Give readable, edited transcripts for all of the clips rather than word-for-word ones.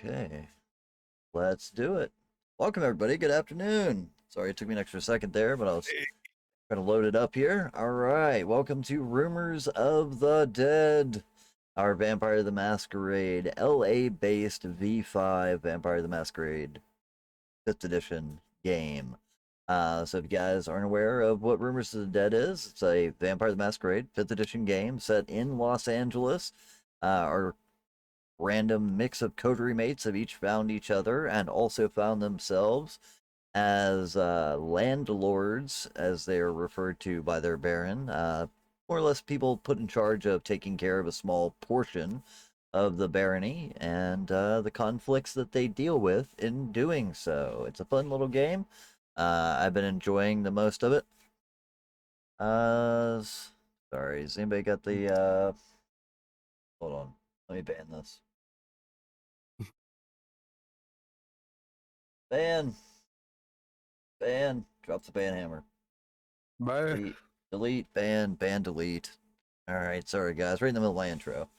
Okay, let's do it. Welcome, everybody. Good afternoon. Sorry it took me an extra second there, but I was trying to load it up here. All right, welcome to Rumors of the Dead, our Vampire the Masquerade LA-based V5 Vampire the Masquerade 5th edition game. So if you guys aren't aware of what Rumors of the Dead is, it's a Vampire the Masquerade 5th edition game set in Los Angeles. Our random mix of coterie mates have each found each other and also found themselves as landlords, as they are referred to by their baron. More or less people put in charge of taking care of a small portion of the barony and the conflicts that they deal with in doing so. It's a fun little game. I've been enjoying the most of it. Sorry, has anybody got the hold on, let me ban this. Ban. Drop the ban hammer. Bye. Delete, ban, delete. All right, sorry guys, right in the middle of my intro.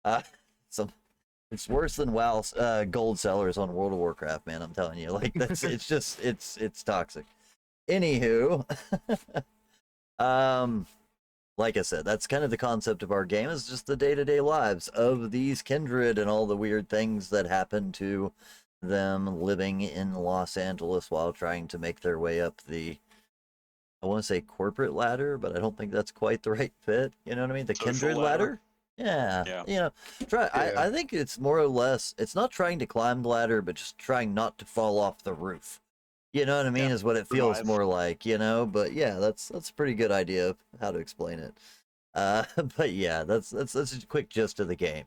Uh, so it's worse than WoW gold sellers on World of Warcraft, man. I'm telling you, like it's toxic. Anywho, like I said, that's kind of the concept of our game. Is just the day-to-day lives of these kindred and all the weird things that happen to them living in Los Angeles while trying to make their way up the, I want to say corporate ladder, but I don't think that's quite the right fit. You know what I mean? The Social kindred ladder. Yeah. Yeah. I think it's more or less, it's not trying to climb the ladder, but just trying not to fall off the roof. You know what I mean? Yeah. Is what it feels Survive. more like, but yeah, that's a pretty good idea of how to explain it. But yeah, that's a quick gist of the game.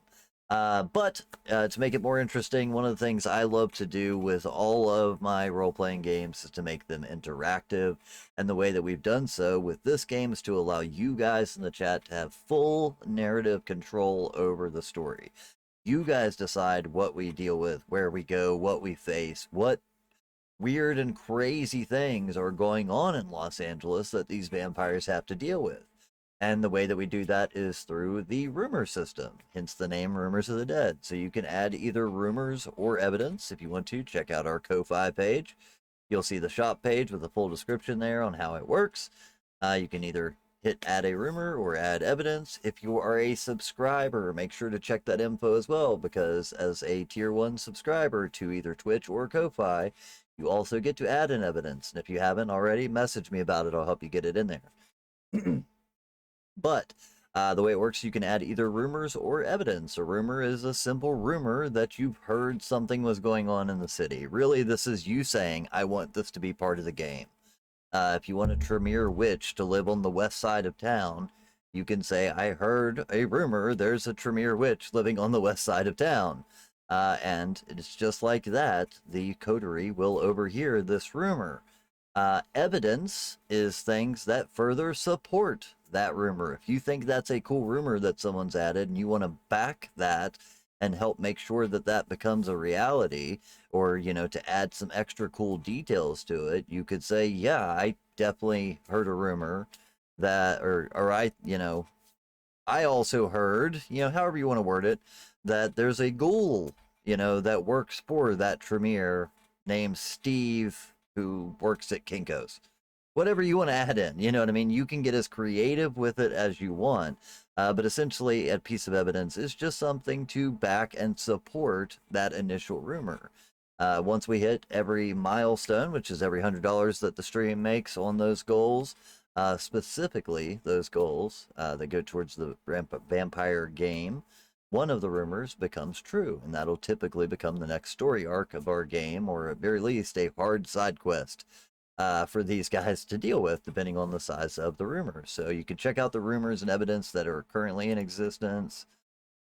But to make it more interesting, one of the things I love to do with all of my role-playing games is to make them interactive. And the way that we've done so with this game is to allow you guys in the chat to have full narrative control over the story. You guys decide what we deal with, where we go, what we face, what weird and crazy things are going on in Los Angeles that these vampires have to deal with. And the way that we do that is through the rumor system, hence the name Rumors of the Dead. So you can add either rumors or evidence. If you want to, check out our Ko-Fi page. You'll see the shop page with a full description there on how it works. You can either hit add a rumor or add evidence. If you are a subscriber, make sure to check that info as well, because as a tier 1 subscriber to either Twitch or Ko-Fi, you also get to add an evidence. And if you haven't already, message me about it. I'll help you get it in there. But the way it works, you can add either rumors or evidence. A rumor is a simple rumor that you've heard something was going on in the city. Really, this is you saying, I want this to be part of the game. If you want a Tremere witch to live on the west side of town, you can say, I heard a rumor there's a Tremere witch living on the west side of town. And it's just like that, the coterie will overhear this rumor. Evidence is things that further support that rumor. If you think that's a cool rumor that someone's added and you want to back that and help make sure that that becomes a reality, or to add some extra cool details to it, you could say, yeah, I definitely heard a rumor that, or I also heard, however you want to word it, that there's a ghoul that works for that Tremere named Steve, who works at Kinko's. Whatever you want to add in, you know what I mean? You can get as creative with it as you want. But essentially, a piece of evidence is just something to back and support that initial rumor. Once we hit every milestone, which is every $100 that the stream makes on those goals, specifically those goals that go towards the vampire game, one of the rumors becomes true, and that'll typically become the next story arc of our game, or at very least a hard side quest for these guys to deal with, depending on the size of the rumor. So you can check out the rumors and evidence that are currently in existence.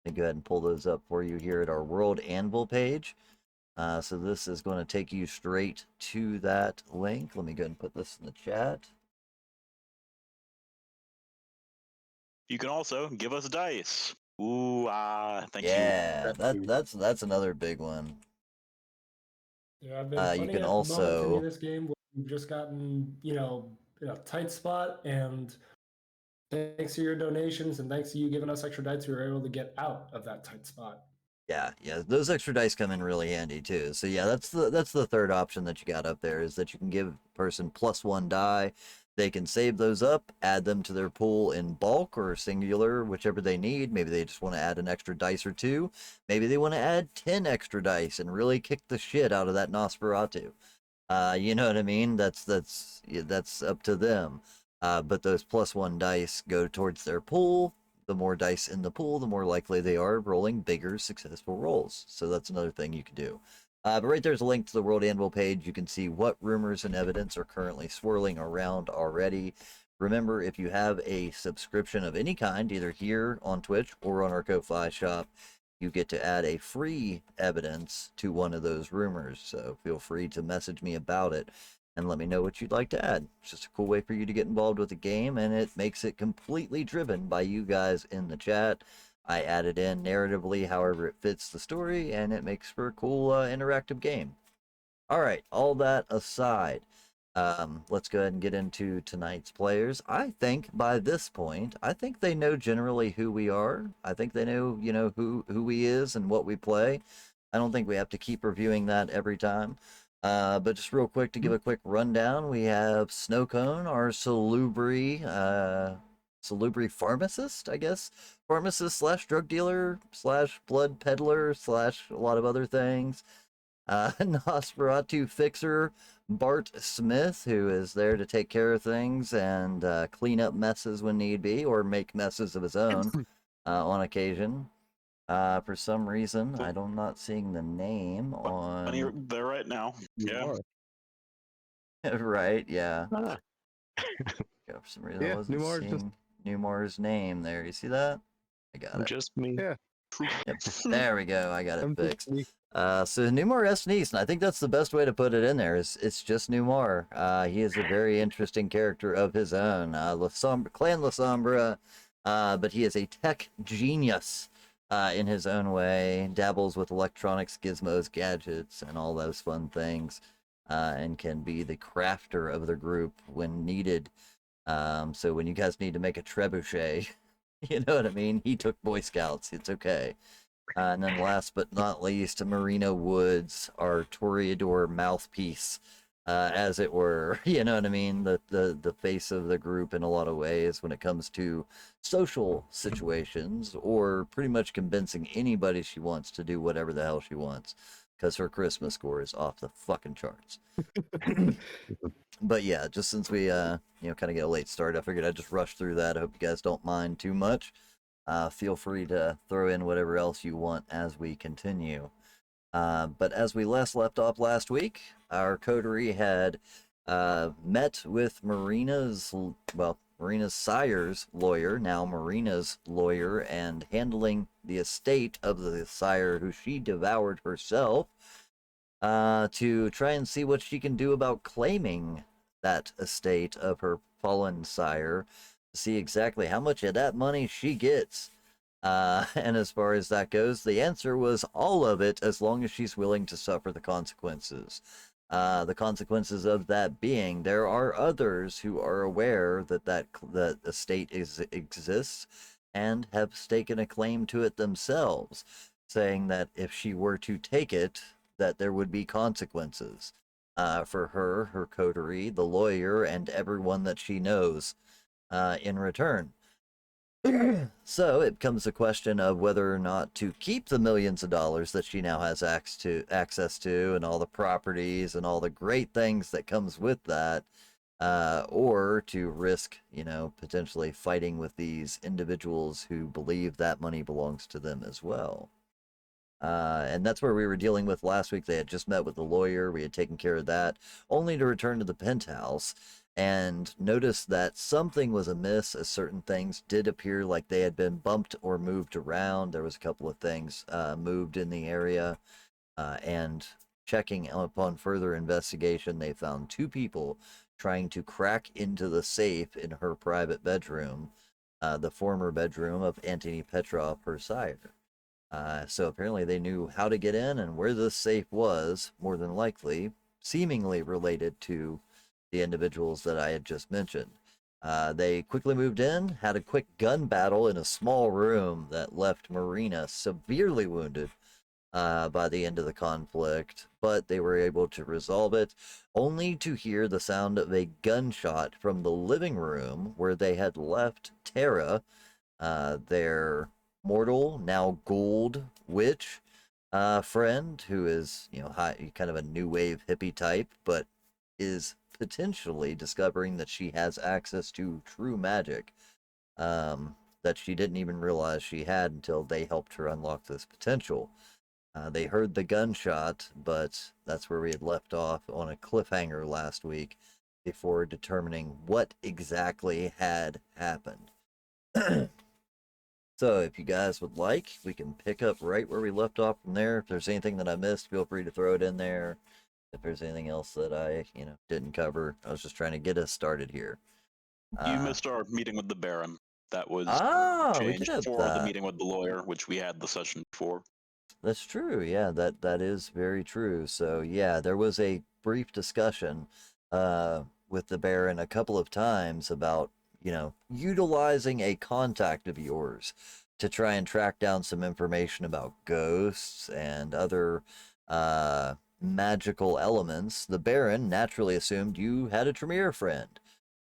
Let me go ahead and pull those up for you here at our World Anvil page. So this is going to take you straight to that link. Let me go ahead and put this in the chat. You can also give us dice. Ooh, thank you. Yeah, that's another big one. Yeah, I've been You finding can it also momentarily in this game where we've just gotten, in a tight spot, and thanks to your donations and thanks to you giving us extra dice, we were able to get out of that tight spot. Yeah, those extra dice come in really handy too. So yeah, that's the third option that you got up there is that you can give a person +1 die. They can save those up, add them to their pool in bulk or singular, whichever they need. Maybe they just want to add an extra dice or two. Maybe they want to add 10 extra dice and really kick the shit out of that Nosferatu. You know what I mean? That's up to them. But those +1 dice go towards their pool. The more dice in the pool, the more likely they are rolling bigger successful rolls. So that's another thing you can do. But right there's a link to the World Anvil page. You can see what rumors and evidence are currently swirling around already. Remember, if you have a subscription of any kind, either here on Twitch or on our Ko-Fi shop, you get to add a free evidence to one of those rumors. So feel free to message me about it and let me know what you'd like to add. It's just a cool way for you to get involved with the game, and it makes it completely driven by you guys in the chat. I added in narratively however it fits the story, and it makes for a cool interactive game. All right, all that aside, let's go ahead and get into tonight's players. I think by this point, I think they know generally who we are. I think they know, who we is and what we play. I don't think we have to keep reviewing that every time. But just real quick to give a quick rundown, we have Snowcone, our salubri pharmacist, I guess. Pharmacist slash drug dealer slash blood peddler slash a lot of other things. Nosferatu fixer Bart Smith, who is there to take care of things and clean up messes when need be, or make messes of his own on occasion. For some reason, I'm not seeing the name on. There right now. Yeah. Right, yeah. Ah. For some reason, I Yeah, wasn't Newmar's seeing Newmar's name there. You see that? I got it. Just me. Yeah. Yep. There we go. I got it I'm fixed. just me. So Newmar S. Neeson, I think that's the best way to put it in there. It's just Newmar. He is a very interesting character of his own. Clan La Sombra, but he is a tech genius in his own way. Dabbles with electronics, gizmos, gadgets, and all those fun things, and can be the crafter of the group when needed. So when you guys need to make a trebuchet, you know what I mean? He took Boy Scouts. It's okay. And then last but not least, Marina Woods, our Toreador mouthpiece, as it were. You know what I mean? The face of the group in a lot of ways when it comes to social situations, or pretty much convincing anybody she wants to do whatever the hell she wants, because her charisma score is off the fucking charts. But yeah, just since we kind of get a late start, I figured I'd just rush through that. I hope you guys don't mind too much. Feel free to throw in whatever else you want as we continue. But as we left off last week, our coterie had met with Marina's sire's lawyer, now Marina's lawyer, and handling the estate of the sire who she devoured herself, to try and see what she can do about claiming that estate of her fallen sire, see exactly how much of that money she gets. And as far as that goes, the answer was all of it, as long as she's willing to suffer the consequences. The consequences of that being, there are others who are aware that estate exists and have taken a claim to it themselves, saying that if she were to take it, that there would be consequences for her coterie, the lawyer, and everyone that she knows in return. So it becomes a question of whether or not to keep the millions of dollars that she now has access to, and all the properties and all the great things that comes with that, or to risk, potentially fighting with these individuals who believe that money belongs to them as well. And that's where we were dealing with last week. They had just met with the lawyer. We had taken care of that, only to return to the penthouse and notice that something was amiss, as certain things did appear like they had been bumped or moved around. There was a couple of things moved in the area, and checking upon further investigation, they found two people trying to crack into the safe in her private bedroom, the former bedroom of Antony Petrov, her sire. So apparently they knew how to get in and where the safe was, more than likely, seemingly related to the individuals that I had just mentioned. They quickly moved in, had a quick gun battle in a small room that left Marina severely wounded, by the end of the conflict, but they were able to resolve it, only to hear the sound of a gunshot from the living room where they had left Tara, their mortal, now ghouled witch friend, who is, kind of a new wave hippie type, but is potentially discovering that she has access to true magic, that she didn't even realize she had until they helped her unlock this potential. They heard the gunshot, but that's where we had left off on a cliffhanger last week before determining what exactly had happened. So, if you guys would like, we can pick up right where we left off from there. If there's anything that I missed, feel free to throw it in there. If there's anything else that I, didn't cover, I was just trying to get us started here. You missed our meeting with the Baron. That was We did changed have for the that. meeting with the lawyer, which we had the session before. That's true. Yeah, that is very true. So yeah, there was a brief discussion with the Baron a couple of times about, utilizing a contact of yours to try and track down some information about ghosts and other magical elements. The Baron naturally assumed you had a Tremere friend.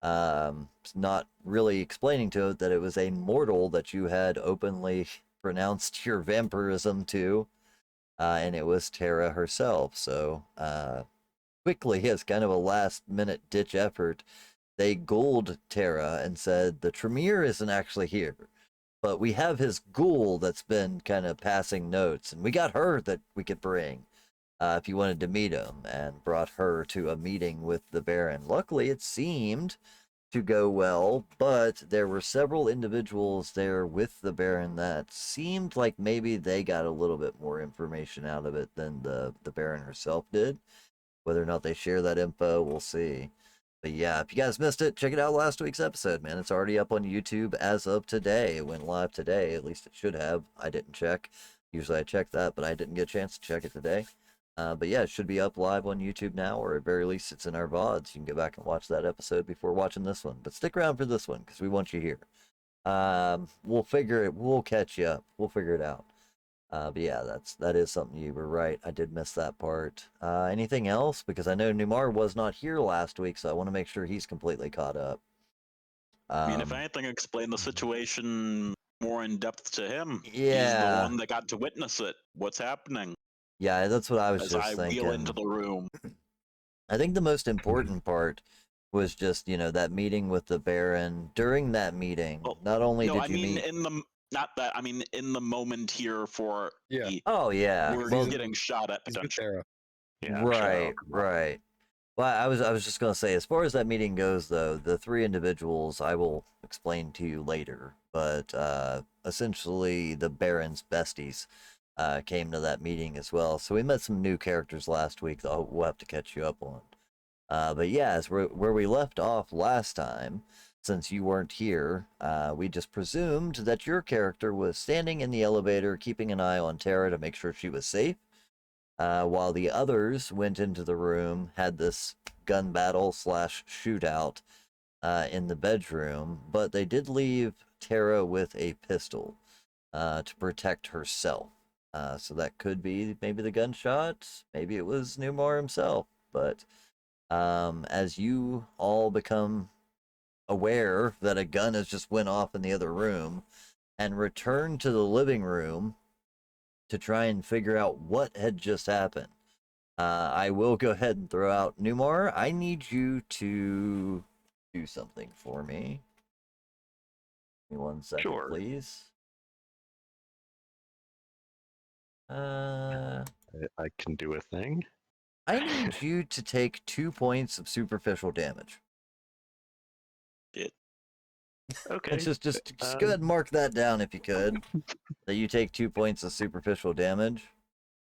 Not really explaining to it that it was a mortal that you had openly pronounced your vampirism to, and it was Tara herself. So, quickly, as kind of a last minute ditch effort, they ghouled Tara and said, the Tremere isn't actually here, but we have his ghoul that's been kind of passing notes, and we got her that we could bring. If you wanted to meet him, and brought her to a meeting with the Baron. Luckily, it seemed to go well, but there were several individuals there with the Baron that seemed like maybe they got a little bit more information out of it than the Baron herself did. Whether or not they share that info, we'll see. But yeah, if you guys missed it, check it out last week's episode, man. It's already up on YouTube as of today. It went live today, at least it should have. I didn't check. Usually I check that, but I didn't get a chance to check it today. But yeah, it should be up live on YouTube now, or at very least it's in our VODs. You can go back and watch that episode before watching this one. But stick around for this one, because we want you here. We'll catch you up. We'll figure it out. But yeah, that is something you were right. I did miss that part. Anything else? Because I know Numar was not here last week, so I want to make sure he's completely caught up. I mean, if anything, explain the situation more in depth to him. Yeah. He's the one that got to witness it. What's happening? Yeah, that's what I was As just I thinking. wheel into the room. I think the most important part was just, that meeting with the Baron. During that meeting, not only did you meet... in the moment here for Oh, yeah. we're getting shot at potentially. Yeah, right. Well, I was just gonna say, as far as that meeting goes, though, the three individuals I will explain to you later. But essentially, the Baron's besties came to that meeting as well. So we met some new characters last week that we'll have to catch you up on. But yeah, as where we left off last time, since you weren't here, we just presumed that your character was standing in the elevator, keeping an eye on Tara to make sure she was safe. While the others went into the room, had this gun battle / shootout in the bedroom, but they did leave Tara with a pistol to protect herself. So that could be maybe the gunshot, maybe it was Numar himself. But as you all become aware that a gun has just went off in the other room and return to the living room to try and figure out what had just happened. I will go ahead and throw out Numar. I need you to do something for me. Give me 1 second, please. I can do a thing. I need you to take 2 points of superficial damage. Okay. Just go ahead and mark that down if you could. That you take 2 points of superficial damage.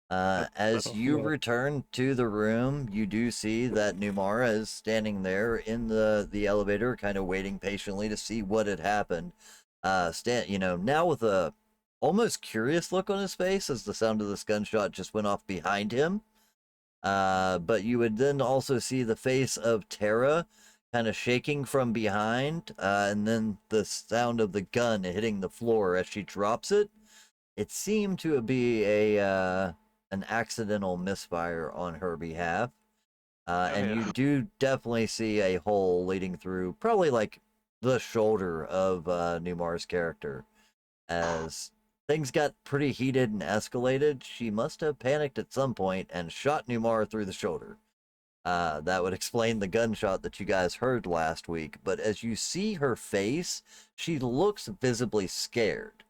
As you return to the room, you do see that Numara is standing there in the elevator, kind of waiting patiently to see what had happened. Now with a almost curious look on his face as the sound of this gunshot just went off behind him. But you would then also see the face of Tara kind of shaking from behind, and then the sound of the gun hitting the floor as she drops it. it seemed to be an accidental misfire on her behalf. And yeah. you do definitely see a hole leading through probably like the shoulder of Numar's character. As things got pretty heated and escalated, she must have panicked at some point and shot Numar through the shoulder. That would explain the gunshot that you guys heard last week. But as you see her face, she looks visibly scared.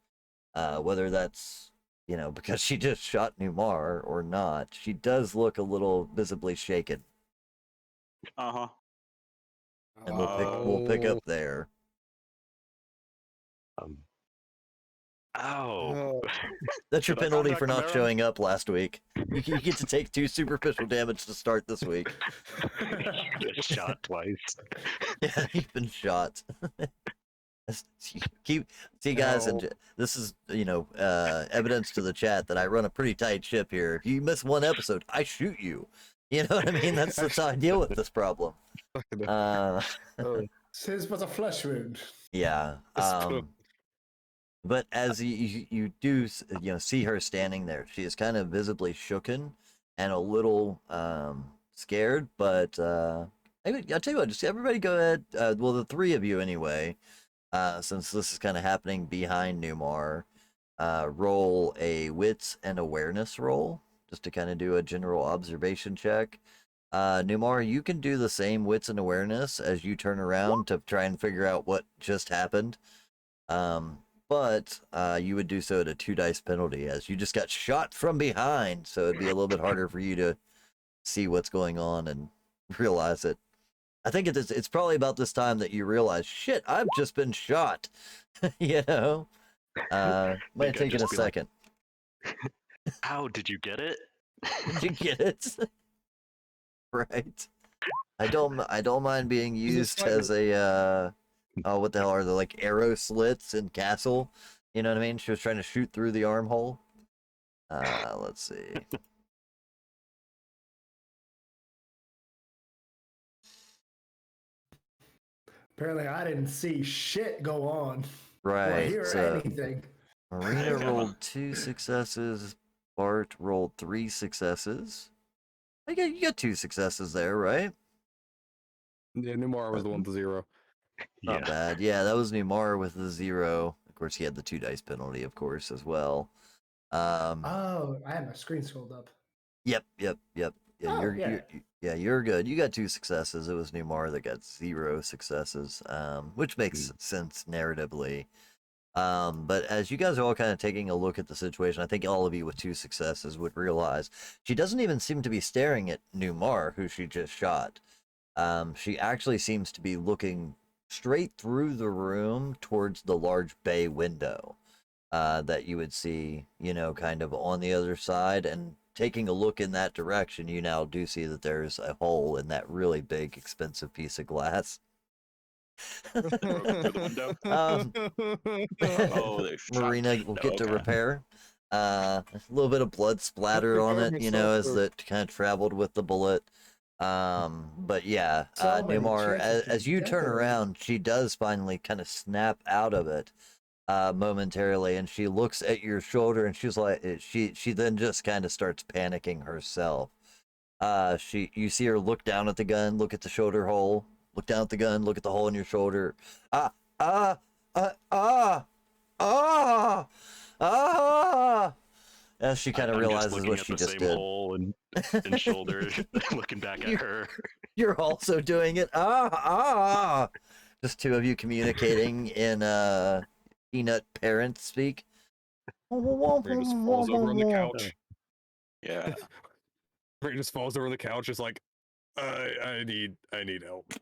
Whether that's, because she just shot Numar or not, she does look a little visibly shaken. Uh-huh. And we'll pick up there. Um, Ow. Oh. That's your Should I penalty contact for the not mayor? showing up last week. You get to take 2 superficial damage to start this week. Get shot twice. Yeah, you've been shot. See, guys, and No. this is evidence to the chat that I run a pretty tight ship here. If you miss one episode, I shoot you. You know what I mean? That's how I deal with this problem. Oh. His was a flesh wound. Yeah. But as you do see her standing there, she is kind of visibly shooken and a little scared. But I'll tell you what, just everybody go ahead. Well, the 3 of you anyway, since this is kind of happening behind Numar, roll a wits and awareness roll just to kind of do a general observation check. Numar, you can do the same wits and awareness as you turn around to try and figure out what just happened. But you would do so at a 2 dice penalty as you just got shot from behind. So it'd be a little bit harder for you to see what's going on and realize it. I think it's probably about this time that you realize, shit, I've just been shot. Might have I'd taken a just be like- second. How did you get it? Did you get it? Right. I don't mind being used as a what the hell are they, like arrow slits in Castle? You know what I mean? She was trying to shoot through the armhole. Let's see. Apparently, I didn't see shit go on or Right. hear So anything. Marina Okay. rolled 2 successes. Bart rolled 3 successes. You got 2 successes there, right? Yeah, Numar was the one with the 0. Not bad. Yeah, that was Numar with the 0. Of course, he had the 2 dice penalty, of course, as well. Oh, I had my screen scrolled up. Yep. Yeah, Oh, you're good. You got 2 successes. It was Numar that got 0 successes, which makes sense narratively. But as you guys are all kind of taking a look at the situation, I think all of you with 2 successes would realize she doesn't even seem to be staring at Numar, who she just shot. She actually seems to be looking straight through the room towards the large bay window that you would see, kind of on the other side. And taking a look in that direction, you now do see that there's a hole in that really big, expensive piece of glass. Broke through the window. Oh, they shot. Marina will get to Okay. repair. A little bit of blood splatter on it, as it kind of traveled with the bullet. But yeah, So many Numar, chances to as you get turn there. around, she does finally kind of snap out of it momentarily, and she looks at your shoulder, and she's like, she then just kind of starts panicking herself. You see her look down at the gun, look at the shoulder hole, look down at the gun, look at the hole in your shoulder. As she kind of I'm just realizes looking what at she the just same did. hole and shoulder, looking back at her. You're also doing it. Just 2 of you communicating in peanut parent speak. Marina just falls over on the couch. Yeah. Marina just falls over the couch, just like, I need help.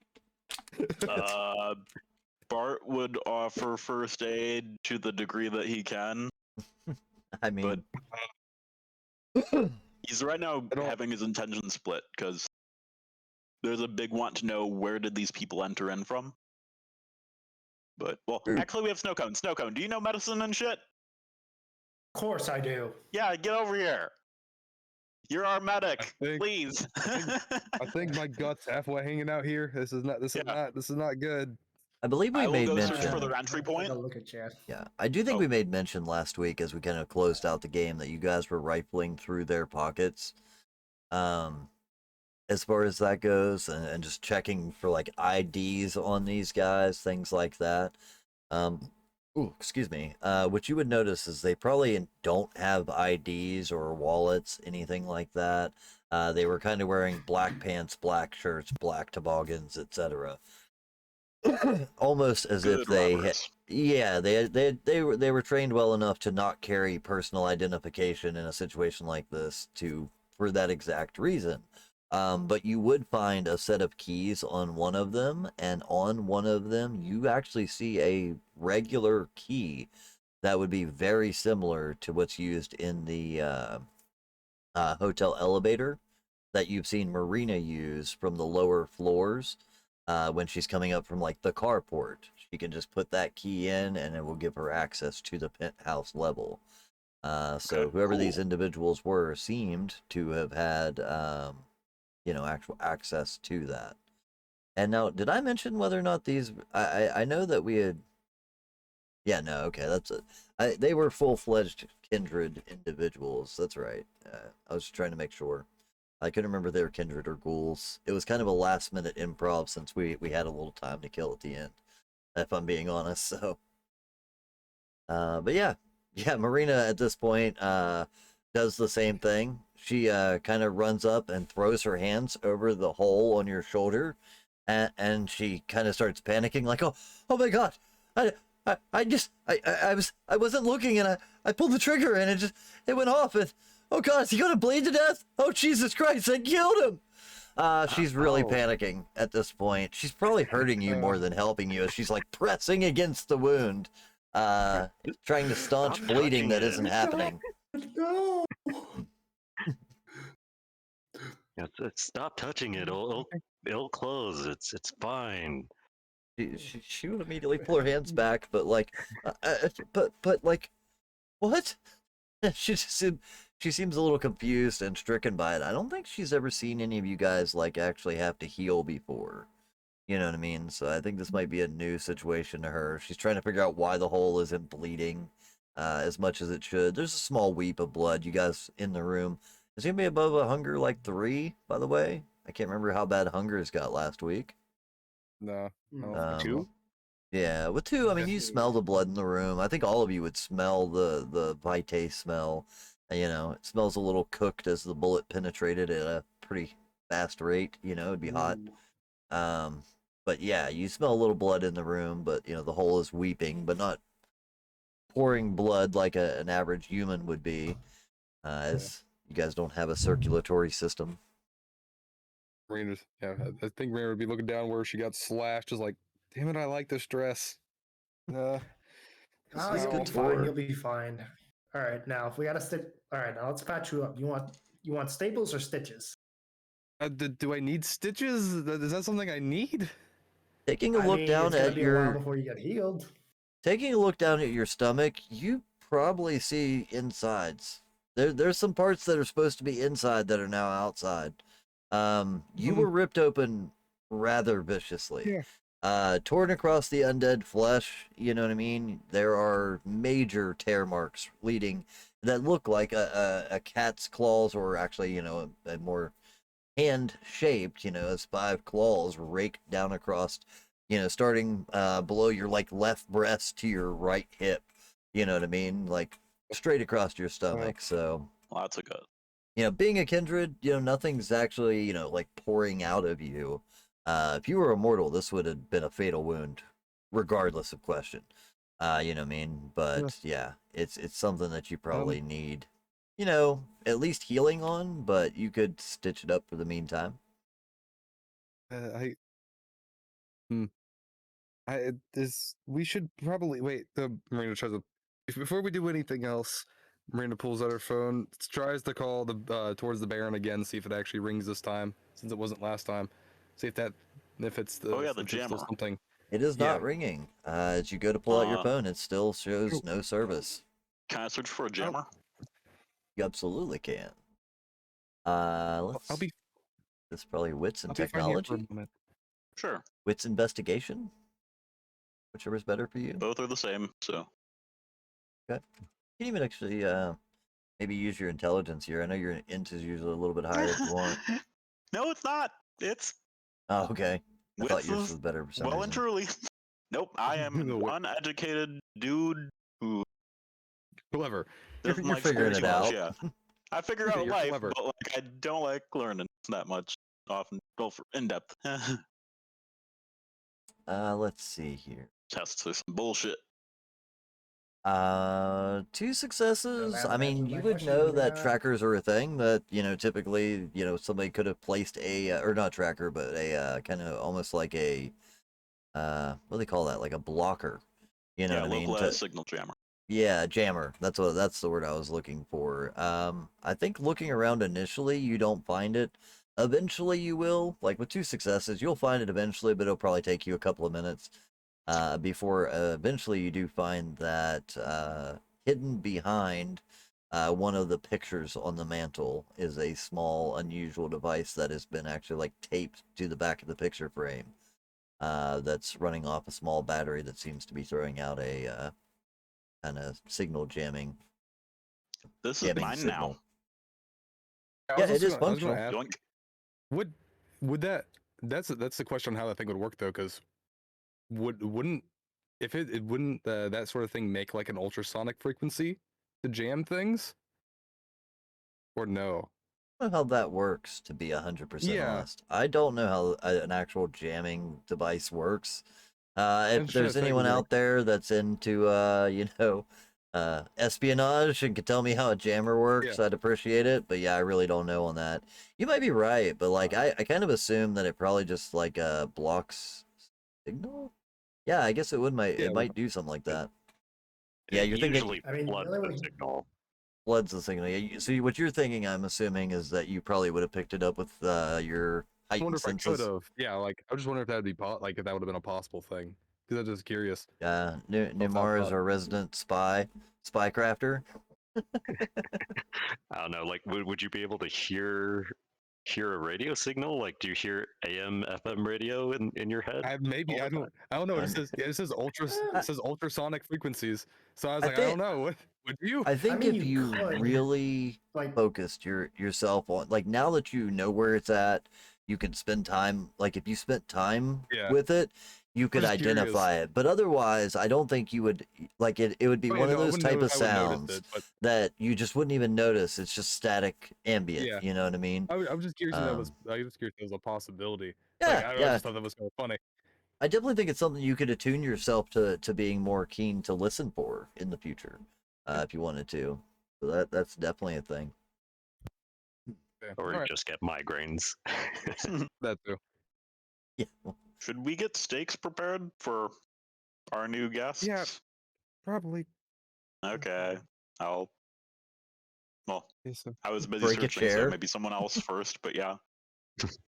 Bart would offer first aid to the degree that he can, I mean, but he's right now I don't- having his intention split because there's a big want to know where did these people enter in from. But actually, we have Snowcone. Snowcone, do you know medicine and shit? Of course I do. Yeah, get over here. You're our medic, please. I think my gut's halfway hanging out here. This is not good. I believe we I will made go search mention. for the entry point. I'll look at chat. Yeah, I do think Oh. we made mention last week as we kind of closed out the game that you guys were rifling through their pockets. As far as that goes, and just checking for like IDs on these guys, things like that. Ooh, excuse me. What you would notice is they probably don't have IDs or wallets, anything like that. They were kind of wearing black pants, black shirts, black toboggans, etc. Almost as if Good they robbers. yeah, they were trained well enough to not carry personal identification in a situation like this for that exact reason. But you would find a set of keys on one of them, and on one of them you actually see a regular key that would be very similar to what's used in the hotel elevator that you've seen Marina use from the lower floors when she's coming up from like the carport. She can just put that key in and it will give her access to the penthouse level. So Okay, whoever these cool. individuals were seemed to have had, actual access to that. And now, did I mention whether or not these? I know that we had. Yeah, no, okay, that's it. They were full-fledged kindred individuals. That's right. I was trying to make sure. I couldn't remember if they were kindred or ghouls. It was kind of a last-minute improv since we had a little time to kill at the end, if I'm being honest. So, but yeah, Marina at this point does the same thing. She kind of runs up and throws her hands over the hole on your shoulder, and she kind of starts panicking, like, oh my god, I, I wasn't looking, and I pulled the trigger, and it went off, and oh god, is he gonna bleed to death? Oh Jesus Christ, I killed him! She's really Ow. panicking at this point. She's probably hurting you more than helping you as she's like pressing against the wound, trying to staunch Stop bleeding touching that it. isn't happening. No. Stop touching it. It'll close. It's fine. She would immediately pull her hands back, but like, but like, what? She just she seems a little confused and stricken by it. I don't think she's ever seen any of you guys like actually have to heal before. You know what I mean? So I think this might be a new situation to her. She's trying to figure out why the hole isn't bleeding as much as it should. There's a small weep of blood. You guys in the room. Is he gonna be above a hunger like 3, by the way? I can't remember how bad hunger's got last week. No. Hmm. Um, 2? Yeah, with 2, I mean, you Okay. smell the blood in the room. I think all of you would smell the vitae smell. You know, it smells a little cooked as the bullet penetrated at a pretty fast rate. You know, it'd be hot. Um, but yeah, you smell a little blood in the room, but the hole is weeping, but not pouring blood like an average human would be, as you guys don't have a circulatory system. Marina's, yeah, I think Marina would be looking down where she got slashed, just like, damn it, I like this dress. Oh, is you'll good be for- fine. You'll be fine. All right, now if we gotta stick. All right, now let's patch you up. You want staples or stitches? Do I need stitches? Is that something I need? Taking a I look mean, down it's gonna at be a while your before you get healed. taking a look down at your stomach, you probably see insides. There's some parts that are supposed to be inside that are now outside. You were ripped open rather viciously. Yeah. Torn across the undead flesh, you know what I mean? There are major tear marks leading that look like a cat's claws, or actually, a more hand shaped, as 5 claws raked down across, starting below your like left breast to your right hip. You know what I mean? Like straight across your stomach. So, Lots of good. being a kindred, nothing's actually, like pouring out of you. If you were immortal, this would have been a fatal wound, regardless of question. You know what I mean? But yeah, it's something that you probably need, at least healing on, but you could stitch it up for the meantime. I this we should probably wait. Marina tries to before we do anything else. Marina pulls out her phone, tries to call the towards the Baron again, see if it actually rings this time, since it wasn't last time. See if it's the Oh yeah, the if it's still jammer. something. It is Yeah. not ringing. As you go to pull out your phone, it still shows no service. Can I search for a jammer? You absolutely can. Let's. I'll be This is probably wits and I'll be fine here for a technology. moment. Sure. Wits investigation. whichever's better for you. Both are the same, so. You can even actually maybe use your intelligence here. I know your int is usually a little bit higher if you want. No, it's not. It's Oh, okay. I thought with yours was better for some well and reason. truly. Nope, I am an No way. uneducated dude who Clever. doesn't You're like school figuring too it much. out. Yeah, I figure Okay, out you're life, clever. but like I don't like learning that much. Often, well, for in depth Let's see here. tests are some bullshit. 2 successes. that I mean, answers you my would question, know moving that on. trackers are a thing. That typically, somebody could have placed a or not tracker, but a kind of almost like a what do they call that? Like a blocker. You know Yeah, what I mean? localized signal jammer. Yeah, jammer. That's the word I was looking for. I think looking around initially, you don't find it. Eventually, you will. Like with 2 successes, you'll find it eventually, but it'll probably take you a couple of minutes before eventually you do find that hidden behind one of the pictures on the mantle is a small, unusual device that has been actually like taped to the back of the picture frame. That's running off a small battery that seems to be throwing out a kind of signal jamming This is mine signal. now. I Yeah, was it is gonna, I was gonna functional. ask, Yoink. would that's the question on how that thing would work though, because wouldn't if it wouldn't that sort of thing make like an ultrasonic frequency to jam things, or no? I don't know how that works, to be 100% Yeah, honest. I don't know how an actual jamming device works. I'm If just trying there's to think, anyone like, out there that's into, espionage and could tell me how a jammer yeah, works, I'd appreciate it. But yeah, I really don't know on that. You might be right, but like, I kind of assume that it probably just like blocks signal. Yeah, I guess yeah. it might do something like that. Yeah, It you're thinking usually I mean, the floods only the way signal. floods the signal. Yeah, so what you're thinking, I'm assuming, is that you probably would have picked it up with your I wonder heightened if I could senses. have. Yeah, like I just wonder if that'd be like if that would have been a possible thing. Because I'm just curious. Off that Numar is thought. our resident spy crafter. I don't know. Like, would you be able to hear a radio signal? Like, do you hear AM, FM radio in your head Maybe all the time? I don't know. It Um, says it says I, it says ultrasonic frequencies. So I was I like, I don't think know. What would you? I think mean, if you you could, really like, focused yourself on, like, now that you know where it's at, you can spend time, like if you spent time Yeah, with it, you I'm could just curious. identify it. But otherwise, I don't think you would, like, it would be Oh yeah, one of no, I those wouldn't type know of if I would notice sounds it, but that you just wouldn't even notice. It's just static ambient, yeah, you know what I mean? I was just curious if that was. Um, I was curious if that was a possibility. Like yeah, I yeah. just thought that was kind of funny. I definitely think it's something you could attune yourself to being more keen to listen for in the future, if you wanted to. So that's definitely a thing. Yeah. Or All you right, just get migraines? that too. Yeah. Should we get steaks prepared for our new guests? Yeah, probably. Okay. I'll. Well, Yeah, so, I was busy Break a searching, so chair. maybe someone else first. But yeah,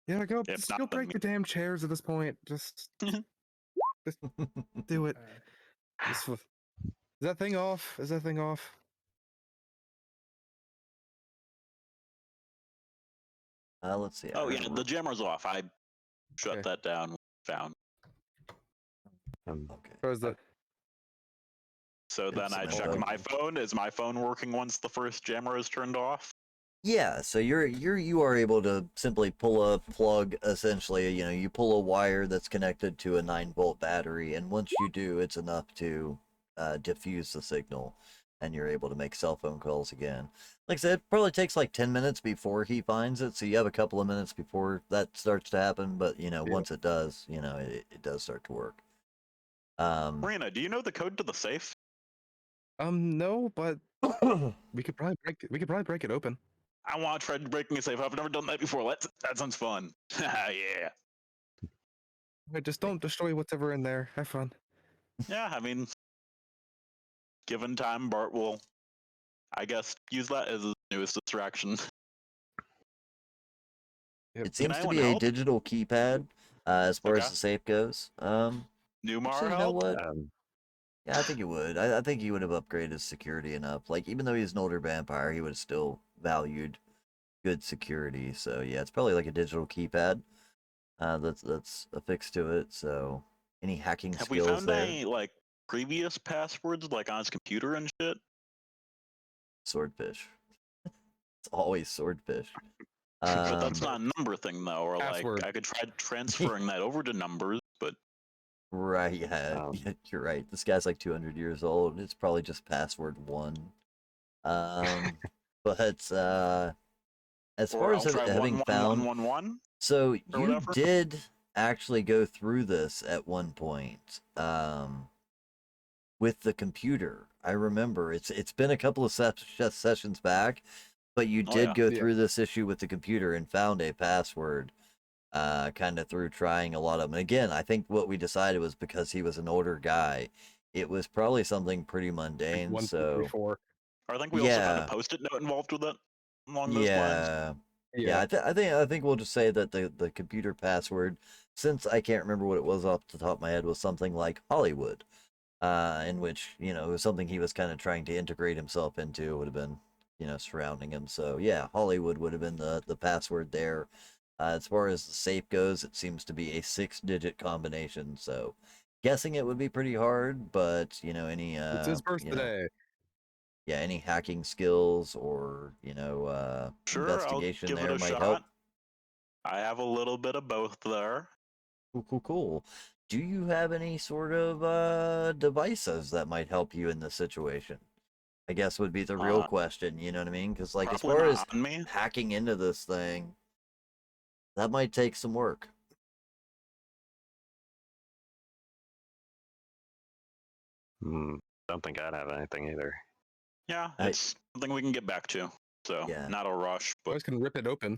yeah, go if just not, go then break the damn chairs at this point. Just do it. Just is that thing off? Is that thing off? Let's see. I oh heard yeah, a the jammer's off. I shut Okay. that down. Found. Okay. Where's the? So then I Some check info. my phone. Is my phone working once the first jammer is turned off? Yeah, so you are able to simply pull a plug. Essentially, you pull a wire that's connected to a 9-volt battery, and once you do, it's enough to diffuse the signal, and you're able to make cell phone calls again. Like I said, it probably takes like 10 minutes before he finds it, so you have a couple of minutes before that starts to happen. But Yeah. once it does, it does start to work. Marina, do you know the code to the safe? No, but we could probably break it open. I want to try breaking a safe. I've never done that before. That sounds fun. Yeah. Wait, just don't destroy whatever in there. Have fun. Yeah, I mean, given time, Bart will, I guess, use that as his newest distraction. Yep. It Can seems to anyone be a help? digital keypad as far Okay. as the safe goes. Newmar Actually, you know help? what? Um, Yeah, I think it would. I think he would have upgraded his security enough. Like, even though he's an older vampire, he would have still valued good security. So yeah, it's probably like a digital keypad that's affixed to it. So Any hacking Have we skills found there? any like previous passwords like on his computer and shit? Swordfish. It's always swordfish. But that's not a number thing though, or like Password. I could try transferring that over to numbers, but Right, yeah, Um, you're right. This guy's like 200 years old. It's probably just password one. Um, but as or far I'll as try having one one found, one one one so or you whatever. did actually go through this at one point, with the computer. I remember it's been a couple of sessions back, but you Oh did yeah. go Yeah. through this issue with the computer and found a password. Kind of through trying a lot of them. And again, I think what we decided was because he was an older guy, it was probably something pretty Like mundane. 1, 2, 3, So 4. I think we also found a yeah, post-it note involved with it along those lines. yeah, yeah. Yeah. I think we'll just say that the computer password, since I can't remember what it was off the top of my head, was something like Hollywood. In which it was something he was kind of trying to integrate himself into. Would have been surrounding him. So yeah, Hollywood would have been the password there. As far as the safe goes, it seems to be a 6-digit combination. So, guessing it would be pretty hard. But any It's his birthday. yeah, any hacking skills or Sure, I'll investigation give it there a might help. shot. I have a little bit of both there. Cool, cool, cool. Do you have any sort of devices that might help you in this situation? I guess would be the real Uh, question. You know what I mean? Because like as Probably far as not on me. hacking into this thing, that might take some work. don't think I'd have anything either. Yeah, I, it's something we can get back to. So yeah. not a rush, You but guys can rip it open.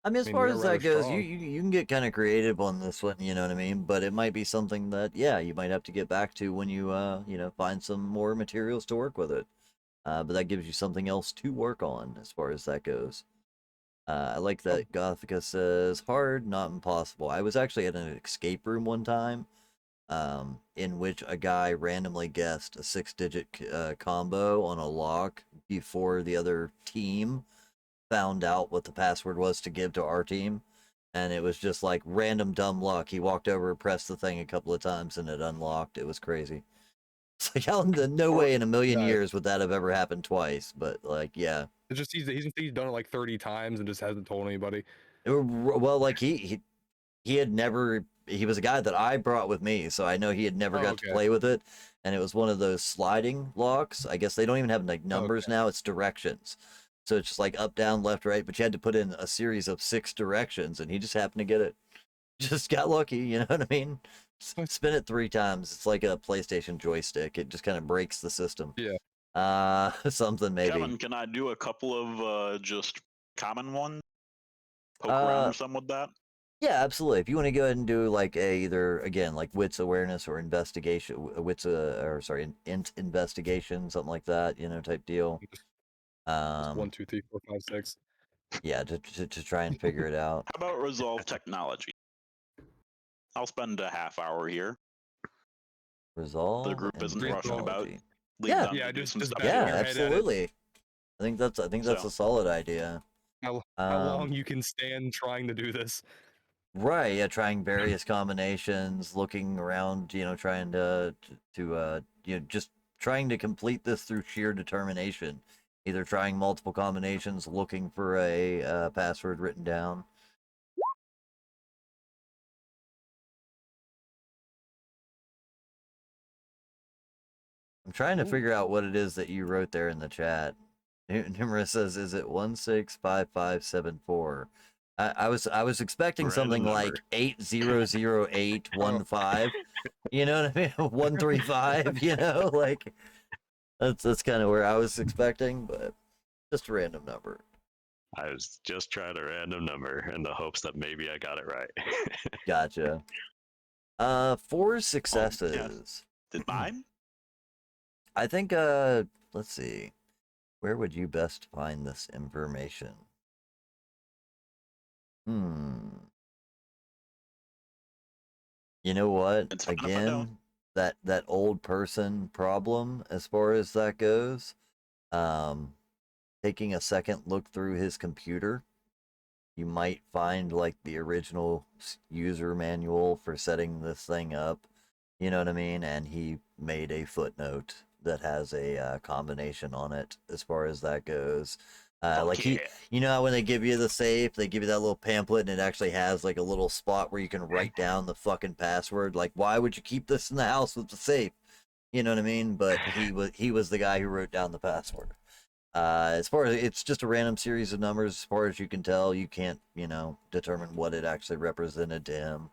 I mean, as I mean, far we are as rather that goes, you, strong. you can get kind of creative on this one, you know what I mean? But it might be something that, yeah, you might have to get back to when you, find some more materials to work with it. But that gives you something else to work on as far as that goes. I like Oh, that Gothica says hard, not impossible. I was actually at an escape room one time, in which a guy randomly guessed a 6-digit combo on a lock before the other team found out what the password was to give to our team. And it was just like random dumb luck. He walked over, pressed the thing a couple of times, and it unlocked. It was crazy. It's like, how, no or way in a million yeah. years would that have ever happened twice. But, like, yeah. It's just he's done it like 30 times and just hasn't told anybody. Well, like, he had never, he was a guy that I brought with me, so I know he had never Oh, got to okay. play with it. And it was one of those sliding locks. I guess they don't even have, like, numbers Okay. now, it's directions. So it's just like up, down, left, right, but you had to put in a series of 6 directions, and he just happened to get it. Just got lucky, you know what I mean? Spin it 3 times. It's like a PlayStation joystick. It just kind of breaks the system. Yeah. Something maybe. Kevin, can I do a couple of just common ones? Poke Uh, around some with that. yeah, absolutely. If you want to go ahead and do like either again like wits awareness or investigation, wits or sorry, int investigation, something like that, type deal. Just 1, 2, 3, 4, 5, 6. Yeah, to try and figure it out. How about resolve technology? I'll spend a half hour here. Resolve group and isn't rushing about. technology. Leave Yeah, them Yeah, to do just some stuff. bang yeah, your head at it. absolutely. I think that's So. a solid idea. How Um, long you can stand trying to do this? Right, yeah, trying various combinations, looking around, trying just trying to complete this through sheer determination. Either trying multiple combinations, looking for a password written down. I'm trying to Ooh. figure out what it is that you wrote there in the chat. Nimra says, "Is it 165574?" I was expecting Random something number. like 800815. You know what I mean? 135. Like. That's kind of where I was expecting, but just a random number. I was just trying a random number in the hopes that maybe I got it right. Gotcha. 4 Yeah. successes. Did mine? I think let's see. Where would you best find this information? You know what? It's fine if I don't. Again, that old person problem as far as that goes. Um Taking a second look through his computer you might find like the original user manual for setting this thing up. You know what I mean? And he made a footnote that has a combination on it as far as that goes. Like yeah. you know how when they give you the safe, they give you that little pamphlet, and it actually has like a little spot where you can write down the fucking password. Like, why would you keep this in the house with the safe? You know what I mean? But he was the guy who wrote down the password. As far as it's just a random series of numbers, as far as you can tell, you can't determine what it actually represented to him.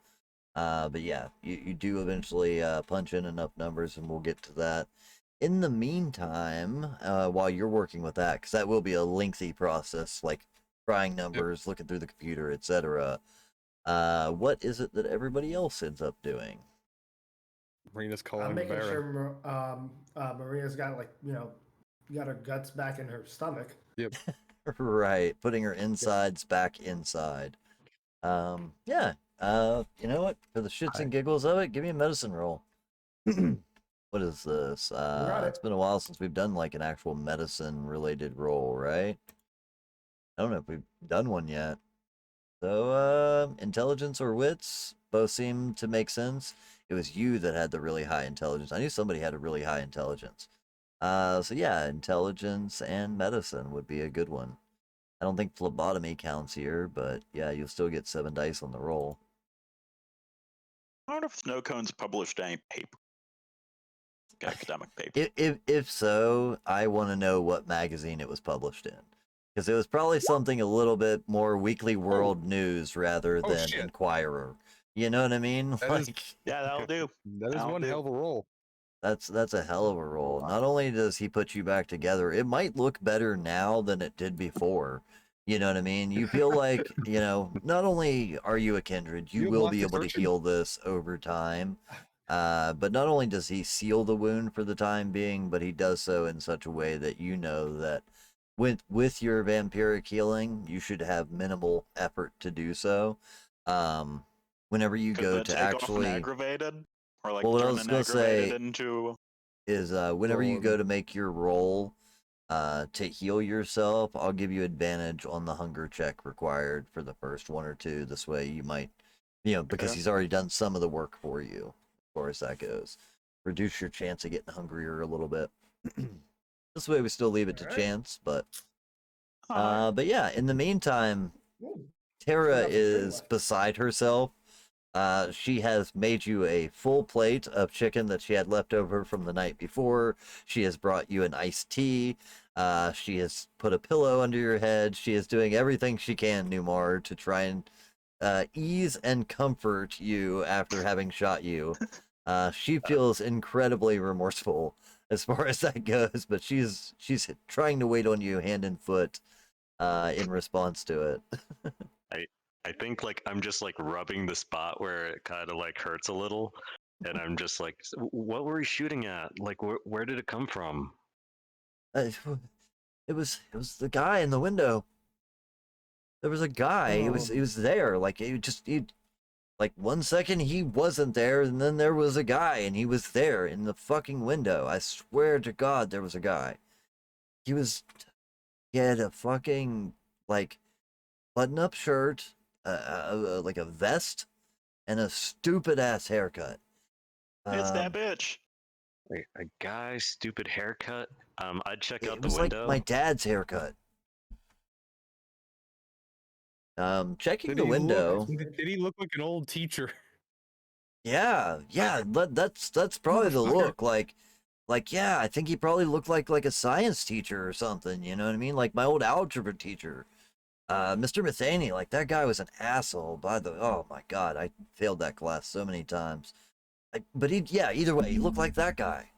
But yeah, you do eventually punch in enough numbers, and we'll get to that. In the meantime, while you're working with that, because that will be a lengthy process, like trying numbers, looking through the computer, etc. What is it that everybody else ends up doing? Marina's I'm calling the making Baron. sure Maria's got got her guts back in her stomach. Yep. Right, putting her insides back inside. Yeah. You know what? For the shits and giggles of it, give me a medicine roll. What is this? You got It's it. been a while since we've done like an actual medicine related roll, right? I don't know if we've done one yet. So, intelligence or wits both seem to make sense. It was you that had the really high intelligence. I knew somebody had a really high intelligence. So yeah, intelligence and medicine would be a good one. I don't think phlebotomy counts here, but yeah, you'll still get 7 dice on the roll. I wonder if Snow Cone's published any paper, academic paper. If so, I want to know what magazine it was published in, because it was probably something a little bit more Weekly World News rather Oh, than shit. Inquirer. You know what I mean? That is- Yeah, that'll do. That is That'll one do. hell of a roll. That's a hell of a roll. Not only does he put you back together, it might look better now than it did before. You know what I mean? You feel like, not only are you a kindred, you You will lost be the able to surgeon? heal this over time. But not only does he seal the wound for the time being, but he does so in such a way that you know that with your vampiric healing, you should have minimal effort to do so. Whenever you Could go that to take off an actually, aggravated? Or like well, what I turn was an gonna aggravated say into is whenever you go to make your roll to heal yourself, I'll give you advantage on the hunger check required for the first one or two. This way you might, because Okay. he's already done some of the work for you, as far as that goes. Reduce your chance of getting hungrier a little bit. This way we still leave it to Alright. chance, but Alright. but yeah, in the meantime, Ooh, Tara got some string is left. beside herself. She has made you a full plate of chicken that she had left over from the night before. She has brought you an iced tea. She has put a pillow under your head. She is doing everything she can, Numar, to try and ease and comfort you after having shot you. She feels incredibly remorseful as far as that goes, but she's trying to wait on you hand and foot in response to it. I think like I'm just like rubbing the spot where it kind of like hurts a little, and I'm just like, what were we shooting at? Like, where did it come from? Uh, it was the guy in the window. There was a guy. He was there. Like like 1 second he wasn't there, and then there was a guy, and he was there in the fucking window. I swear to God, there was a guy. He had a fucking like button-up shirt, like a vest, and a stupid ass haircut. It's that Um, bitch. Like, a guy, stupid haircut. I'd check it out the was like window. my dad's haircut. Checking Did the he look? window. Did he look like an old teacher? Yeah, that's probably the Motherfucker. look. Like yeah, I think he probably looked like a science teacher or something. You know what I mean? Like my old algebra teacher, Mr. Matheny. Like that guy was an asshole. Oh my God, I failed that class so many times. But yeah, either way, he looked like that guy.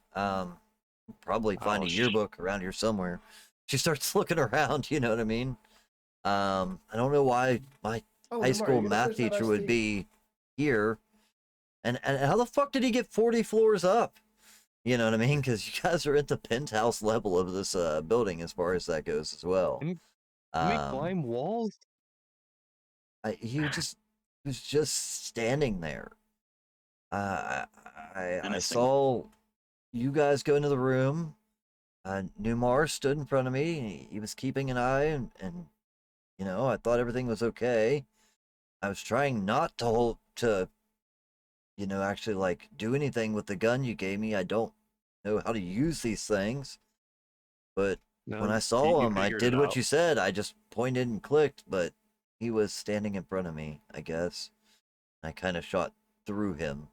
Probably find Oh, a yearbook around here somewhere. She starts looking around. You know what I mean? I don't know why my Oh, high Lamar, school you gonna math finish that teacher iced would tea? be here. And how the fuck did he get 40 floors up? You know what I mean? Because you guys are at the penthouse level of this building as far as that goes as well. Can we Um, climb walls? he was just standing there. I Menacing. saw you guys go into the room. Numar stood in front of me. He was keeping an eye, and I thought everything was okay. I was trying not to actually like do anything with the gun you gave me. I don't know how to use these things, but when No, I you, saw you him, I figured it did what out. you said. I just pointed and clicked, but he was standing in front of me, I guess. I kind of shot through him.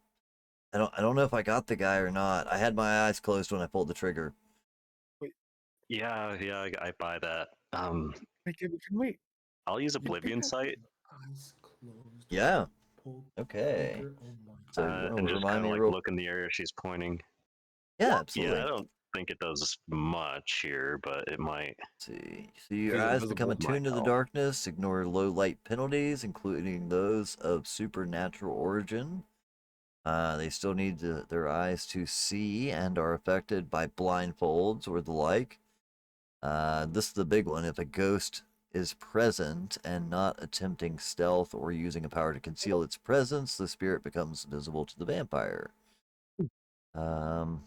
I don't know if I got the guy or not. I had my eyes closed when I pulled the trigger. Yeah, I buy that. Wait, can we? I'll use You think Oblivion that- Sight Eyes closed. Yeah. Pulled Okay. trigger. Oh my So you want to and just remind kind of me like real? look in the area she's pointing. Yeah, Yeah, absolutely. I don't think it does much here, but it might. See. So your Is it eyes become visible? Might attuned to the help. darkness. Ignore low light penalties, including those of supernatural origin. They still need their eyes to see and are affected by blindfolds or the like. This is the big one. If a ghost is present and not attempting stealth or using a power to conceal its presence, the spirit becomes visible to the vampire. Um,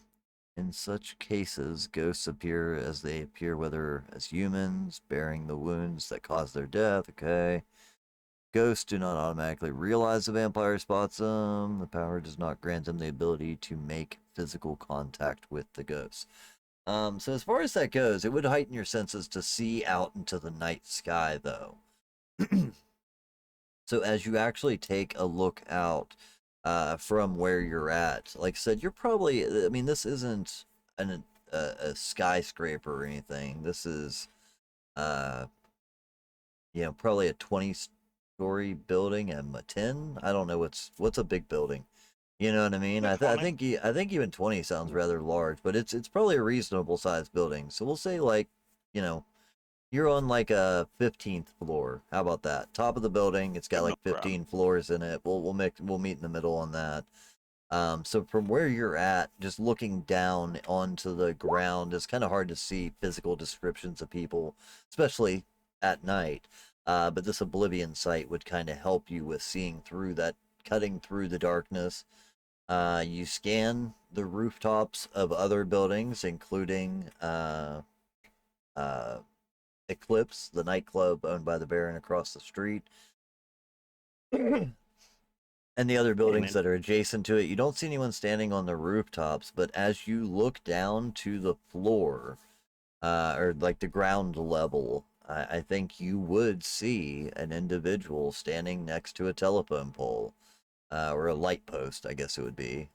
in such cases, ghosts appear as they appear, whether as humans, bearing the wounds that cause their death. Okay. Ghosts do not automatically realize the vampire spots them. The power does not grant them the ability to make physical contact with the ghost. So as far as that goes, it would heighten your senses to see out into the night sky, though. So as you actually take a look out from where you're at, like I said, you're probably. I mean, this isn't a skyscraper or anything. This is, uh, probably a 20-story building and a 10. I don't know what's a big building. You know what I mean? Yeah, I 20. think I think even 20 sounds rather large, but it's probably a reasonable sized building. So we'll say like, you know, you're on like a 15th floor. How about that? Top of the building. It's got Good like middle ground. 15 floors in it. We'll meet in the middle on that. So from where you're at, just looking down onto the ground, it's kind of hard to see physical descriptions of people, especially at night. But this Oblivion sight would kind of help you with seeing through that, cutting through the darkness. You scan the rooftops of other buildings, including uh, Eclipse, the nightclub owned by the Baron across the street, and the other buildings And that are adjacent to it. You don't see anyone standing on the rooftops, but as you look down to the floor, or like the ground level, I think you would see an individual standing next to a telephone pole, or a light post, I guess it would be.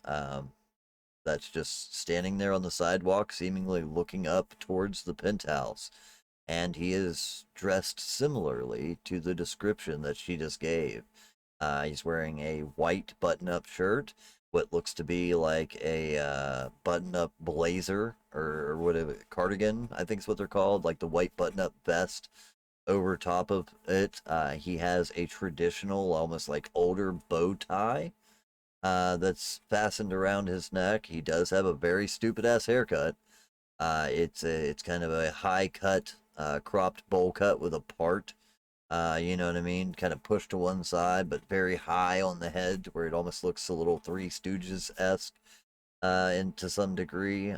That's just standing there on the sidewalk, seemingly looking up towards the penthouse. And he is dressed similarly to the description that she just gave. He's wearing a white button up shirt, what looks to be like a button up blazer or whatever, cardigan, I think is what they're called, like the white button up vest over top of it. He has a traditional, almost like older bow tie that's fastened around his neck. He does have a very stupid ass haircut. It's kind of a high cut, cropped bowl cut with a part. You know what I mean? Kind of pushed to one side, but very high on the head, where it almost looks a little Three Stooges esque, into some degree.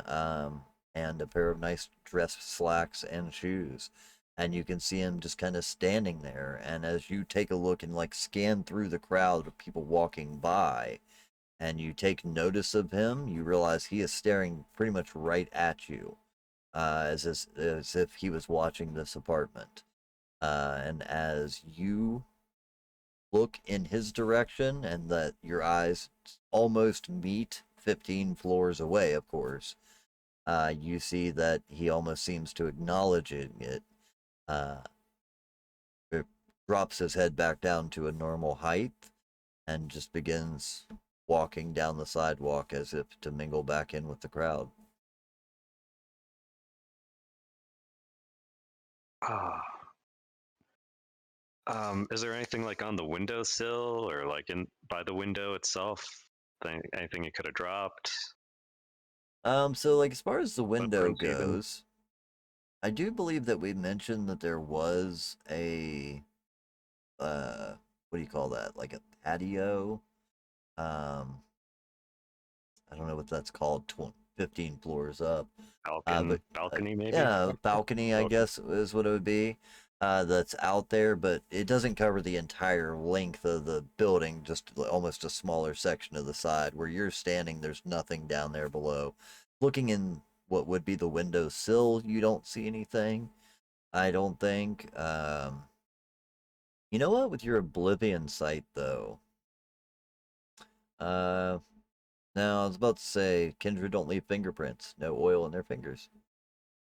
And a pair of nice dress slacks and shoes. And you can see him just kind of standing there. And as you take a look and like scan through the crowd of people walking by, and you take notice of him, you realize he is staring pretty much right at you, as if he was watching this apartment. And as you look in his direction, and that your eyes almost meet 15 floors away, of course, you see that he almost seems to acknowledge it. Uh, it drops his head back down to a normal height and just begins walking down the sidewalk as if to mingle back in with the crowd. ah, is there anything like on the windowsill or like in by the window itself? Anything it could have dropped? So like as far as the window Footprints even? goes, I do believe that we mentioned that there was a what do you call that? Like a patio. Um, I don't know what that's called. 15 floors up. But Balcony maybe? yeah, balcony, I guess is what it would be. that's out there, but it doesn't cover the entire length of the building, just almost a smaller section of the side. Where you're standing, there's nothing down there below. Looking in what would be the window sill, you don't see anything, I don't think. You know what? With your Oblivion sight, though. Uh, now, I was about to say, Kindred don't leave fingerprints. No oil in their fingers.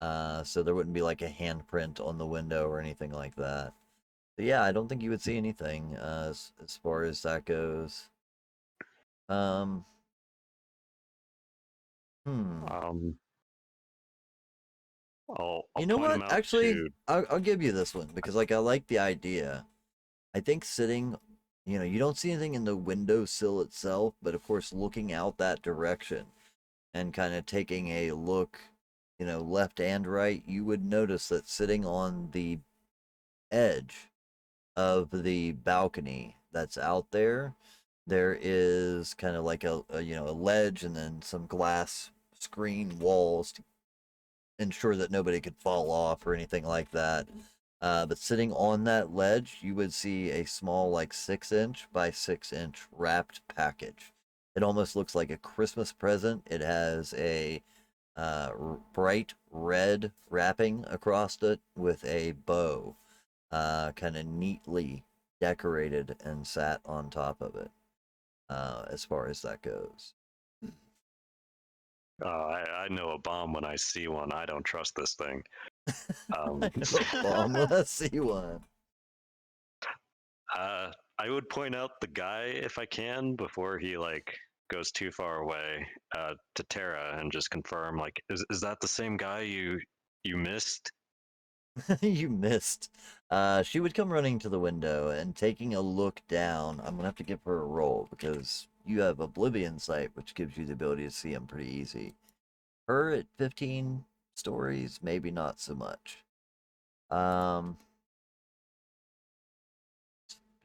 So there wouldn't be like a handprint on the window or anything like that. But yeah, I don't think you would see anything as far as that goes. Um, hmm. Um, I'll You know point him what? out Actually, to. I'll give you this one because like I like the idea. I think sitting, you don't see anything in the windowsill itself, but of course looking out that direction and kind of taking a look, left and right, you would notice that sitting on the edge of the balcony that's out there, there is kind of like a ledge and then some glass screen walls to ensure that nobody could fall off or anything like that. But sitting on that ledge, you would see a small, like 6-inch by 6-inch wrapped package. It almost looks like a Christmas present. It has a bright red wrapping across it with a bow, kind of neatly decorated and sat on top of it, as far as that goes. I know a bomb when I see one. I don't trust this thing. Um, I know a bomb when I see one. I would point out the guy if I can before he like goes too far away to Tara and just confirm like is that the same guy you missed? You missed. She would come running to the window and taking a look down. I'm gonna have to give her a roll because you have Oblivion sight, which gives you the ability to see him pretty easy. Her at 15 stories, maybe not so much. Um,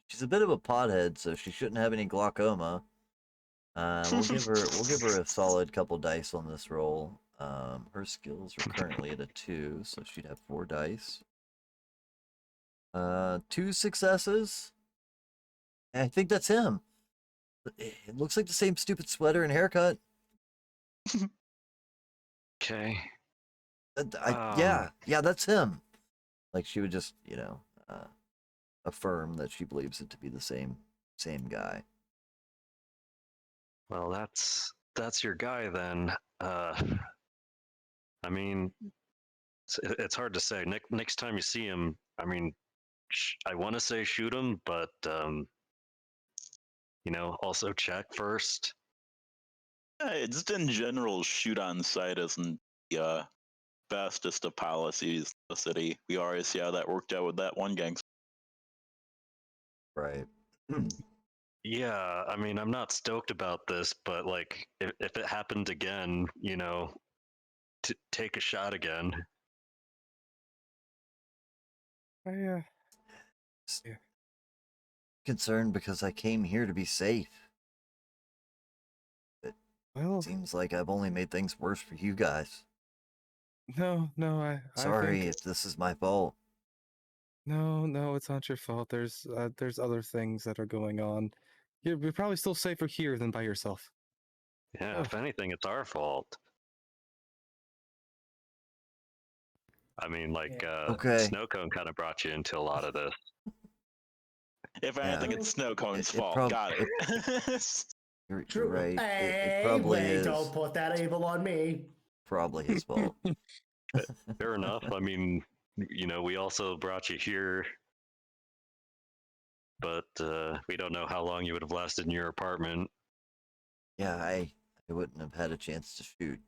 she's a bit of a pothead, so she shouldn't have any glaucoma. We'll give her a solid couple dice on this roll. Her skills are currently at a 2, so she'd have 4 dice. 2 successes. I think that's him. It looks like the same stupid sweater and haircut. Okay. Yeah, that's him. Like she would just, affirm that she believes it to be the same guy. Well, that's your guy then. I mean, it's hard to say. Next time you see him, I mean, I want to say shoot him, but also check first. Just in general, shoot on sight isn't the fastest of policies in the city. We already see how that worked out with that one gangster. Right. Yeah, I mean, I'm not stoked about this, but like, if it happened again, take a shot again. Yeah. Concerned because I came here to be safe. Well, Seems like I've only made things worse for you guys. no, I Sorry think if this is my fault. no, it's not your fault. There's other things that are going on. You're probably still safer here than by yourself. Yeah, Oh. if anything, it's our fault. I mean, like, Okay. Snowcone kind of brought you into a lot of this. If Yeah. anything, it's Snowcone's It fault. prob- Got it. You're True. right. It Hey, probably wait, is. don't put that evil on me. Probably his fault. Fair enough. I mean, we also brought you here, but we don't know how long you would have lasted in your apartment. Yeah, I wouldn't have had a chance to shoot.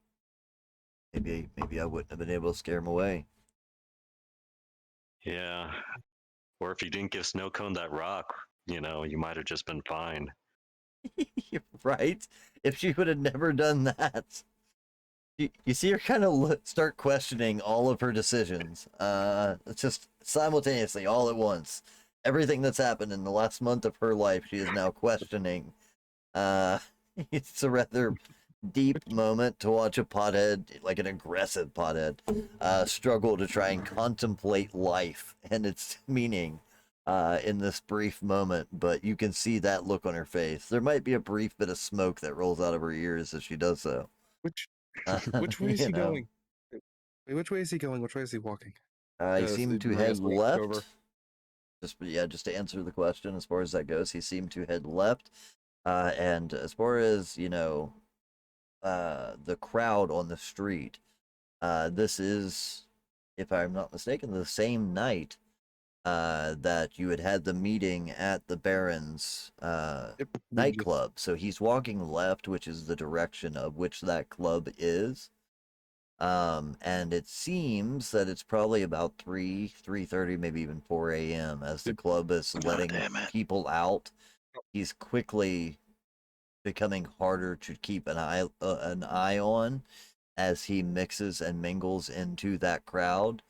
Maybe I wouldn't have been able to scare him away. Yeah. Or if you didn't give Snowcone that rock, you might have just been fine. You're right. If she would have never done that. You see her kind of start questioning all of her decisions. It's just simultaneously, all at once. Everything that's happened in the last month of her life, she is now questioning. It's a rather deep moment to watch a pothead, like an aggressive pothead, struggle to try and contemplate life and its meaning in this brief moment. But you can see that look on her face. There might be a brief bit of smoke that rolls out of her ears as she does so. Which which way is You he know, going? Wait, which way is he going? Which way is he walking? he seemed to head Maria's walked left. over. Just to answer the question, as far as that goes, he seemed to head left. And as far as the crowd on the street, this is, if I'm not mistaken, the same night that you had the meeting at the Baron's Yep, nightclub. So he's walking left, which is the direction of which that club is. And it seems that it's probably about 3:30, maybe even 4 a.m. as the club is letting damn it. people out. He's quickly becoming harder to keep an eye on as he mixes and mingles into that crowd,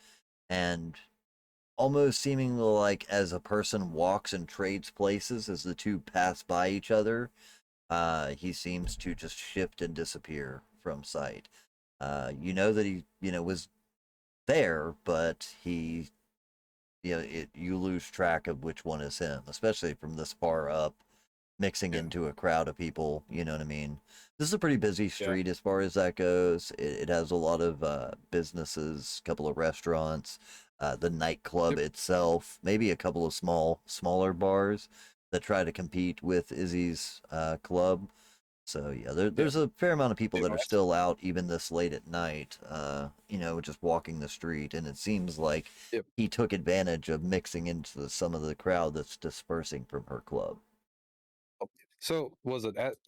and almost seemingly like as a person walks and trades places as the two pass by each other, he seems to just shift and disappear from sight. You know that he, was there, but he, you lose track of which one is him, especially from this far up, mixing Yeah. into a crowd of people. You know what I mean? This is a pretty busy street as far as that goes. It has a lot of businesses, a couple of restaurants, the nightclub itself, maybe a couple of smaller bars that try to compete with Izzy's club. So yeah, there's a fair amount of people that are still out even this late at night, just walking the street, and it seems like Yep. he took advantage of mixing into some of the crowd that's dispersing from her club. So was it as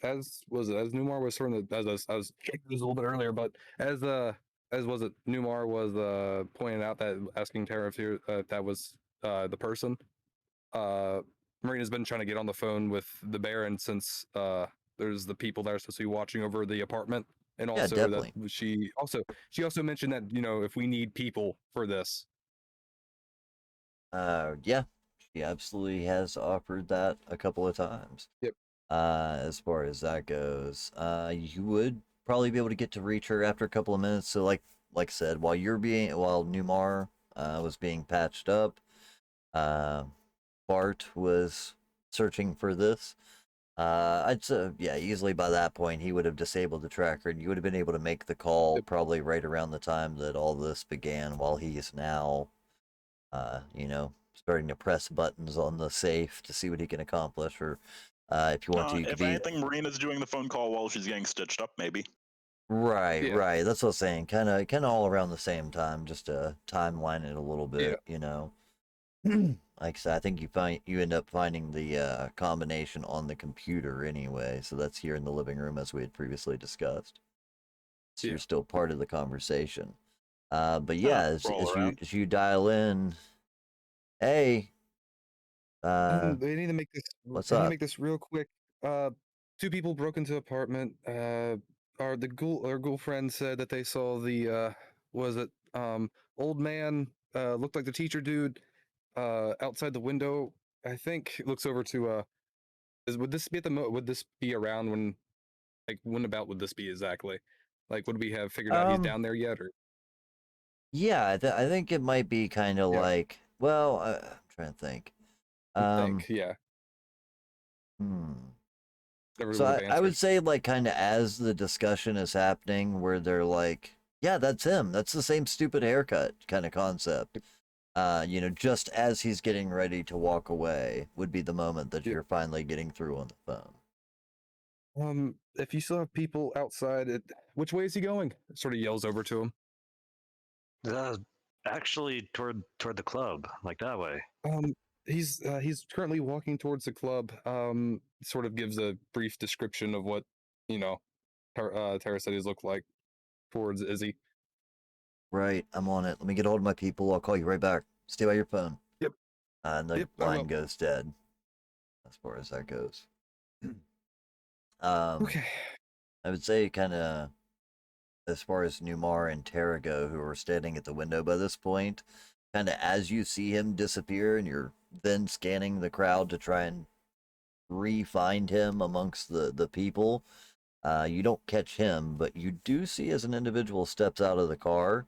Newmar was sort of as I was checking this a little bit earlier, but as was it Newmar was pointing out that asking Tara if that was the person. Marina's been trying to get on the phone with the Baron since there's the people that are supposed to be watching over the apartment, and Yeah, also definitely. that she also mentioned that if we need people for this. Yeah, she absolutely has offered that a couple of times. Yep. As far as that goes, you would probably be able to get to reach her after a couple of minutes. So, like I said, while Newmar was being patched up, uh, Bart was searching for this. I'd say, yeah, easily by that point he would have disabled the tracker, and you would have been able to make the call Yep. probably right around the time that all this began. While he is now, starting to press buttons on the safe to see what he can accomplish, or if you want to, you could If be anything, Marina's doing the phone call while she's getting stitched up, maybe. right, Yeah. right. That's what I'm saying. Kind of all around the same time, just to timeline it a little bit, Like I said, I think you end up finding the combination on the computer anyway, so that's here in the living room as we had previously discussed. So Yeah. you're still part of the conversation. But yeah, roll around. as you dial in, hey, They need to make this. what's I need to up? make this real quick. Two people broke into apartment. Our ghoul friend said that they saw the was it old man looked like the teacher dude outside the window. I think looks over to would this be would this be around when about would this be exactly? Like would we have figured out he's Um, down there yet or yeah, I think it might be kind of yeah, like, well, I'm trying to think. you think yeah. Hmm. Never So would have I would answered. say, like, kind of as the discussion is happening, where they're like, yeah, that's him. That's the same stupid haircut kind of concept. Just as he's getting ready to walk away would be the moment that Yeah. you're finally getting through on the phone. If you still have people outside, which way is he going? Sort of yells over to him. Actually, toward the club, like that way. He's currently walking towards the club. Sort of gives a brief description of what Terra cities look like towards Izzy. Right, I'm on it. Let me get hold of my people. I'll call you right back. Stay by your phone. Yep. And the Yep, I line will. goes dead as far as that goes. Okay. I would say kind of as far as Numar and Tara go, who are standing at the window by this point, kind of as you see him disappear and you're then scanning the crowd to try and re-find him amongst the people, You don't catch him, but you do see as an individual steps out of the car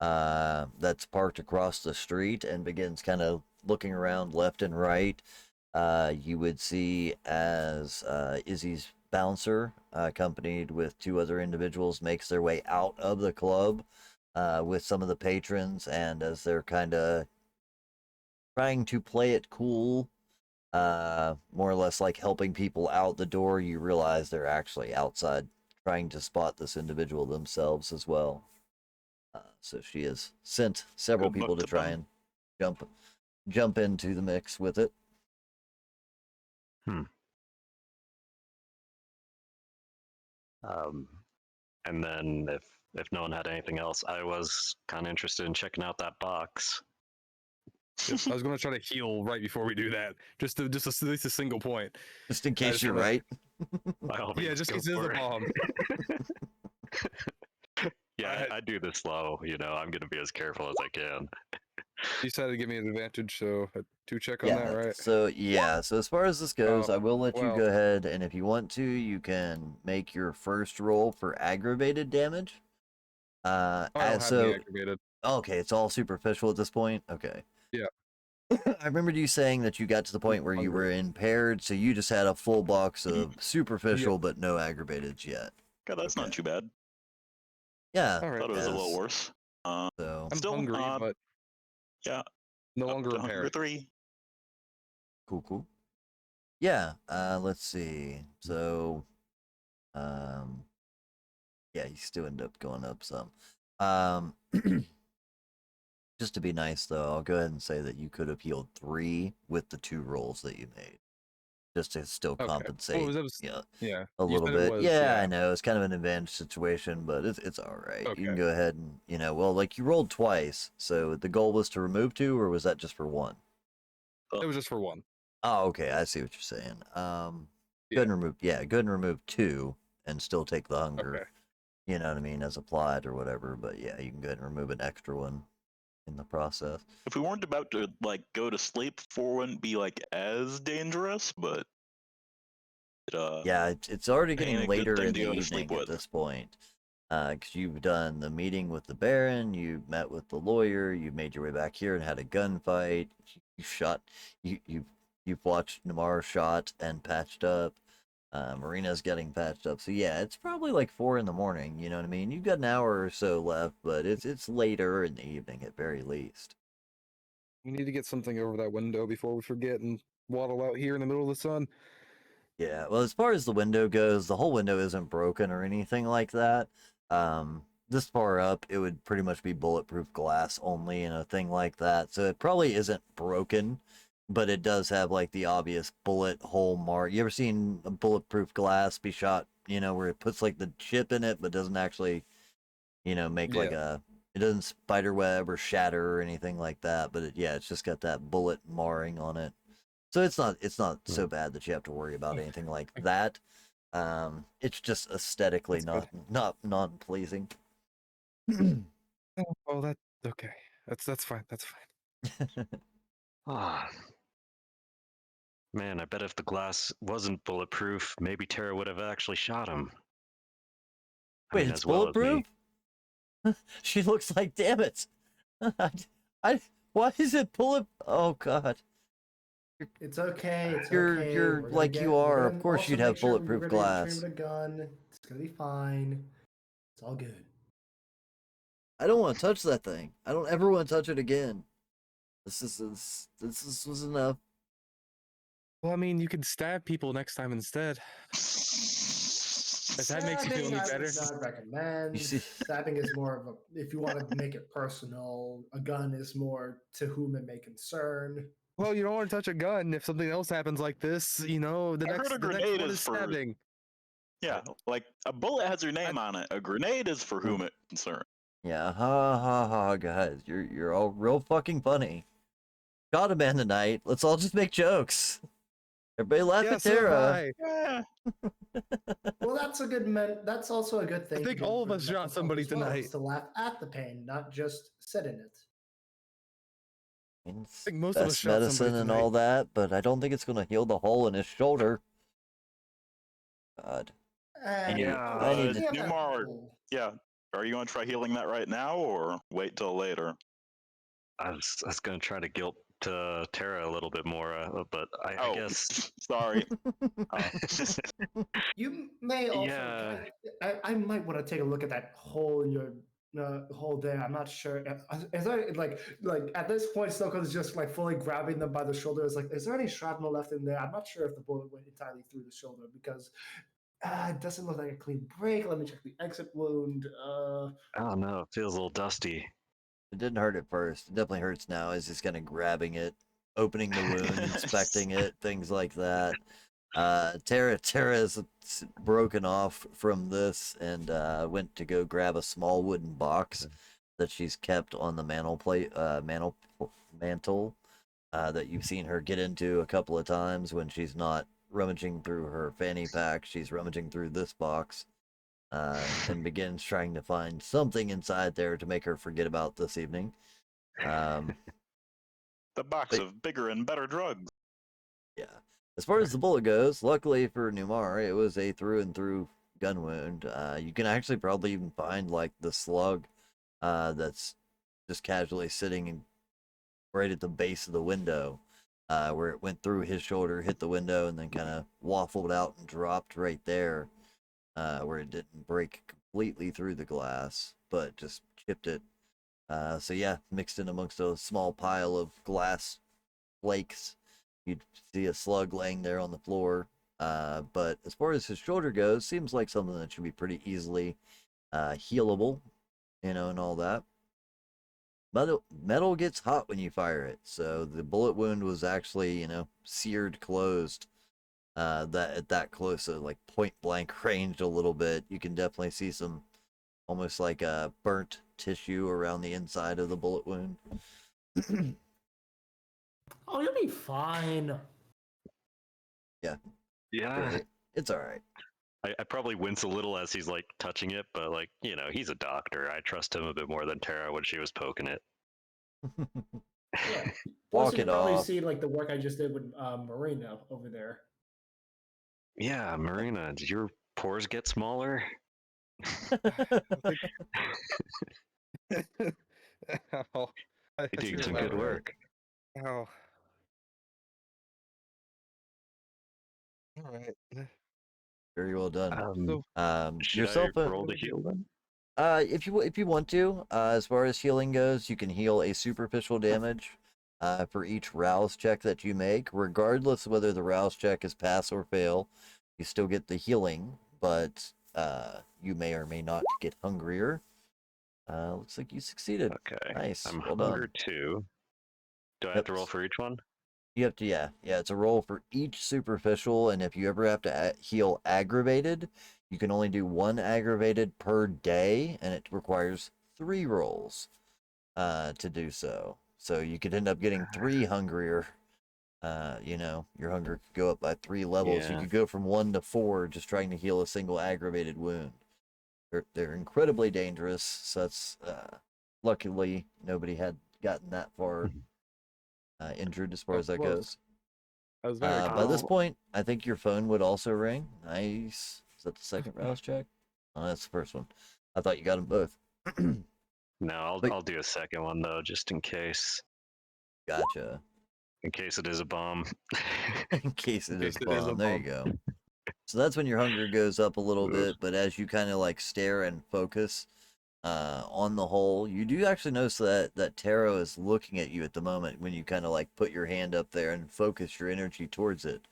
that's parked across the street and begins kind of looking around left and right. You would see as Izzy's bouncer, accompanied with two other individuals, makes their way out of the club with some of the patrons, and as they're kind of trying to play it cool, more or less like helping people out the door, you realize they're actually outside trying to spot this individual themselves as well. So she has sent several Good luck people to to try them. and jump into the mix with it. And then if no one had anything else, I was kind of interested in checking out that box. I was gonna try to heal right before we do that, just at least a single point. Just in I case just you're wanna- right. By all Yeah, means, just go because there's a for it. bomb. Yeah, I- I do this slow. I'm gonna be as careful as I can. You decided to give me an advantage, so a 2 check on Yeah. that, right? So as far as this goes, Oh, I will let you well. go ahead, and if you want to, you can make your first roll for aggravated damage. I don't have So any activated. okay, it's all superficial at this point. Okay. Yeah. I remembered you saying that you got to the point where you were impaired, so you just had a full box of superficial but no aggravated yet. God, that's Okay. not too bad. Yeah. All right. Thought it was a little Yes. worse. So I'm Still, hungry, but yeah, no up longer to hunger impaired. 3. cool. Yeah. Let's see. So, yeah, you still end up going up some. Just to be nice, though, I'll go ahead and say that you could have healed 3 with the 2 rolls that you made, just to still Okay. compensate. That was, Yeah, yeah. a You little said it bit. was, Yeah, I know it's kind of an advantage situation, but it's all right. You can Okay. go ahead and well, like you rolled twice, so the goal was to remove 2, or was that just for 1? It was just for 1. Oh, okay, I see what you're saying. Go Yeah. ahead and remove. Yeah, go ahead and remove 2, and still take the hunger. Okay. You know what I mean, as applied or whatever. But yeah, you can go ahead and remove an extra one in the process. If we weren't about to go to sleep, 4 wouldn't be as dangerous, but Yeah, it's already ain't getting a good later thing in to the go to sleep evening at with. this point. Because you've done the meeting with the Baron, you met with the lawyer, you made your way back here and had a gunfight. You shot, you've watched Namar shot and patched up. Marina's getting patched up. So yeah, it's probably like 4 in the morning. You know what I mean? You've got an hour or so left, but it's later in the evening at very least. We need to get something over that window before we forget and waddle out here in the middle of the sun. Yeah, well, as far as the window goes, the whole window isn't broken or anything like that. This far up, it would pretty much be bulletproof glass only and a thing like that. So it probably isn't broken, but it does have like the obvious bullet hole mark. You ever seen a bulletproof glass be shot, where it puts like the chip in it, but doesn't actually, make like it doesn't spider web or shatter or anything like that. But it's just got that bullet marring on it. So it's not so bad that you have to worry about anything like that. It's just aesthetically That's not pleasing. Oh, that's okay. That's fine. That's fine. Ah, man, I bet if the glass wasn't bulletproof, maybe Tara would have actually shot him. Wait, it's as well as me. bulletproof? She looks like, damn it. Why is it bullet? Oh God. It's okay. It's You're okay. you're We're gonna like get, you we're are. gonna Of course also you'd make have sure bulletproof we're gonna train glass. with a gun. It's gonna be fine. It's all good. I don't want to touch that thing. I don't ever want to touch it again. This was enough. Well, I mean, you could stab people next time instead. If that makes you feel any Stabbing, I better. would not recommend. You see- Stabbing is more of a, if you want to make it personal, a gun is more to whom it may concern. Well, you don't want to touch a gun if something else happens like this. The I heard a next grenade one is is for- stabbing. yeah, a bullet has your name on it. A grenade is for whom it concerns. Yeah, ha, guys. You're all real fucking funny. Got a man tonight. Let's all just make jokes. Everybody laugh Yeah, at so Tara. hi. Yeah, Well, that's also a good thing. think to do all of for us the mental shot somebody health as well, tonight. is to laugh at the pain, not just sit in it. It's think most of us best shot somebody medicine and all that, but I don't think it's gonna heal the hole in his shoulder. God. And Yeah, I need to. speaking of that Newmar, hole, yeah. Are you going to try healing that right now, or wait till later? I was gonna try to guilt Tara a little bit more, but I Oh, guess. sorry. you may also. Yeah. I might want to take a look at that hole in your hole there. I'm not sure. Is there like at this point, Stoko's just like fully grabbing them by the shoulder. It's like, is there any shrapnel left in there? I'm not sure if the bullet went entirely through the shoulder because it doesn't look like a clean break. Let me check the exit wound. I don't know. It feels a little dusty. It didn't hurt at first. It definitely hurts now as he's kind of grabbing it, opening the wound, inspecting it, things like that. Tara is broken off from this and went to go grab a small wooden box that she's kept on the mantle that you've seen her get into a couple of times when she's not rummaging through her fanny pack. She's rummaging through this box and begins trying to find something inside there to make her forget about this evening. Um, The box but of bigger and better drugs. yeah, as far as the bullet goes, luckily for Numar, it was a through and through gun wound. You can actually probably even find like the slug that's just casually sitting right at the base of the window, where it went through his shoulder, hit the window, and then kind of waffled out and dropped right there, where it didn't break completely through the glass, but just chipped it. So yeah, mixed in amongst a small pile of glass flakes, you'd see a slug laying there on the floor. But as far as his shoulder goes, seems like something that should be pretty easily healable, and all that. Metal gets hot when you fire it, so the bullet wound was actually, seared closed. That at that close, so like point blank range a little bit. You can definitely see some almost like burnt tissue around the inside of the bullet wound. Oh, you'll be fine. Yeah, Yeah. it's all right. I probably wince a little as he's like touching it, but like, he's a doctor. I trust him a bit more than Tara when she was poking it. Yeah. Plus, Walk you it can probably off. see like the work I just did with Marina over there. Yeah, Marina, did your pores get smaller? Ow. You're I doing feel some that good way. work. Ow. All right. Very well done. So Should Your I cell phone. roll to heal then? If you want to, as far as healing goes, you can heal a superficial damage for each rouse check that you make, regardless of whether the rouse check is pass or fail. You still get the healing, but you may or may not get hungrier. Looks like you succeeded. Okay. Nice. I'm Well hunger done. 2. Do I have Yep. to roll for each one? You have to, yeah. It's a roll for each superficial, and if you ever have to heal aggravated, you can only do one aggravated per day, and it requires 3 rolls to do so. So you could end up getting 3 hungrier. Your hunger could go up by 3 levels. You Yeah. could go from 1 to 4 just trying to heal a single aggravated wound. They're incredibly dangerous. So that's luckily nobody had gotten that far injured as far as that close. goes. I was very By this Oh. point, I think your phone would also ring. Nice. Is that the second rouse check? Oh, that's the first one. I thought you got them both. No, But I'll do a second one though, just in case. gotcha. In case it is a bomb. In case it In is case it is a bomb. There you bomb. go. So that's when your hunger goes up a little Ugh. bit, but as you kind of like stare and focus on the hole, you do actually notice that Taro is looking at you at the moment when you kind of like put your hand up there and focus your energy towards it.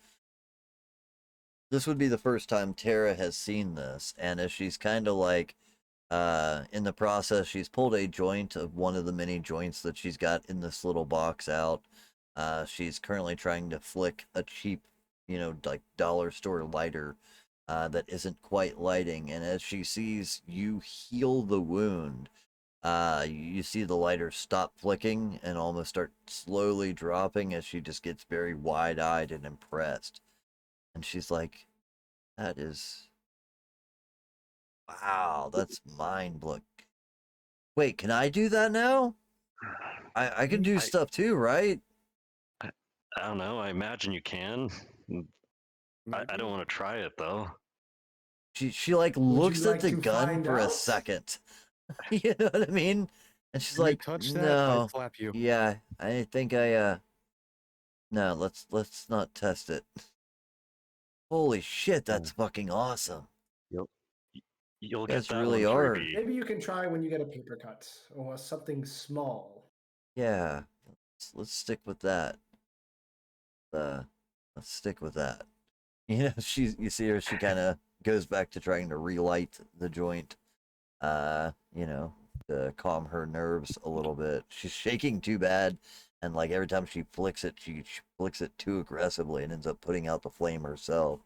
This would be the first time Tara has seen this, and as she's kind of like in the process, she's pulled a joint of one of the many joints that she's got in this little box out. She's currently trying to flick a cheap, like dollar store lighter that isn't quite lighting. And as she sees you heal the wound, you see the lighter stop flicking and almost start slowly dropping as she just gets very wide-eyed and impressed. And she's like, that is. Wow, that's mind blowing. Wait, can I do that now? I can do I, stuff too, right? I don't know. I imagine you can. I Maybe? don't want to try it though. She like Would you looks at like the to gun find for a out? second. You know what I mean? And she's If you like, touch that, I no, slap you. yeah, I think no, let's not test it. Holy shit, that's fucking awesome. You'll you'll You get guys that really one are. freebie. Maybe you can try when you get a paper cut or something small. Yeah, let's stick with that. Let's stick with that. You know, you see her, she kind of goes back to trying to relight the joint, you know, to calm her nerves a little bit. She's shaking too bad, and like every time she flicks it, she flicks it too aggressively and ends up putting out the flame herself.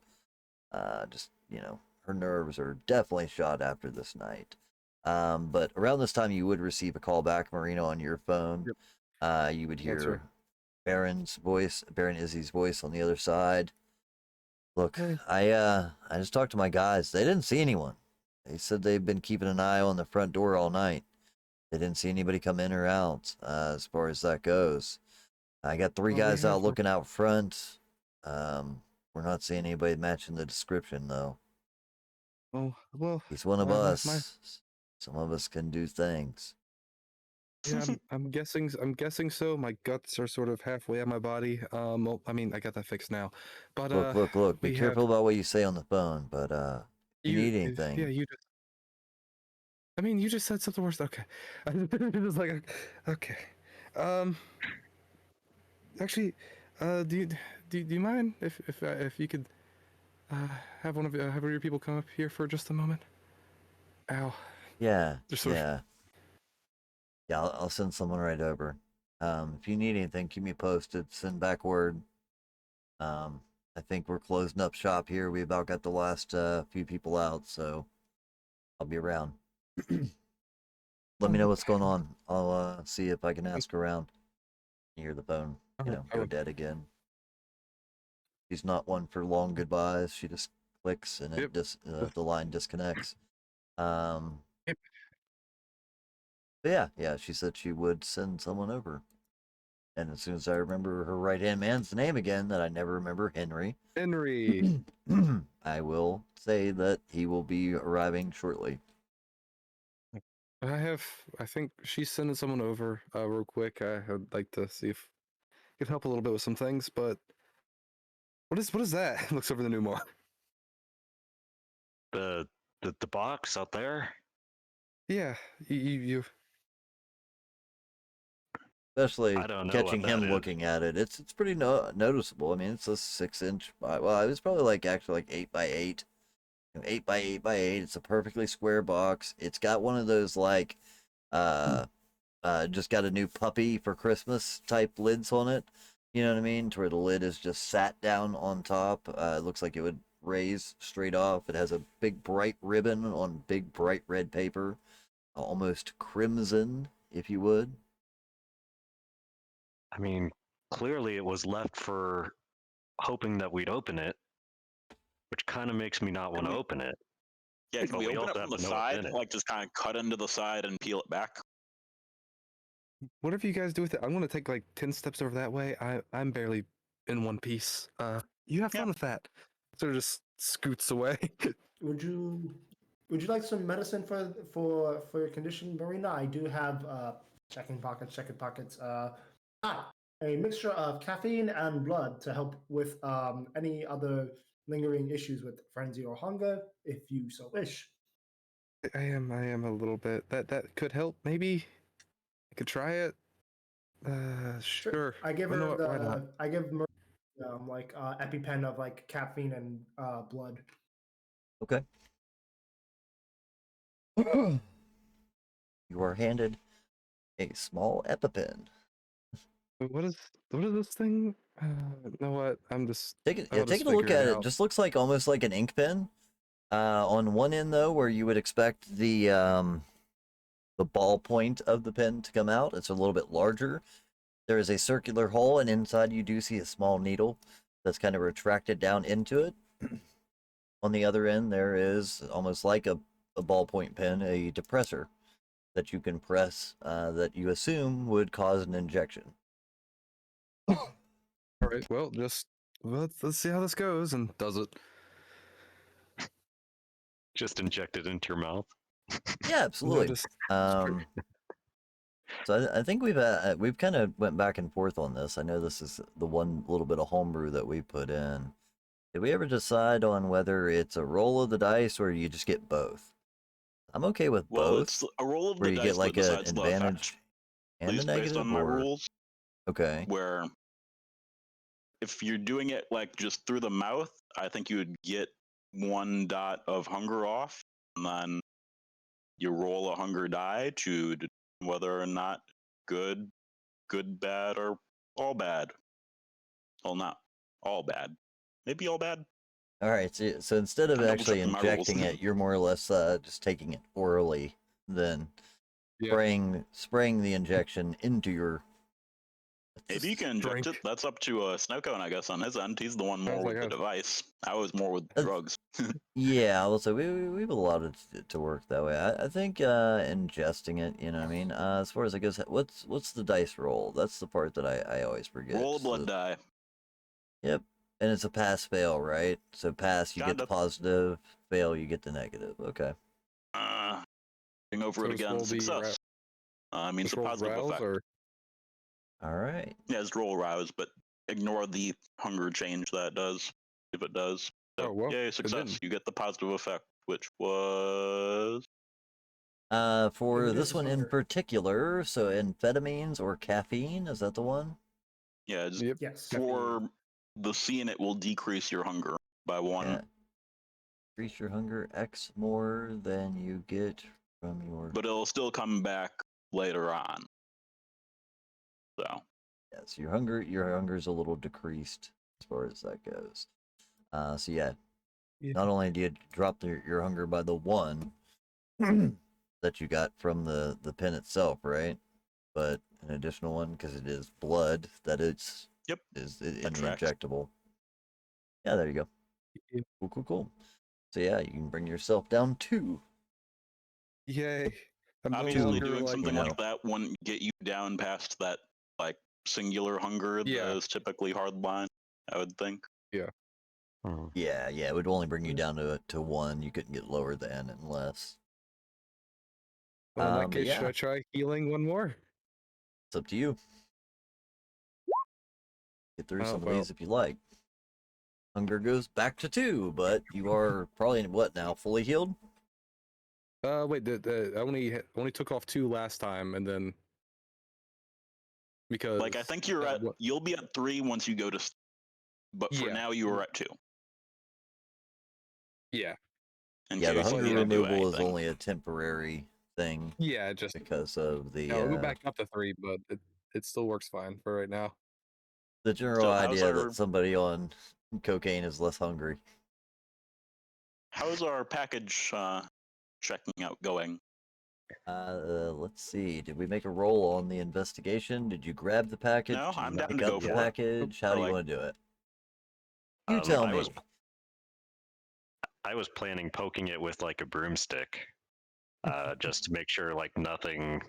Just, you know, her nerves are definitely shot after this night. But around this time, you would receive a call back, Marino, on your phone. Yep. You would Answer. hear Baron Izzy's voice on the other side. Look, Hey. I just talked to my guys. They didn't see anyone. They said they've been keeping an eye on the front door all night. They didn't see anybody come in or out, as far as that goes. I got three Well, we guys out have looking out front. We're not seeing anybody matching the description, though. Well, He's one of my us. Some of us can do things. yeah, I'm guessing so. My guts are sort of halfway out my body. Well, I mean, I got that fixed now, but Look. Be we have careful about what you say on the phone. But if you need yeah, anything, you just. I mean, you just said something worse. Okay, I was like, okay, um, actually, do you mind if you could have have one of your people come up here for just a moment? Ow, yeah, just sort of. yeah. I'll send someone right over. If you need anything, keep me posted. Send back word. Um, I think we're closing up shop here. We about got the last few people out, so I'll be around. Let me know what's going on. I'll see if I can ask around. You hear the phone, go dead again. She's not one for long goodbyes. She just clicks and Yep. the line disconnects. Um, Yep. but yeah. She said she would send someone over. And as soon as I remember her right hand man's name again, that I never remember, Henry, Henry. I will say that he will be arriving shortly. I think she's sending someone over real quick. I would like to see if I could help a little bit with some things, but what is that? Looks over the new mall. The the box out there. Yeah, you Especially I don't know catching what that him is. looking at it. It's pretty noticeable. I mean, it's a 6 inch well, it was probably like actually like 8 by 8. 8 by 8 by 8. It's a perfectly square box. It's got one of those like just got a new puppy for Christmas type lids on it. You know what I mean? To where the lid is just sat down on top. It looks like it would raise straight off. It has a big bright ribbon on big bright red paper, almost crimson, if you would. I mean, clearly it was left for hoping that we'd open it, which kind of makes me not want to open it. Yeah, can But we we open also it have from the to know what's side? in it. Like just kind of cut into the side and peel it back? whatever you guys do with it, I'm gonna take like 10 steps over that way. I'm barely in one piece. You have fun Yeah. with that. Sort of just scoots away. Would you like some medicine for your condition, Marina? I do have checking pockets. A mixture of caffeine and blood to help with any other lingering issues with frenzy or hunger, if you so wish. I am a little bit. That could help. Maybe I could try it. Sure. I give You know her what? Why not? I give Marina like EpiPen of like caffeine and blood. Okay. You are handed a small EpiPen. What is this thing? You know what? I'll just Taking a look figure it at it. out. Just looks like almost like an ink pen. On one end though, where you would expect the ball point of the pen to come out, it's a little bit larger. There is a circular hole, and inside you do see a small needle that's kind of retracted down into it. On the other end, there is almost like a ballpoint pen, a depressor that you can press that you assume would cause an injection. All right. Well, let's see how this goes, and does it. Just inject it into your mouth. Yeah, absolutely. just- So I think we've kind of went back and forth on this. I know this is the one little bit of homebrew that we put in. Did we ever decide on whether it's a roll of the dice or you just get both? I'm okay with Well, both. it's a roll of Where the you dice get like that an decides the advantage effect. At and a least based negative, on my or rules, okay, where if you're doing it like just through the mouth, I think you would get 1 dot of hunger off, and then you roll a hunger die to determine whether or not good, bad, or all bad. Well, not all bad. Maybe all bad. all right. So instead of I'm actually double-checking my rules. injecting it, you're more or less just taking it orally, then Yeah. spraying the injection into your. Maybe you can inject drink. it. That's up to Snowcone, I guess, on his end. He's the one more Sounds with like the us. device. I was more with That's- drugs. Yeah, also we've allowed it to work that way. I think ingesting it, you know what I mean. As far as it goes, what's the dice roll? That's the part that I always forget. Roll a So blood die. Yep, and it's a pass fail, right? So pass, you get the Kinda. positive. Fail, you get the negative. Okay. Going over So it this again. will be Success. Means Just a roll positive rouse, effect. or All right. Yeah, it's roll rouse, but ignore the hunger change that does, if it does. So, Oh, well, yay, it success. didn't. You get the positive effect, which was. For It this is one in hunger. particular, so amphetamines or caffeine, is that the one? Yeah, just Yep. Yes. for the C in it will decrease your hunger by 1. Yeah. Increase your hunger X more than you get from your. But it'll still come back later on. So, Yes, your hunger's a little decreased as far as that goes. So yeah, Yeah. not only do you drop your hunger by the 1 that you got from the pin itself, right? But an additional one because it is blood that is Yep. is That in the tracks. injectable. Yeah, there you go. Yeah. Cool. So yeah, you can bring yourself down 2. Yay. I'm no Obviously, longer doing like, something you like know. that wouldn't get you down past that like singular hunger Yeah. that is typically hard line, I would think. Hmm. Yeah, it would only bring you down to 1. You couldn't get lower than unless. well, in that But case, should yeah, I try healing one more? it's up to you. Get through Oh, some of well. these if you like. Hunger goes back to 2, but you are probably what now? Fully healed? Wait, I only took off 2 last time, and then because Like I think you're at what? you'll be at 3 once you go to but for Yeah. now you are at 2. Yeah, In Yeah, the case you hunger need to do removal is anything. only a temporary thing yeah, just because of the I'll go back up to 3, but it still works fine for right now. the general So how's idea our that somebody on cocaine is less hungry. how's our package checking out going? Let's see. Did we make a roll on the investigation? Did you grab the package? No, Did you I'm down pick to up go the for it. package? How Or do you like- want to do it? You tell I me. was planning poking it with like a broomstick, just to make sure like nothing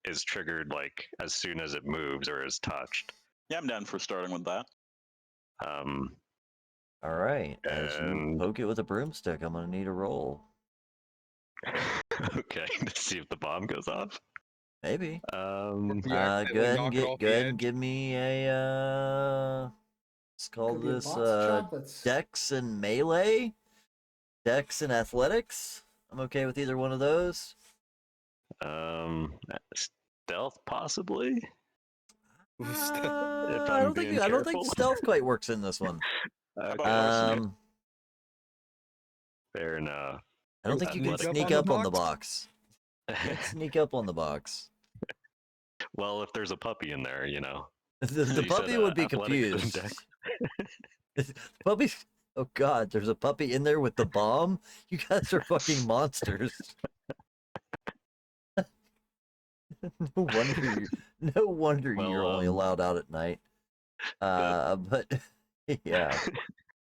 is triggered like as soon as it moves or is touched. Yeah, I'm down for starting with that. Um, All right. As you And- poke it with a broomstick, I'm gonna need a roll. okay, to see if the bomb goes off. Maybe. Um, You Go accidentally ahead and knock it off go the ahead and edge. give me a let's call Could be a this box of chocolates. Dex and melee. Dex and athletics. I'm okay with either one of those. stealth possibly. I don't think being I don't think careful. stealth quite works in this one. How about Okay, Larson? Um, fair enough. I don't think you can Athletic. sneak up on the box. You can't sneak up on the box. Well, if there's a puppy in there, you know. The You said, puppy would be athletics and confused. dex. The puppy. Oh God, there's a puppy in there with the bomb. You guys are fucking monsters. No wonder you. No wonder Well, you're only allowed out at night. But yeah,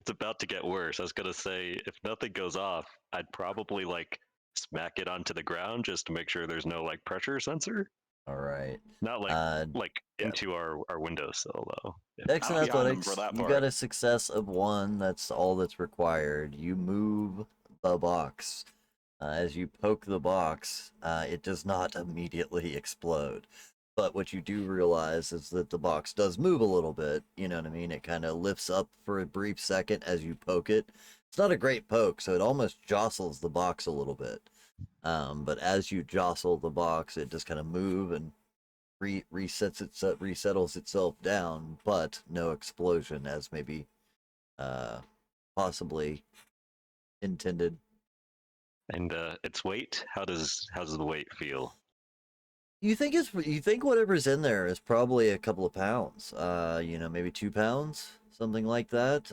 It's about to get worse. I was gonna say, if nothing goes off, I'd probably like smack it onto the ground just to make sure there's no like pressure sensor. all right. Not like yeah. into our windowsill though. Yeah. Dex and I'll be on him athletics. for that You part. got a success of 1. That's all that's required. You move the box. As you poke the box, it does not immediately explode. But what you do realize is that the box does move a little bit. You know what I mean? It kind of lifts up for a brief second as you poke it. It's not a great poke, so it almost jostles the box a little bit. But as you jostle the box, it just kind of move and resettles itself down, but no explosion as maybe possibly intended. And its weight, how does the weight feel? You think whatever's in there is probably a couple of pounds. Maybe 2 pounds, something like that.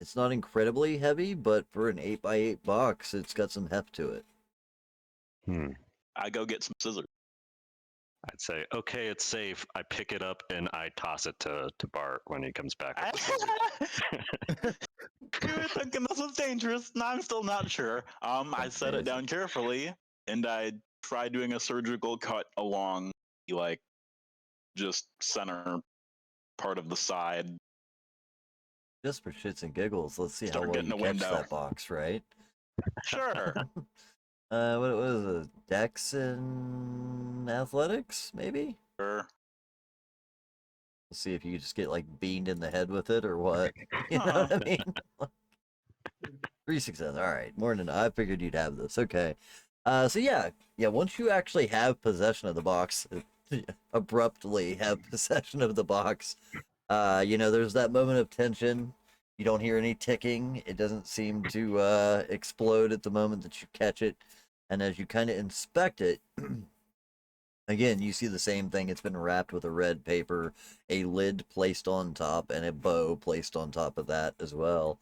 It's not incredibly heavy, but for an 8x8 box, it's got some heft to it. I go get some scissors. I'd say, okay, it's safe. I pick it up and I toss it to Bart when he comes back. We were thinking this was dangerous, and I'm still not sure. I set it down carefully, and I try doing a surgical cut along, like, just center part of the side. Just for shits and giggles, let's see Start how well getting you a catch window. that box, right? Sure. What is it? Dex and athletics, maybe? Sure. Let's see if you just get like beamed in the head with it or what. You know what I mean? 3 success. All right, more than I figured you'd have this. Okay. So yeah. Once you actually have possession of the box, abruptly have possession of the box, there's that moment of tension. You don't hear any ticking. It doesn't seem to explode at the moment that you catch it. And as you kind of inspect it, again, you see the same thing. It's been wrapped with a red paper, a lid placed on top, and a bow placed on top of that as well.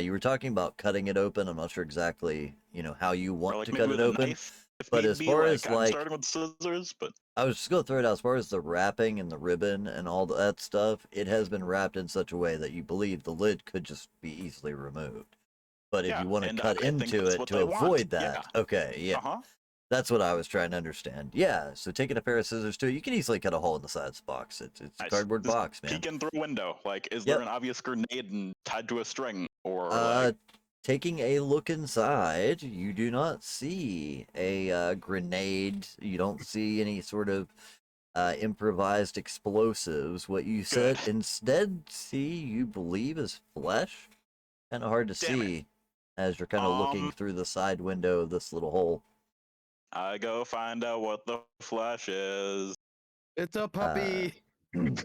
You were talking about cutting it open. I'm not sure exactly, how you want Like to maybe cut it with a open. knife, if But need as be, far like, as I'm like, starting with scissors, but I was just going to throw it out as far as the wrapping and the ribbon and all that stuff. It has been wrapped in such a way that you believe the lid could just be easily removed. But if yeah, you want to and cut I think into that's it what to they want. avoid that, okay, yeah. Uh-huh. That's what I was trying to understand. Yeah, so taking a pair of scissors to it, you can easily cut a hole in the side of the box. It's a Nice. cardboard Just box, man. peeking through a window. Like, is Yep. there an obvious grenade and tied to a string? Or, Taking a look inside, you do not see a grenade. You don't see any sort of improvised explosives. What you instead see, you believe, is flesh. Kind of hard to Damn it. see as you're kind of looking through the side window of this little hole. I go find out what the flesh is. It's a puppy. It's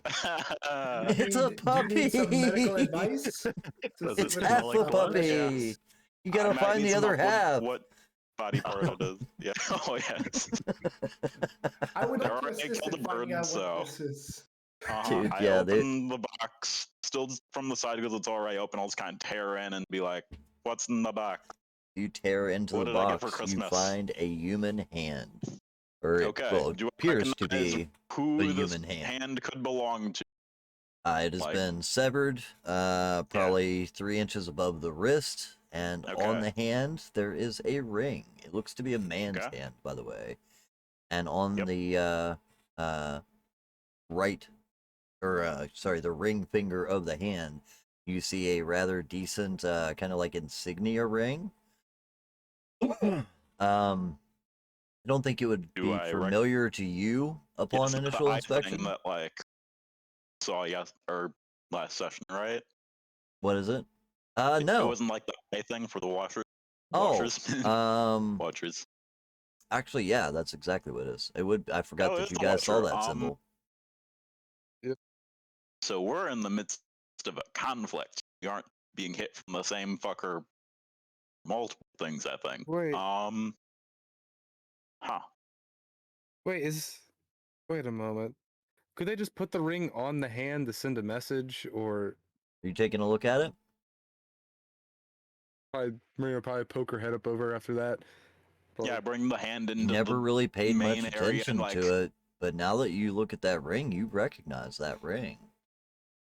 a Do you need some medical puppy! advice? Does It's it half smell a like blood? puppy. You gotta I might find need the some other help with half. what body part it is. Yeah. Oh, yes. I would They like to already assist killed in the finding bird, out so- what this is. Dude, I yeah, open the box, still from the side because it's already open. I'll just kind of tear in and be like, what's in the box? you tear into What the did I get for box. You Christmas? find a human hand, or Okay. it Do I appears to recognize be who a this human hand. could belong to? It has like- been severed, probably 3 inches above the wrist, and on the hand there is a ring. It looks to be a man's hand, by the way. And on the right, the ring finger of the hand, you see a rather decent kind of like insignia ring. I don't think it would Do be I familiar to you upon It's initial the eye inspection. thing that, like, saw last session, right? What is it? It No. wasn't like the eye thing for the washers. Oh, Watchers. actually, yeah, that's exactly what it is. It would. I forgot Oh, that it's you the guys saw watcher. that symbol. So we're in the midst of a conflict. We aren't being hit from the same fucker. Multiple things, I think. Wait. Huh. Wait a moment. Could they just put the ring on the hand to send a message, or Are you taking a look at it? Maria will probably poke her head up over after that? But, Yeah, bring the hand You into never the really paid much main area attention and, like, to it, but now that you look at that ring, you recognize that ring.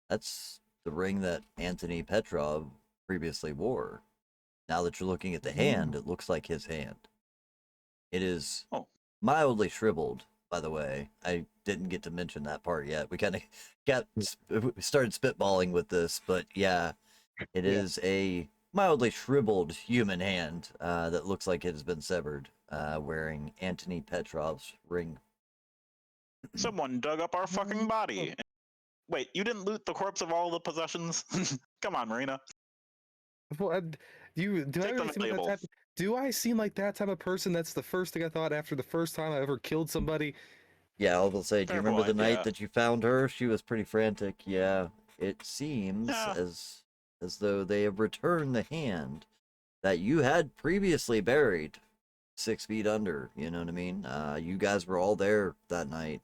That's the ring that Anthony Petrov previously wore. Now that you're looking at the hand, it looks like his hand. It is mildly shriveled, by the way. I didn't get to mention that part yet. We kind of started spitballing with this, but yeah, it is a mildly shriveled human hand that looks like it has been severed, wearing Antony Petrov's ring. Someone dug up our fucking body. Wait, you didn't loot the corpse of all the possessions? Come on, Marina. Well, do I Take the really seem like that valuables. type? Do I seem like that type of person? That's the first thing I thought after the first time I ever killed somebody. Yeah, I will say, do you Fair remember the point, night yeah. that you found her? She was pretty frantic. Yeah, it seems Yeah. as though they have returned the hand that you had previously buried 6 feet under. You know what I mean? You guys were all there that night.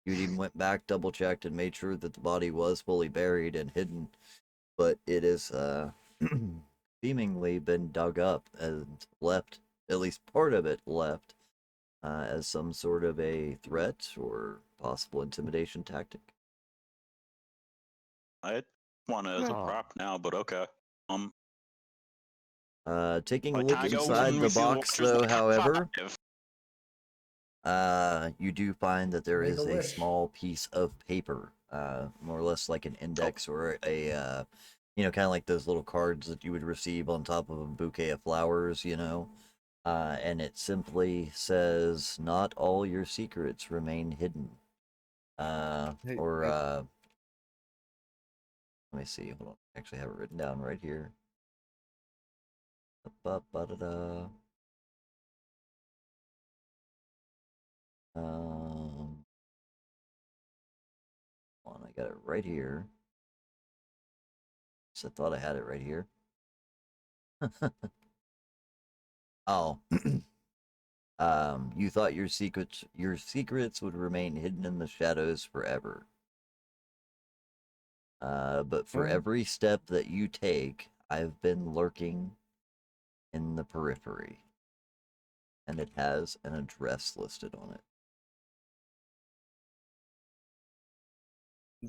You even went back, double checked, and made sure that the body was fully buried and hidden. But it is seemingly been dug up and left, at least part of it left, as some sort of a threat or possible intimidation tactic. I want it as a Huh. prop now, but okay. Taking a Like, look can I go inside when the we see the box, Watchers? though, Like, high however, five. you do find that there Make is a a wish. small piece of paper, more or less like an index or a, kind of like those little cards that you would receive on top of a bouquet of flowers, and it simply says, "Not all your secrets remain hidden." Hey, Or let me see. Hold on. I actually have it written down right here. Ba-ba-da-da. Hold on, I got it right here. So I thought I had it right here. Oh. You thought your secrets would remain hidden in the shadows forever. But for every step that you take, I've been lurking in the periphery. And it has an address listed on it.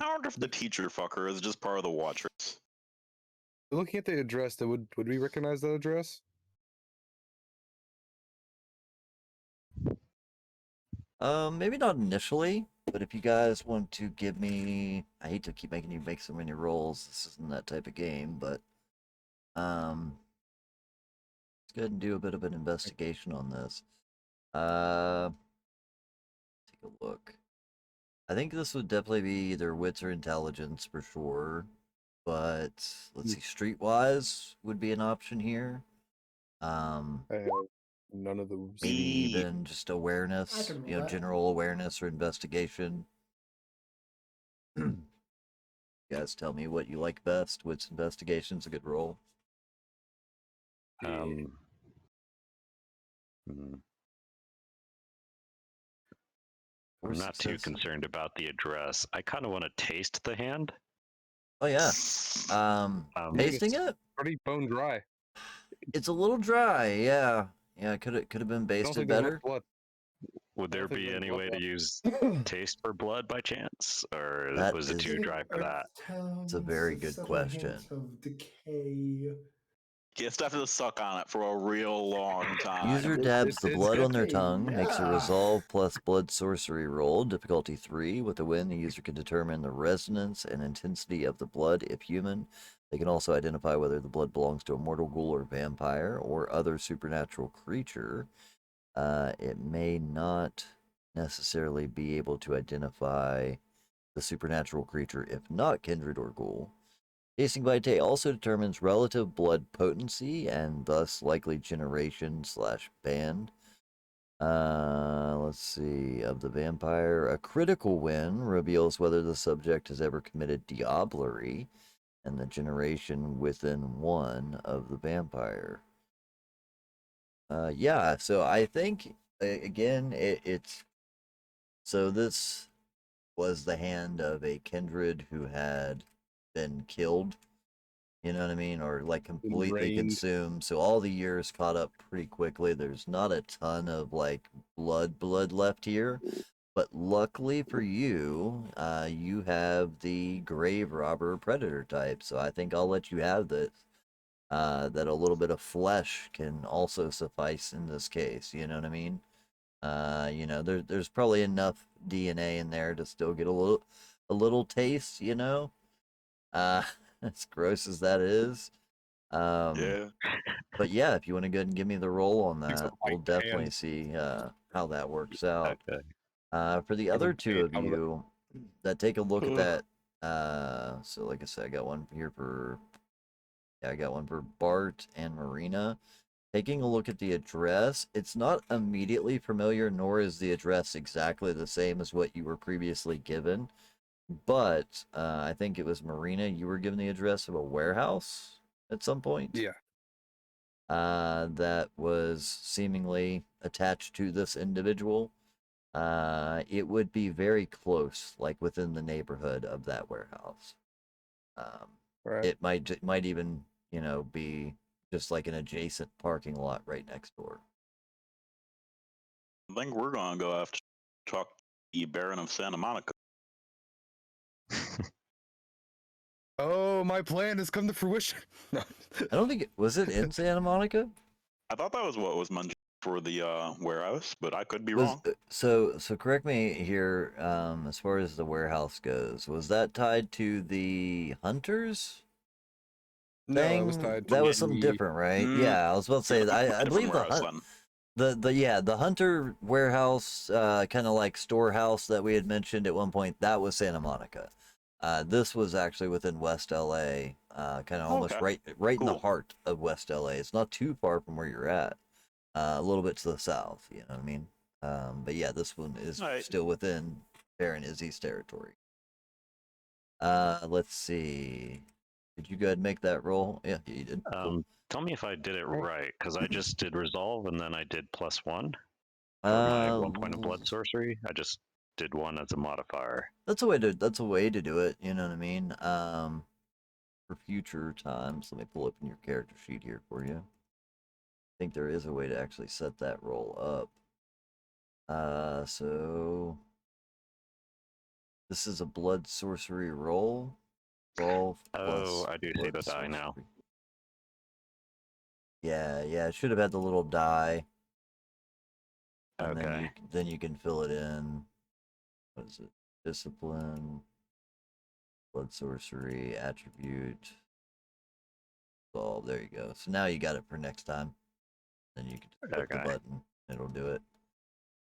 I wonder if the teacher fucker is just part of the Watchers. looking at the address, would we recognize that address? Maybe not initially, but if you guys want to give me, I hate to keep making you make so many rolls. This isn't that type of game, but let's go ahead and do a bit of an investigation on this. Take a look. I think this would definitely be either wits or intelligence for sure, but let's see, streetwise would be an option here. I have none of those. Maybe Eee. even just awareness, can roll that. general awareness or investigation. You guys tell me what you like best. Wits investigation's a good roll. Hmm. Or I'm not too success. concerned about the address. I kind of want to taste the hand. Oh yeah. Um, Tasting it's it? pretty bone dry. It's a little dry, yeah. Yeah, could have been I don't basted think there's much better. blood. would I there don't think be there's any blood way to left. use taste for blood by chance, or That was it is too dry for that? It's a very good question. Of decay. You just have to suck on it for a real long time. User dabs the it's blood on their Okay, tongue, makes a yeah. resolve plus blood sorcery roll, difficulty 3. With a win, the user can determine the resonance and intensity of the blood if human. They can also identify whether the blood belongs to a mortal ghoul or vampire or other supernatural creature. It may not necessarily be able to identify the supernatural creature if not kindred or ghoul. Tasting Vitae also determines relative blood potency and thus likely generation / band. Let's see. Of the vampire, a critical win reveals whether the subject has ever committed diablerie and the generation within one of the vampire. Yeah, so I think, again, it's. So this was the hand of a kindred who had been killed. You know what I mean? Or like completely Drained. consumed. So all the years caught up pretty quickly. There's not a ton of like blood left here. But luckily for you, you have the grave robber predator type. So I think I'll let you have this. That a little bit of flesh can also suffice in this case. You know what I mean? There's probably enough DNA in there to still get a little taste. As gross as that is. Yeah. But yeah, if you want to go ahead and give me the roll on Use a that, we'll white definitely hand. see how that works out. Okay. For the Have a other two bait of out of it. you that take a look at Ugh. that, so like I said, I got one here for, yeah, I got one for Bart and Marina. Taking a look at the address, it's not immediately familiar, nor is the address exactly the same as what you were previously given. But I think it was Marina, you were given the address of a warehouse at some point. Yeah. That was seemingly attached to this individual. It would be very close, like within the neighborhood of that warehouse. Um, Right. it might even, be just like an adjacent parking lot right next door. I think we're gonna go have to talk to the Baron of Santa Monica. Oh, my plan has come to fruition. No. I don't think was it in Santa Monica. I thought that was what was mentioned for the warehouse, but I could be Was wrong. so correct me here. As far as the warehouse goes, was that tied to the hunters No, thing? it was tied That to was something the different, right? Mm, Yeah, I was about to say. I different believe warehouse then. the hunter warehouse, kind of like storehouse that we had mentioned at one point. That was Santa Monica. This was actually within West LA, kind of almost Okay, right in the cool. heart of West LA. It's not too far from where you're at. A little bit to the south. You know what I mean? But yeah, this one is All right. still within Baron Izzy's territory. Let's see. Did you go ahead and make that roll? Yeah, you did. Cool. Tell me if I did it right, because I just did resolve and then I did +1 for my 1 point of blood sorcery. I just did 1 as a modifier. That's a way to do it. You know what I mean? For future times, let me pull open your character sheet here for you. I think there is a way to actually set that roll up. So this is a blood sorcery roll. 12 Oh, plus I do see blood the die now. sorcery. Yeah, it should have had the little die. And Okay. then you can fill it in. What is it? Discipline, blood sorcery, attribute, solve. There you go. So now you got it for next time. Then you can just click the Okay. button. It'll do it.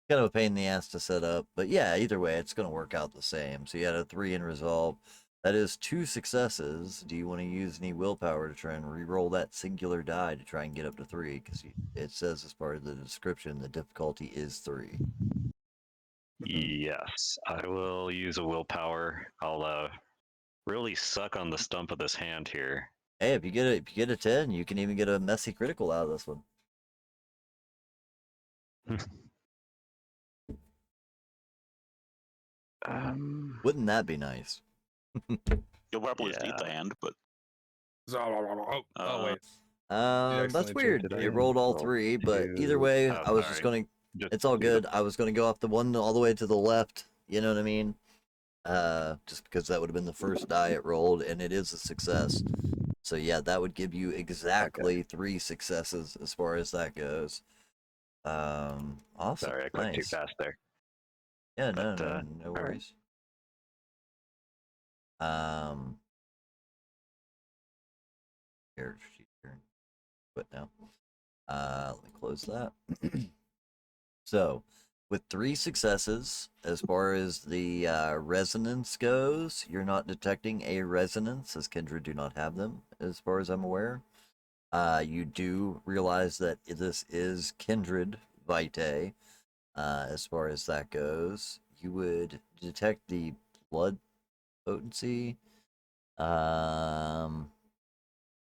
Kind of a pain in the ass to set up, but yeah, either way, it's going to work out the same. So you had a 3 in resolve. That is 2 successes. Do you want to use any willpower to try and re-roll that singular die to try and get up to 3? Because it says as part of the description the difficulty is 3. Yes, I will use a willpower. I'll really suck on the stump of this hand here. Hey, if you get a 10, you can even get a messy critical out of this one. Wouldn't that be nice? You'll probably see Yeah. the hand, but Oh, wait. That's accidentally weird. changed it It again. rolled all Roll 3, but either 2. way, Oh, I was just sorry. going to. Just It's all do the- good. I was going to go off the one all the way to the left. You know what I mean? Just because that would have been the first die it rolled, and it is a success. So yeah, that would give you exactly 3 successes as far as that goes. Awesome. Sorry, I clicked too Nice. fast there. Yeah, But, no all right. worries. Character sheet here. But now, let me close that. So, with 3 successes, as far as the resonance goes, you're not detecting a resonance, as Kindred do not have them, as far as I'm aware. You do realize that this is Kindred Vitae, as far as that goes. You would detect the blood potency. Or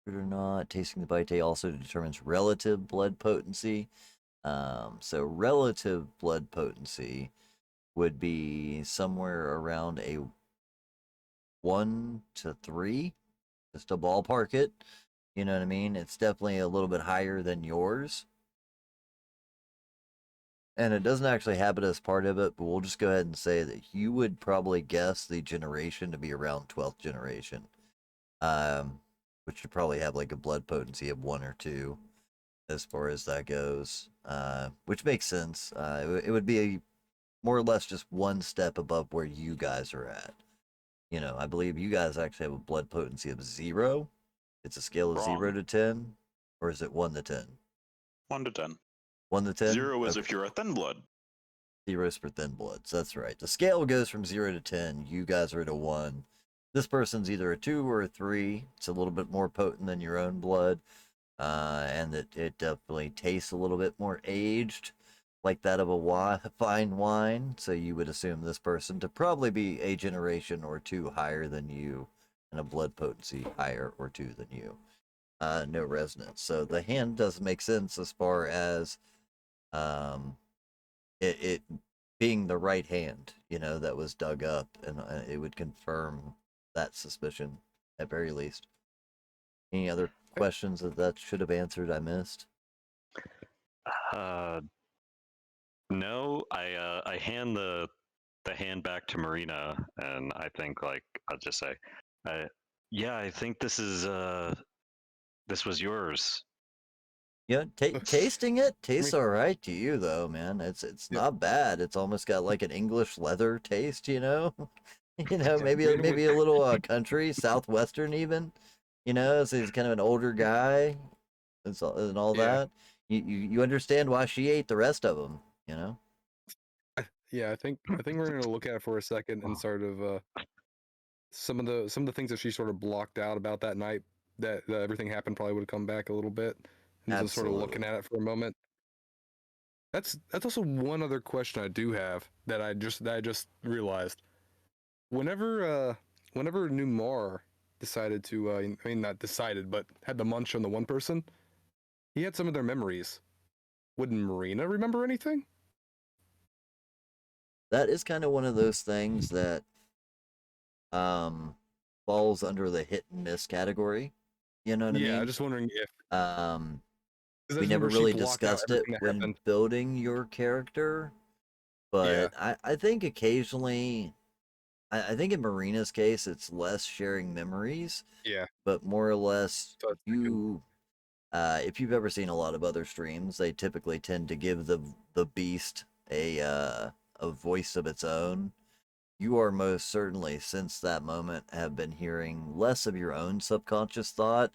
not, tasting the Vitae also determines relative blood potency. So relative blood potency would be somewhere around a 1 to 3, just to ballpark it. You know what I mean? It's definitely a little bit higher than yours. And it doesn't actually have it as part of it, but we'll just go ahead and say that you would probably guess the generation to be around 12th generation. Which would probably have like a blood potency of 1 or 2 as far as that goes. Which makes sense. It would be more or less just one step above where you guys are at. I believe you guys actually have a blood potency of 0. It's a scale of 0 Wrong. to 10, or is it 1 to 10? 1 to 10. 1 to 10? 0 is Okay. if you're a thin blood. 0 is for thin bloods. That's right. The scale goes from 0 to 10. You guys are at a 1. This person's either a 2 or a 3. It's a little bit more potent than your own blood. And it definitely tastes a little bit more aged, like that of a fine wine. So you would assume this person to probably be a generation or 2 higher than you, and a blood potency higher or 2 than you. No resonance. So the hand does make sense as far as it being the right hand, that was dug up, and it would confirm that suspicion at very least. Any other questions that should have answered I missed? No, I hand the hand back to Marina, and I think like I'll just say, yeah, I think this was yours. Yeah, tasting it tastes Me- all right to you though, man. It's Yeah. not bad. It's almost got like an English leather taste, maybe Marina maybe would- a little country, southwestern even. So he's kind of an older guy, and all Yeah. that. You understand why she ate the rest of them, Yeah, I think we're gonna look at it for a second and sort of some of the things that she sort of blocked out about that night that everything happened probably would have come back a little bit, and just sort of looking Absolutely. at it for a moment. That's also one other question I do have that I just realized. Whenever Numar decided to I mean not decided but had the munch on the one person, he had some of their memories. Wouldn't Marina remember anything? That is kind of one of those things that um falls under the hit and miss category. You know what I Yeah, I'm mean? just wondering if Um, because I we just never remember she really blocked out discussed it everything that when happened. building your character, Yeah, but I think occasionally, I think in Marina's case, it's less sharing memories, yeah. but more or less So I was thinking, you. If you've ever seen a lot of other streams, they typically tend to give the beast a voice of its own. You are most certainly, since that moment, have been hearing less of your own subconscious thought.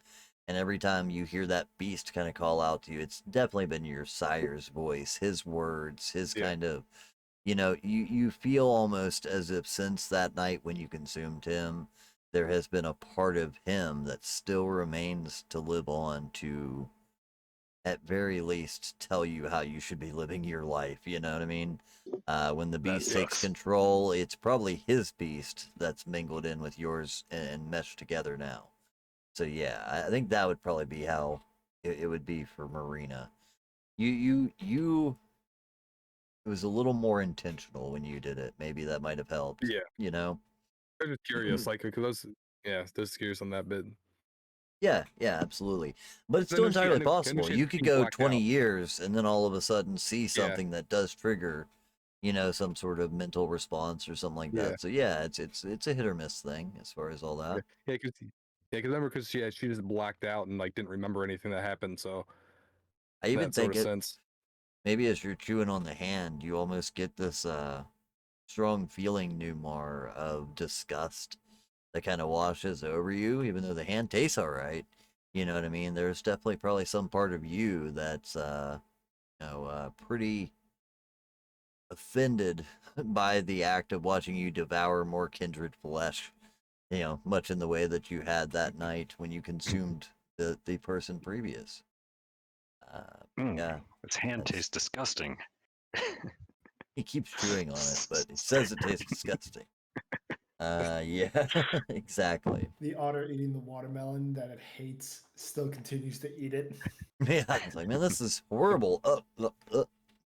And every time you hear that beast kind of call out to you, it's definitely been your sire's voice, his words, his yeah, kind of, you feel almost as if since that night when you consumed him, there has been a part of him that still remains to live on to, at very least, tell you how you should be living your life. You know what I mean? When the that beast takes Yes. control, it's probably his beast that's mingled in with yours and meshed together now. So yeah, I think that would probably be how it would be for Marina. You. It was a little more intentional when you did it. Maybe that might have helped. yeah. You know? I'm just curious, like, because I was, yeah, just curious on that bit. Yeah, yeah, absolutely. But it's 'Cause still entirely I know possible. she had You could things go blacked 20 out. years and then all of a sudden see Yeah, something that does trigger, some sort of mental response or something like yeah, that. So yeah, it's a hit or miss thing as far as all yeah, that. yeah. Because I remember because she just blacked out and like didn't remember anything that happened. So I in even that sort think of it sense, maybe as you're chewing on the hand, you almost get this strong feeling, Newmar, of disgust that kind of washes over you, even though the hand tastes all right. You know what I mean? There's definitely probably some part of you that's pretty offended by the act of watching you devour more kindred flesh. Much in the way that you had that night when you consumed the person previous. Yeah, Its hand that's tastes disgusting. he keeps chewing on it, but he says it tastes disgusting. Yeah, exactly. The otter eating the watermelon that it hates still continues to eat it. Yeah, it's like, man, this is horrible.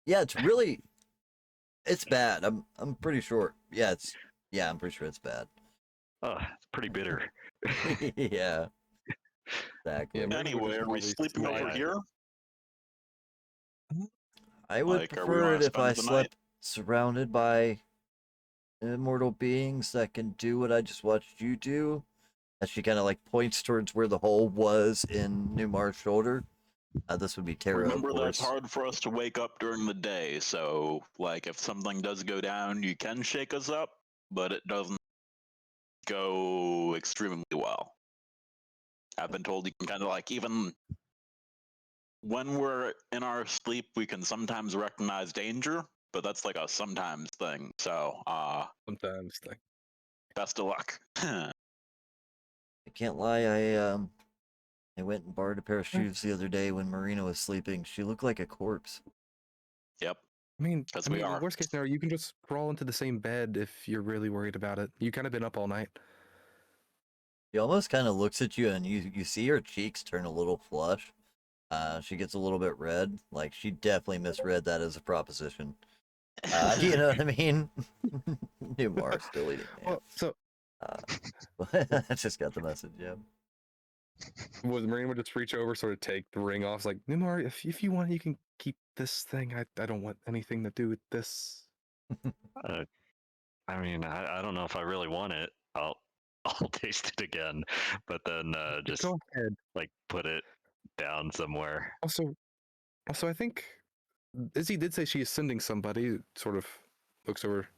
Yeah, it's bad. I'm pretty sure. Yeah, I'm pretty sure it's bad. Oh, it's pretty bitter. Yeah, yeah, exactly. Marina would Anyway, just are we probably sleeping over Yeah. here? I would Like, are we prefer going it to if I spend the night? slept surrounded by immortal beings that can do what I just watched you do. As she kind of like points towards where the hole was in Numar's shoulder. This would be Terra, of Remember, that's course. hard for us to wake up during the day. So, like, if something does go down, you can shake us up, but it doesn't go extremely well. I've been told you can kind of like, even when we're in our sleep, we can sometimes recognize danger, but that's like a sometimes thing. So, Sometimes thing. best of luck. I can't lie, I went and borrowed a pair of shoes the other day when Marina was sleeping. She looked like a corpse. Yep, I mean, because we are. worst case scenario, you can just crawl into the same bed if you're really worried about it. You kind of been up all night. She almost kind of looks at you, and you see her cheeks turn a little flush. She gets a little bit red. Like, she definitely misread that as a proposition. You know what I mean? Newmar still eating. Well, so I just got the message. Yeah. was Marina would just reach over, sort of take the ring off. It's like, Numar, if you want, you can keep this thing. I don't want anything to do with this. I mean, I don't know if I really want it. I'll taste it again, but then just Go ahead. like put it down somewhere. Also, I think Izzy did say she is sending somebody. Sort of looks over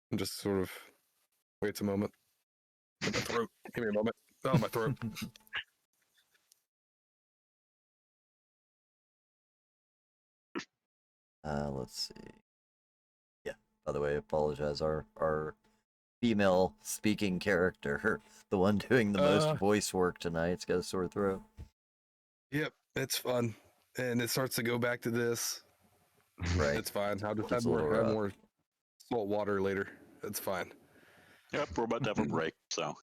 and just sort of waits a moment. My throat. Give me a moment. Oh, my throat. Let's see. Yeah. By the way, I apologize. Our female speaking character, the one doing the most voice work tonight, has got a sore throat. Yep, it's fun, and it starts to go back to this. Right. It's fine. I'll just Gets have a little rough. more salt water later. It's fine. Yep, we're about to have a break, so.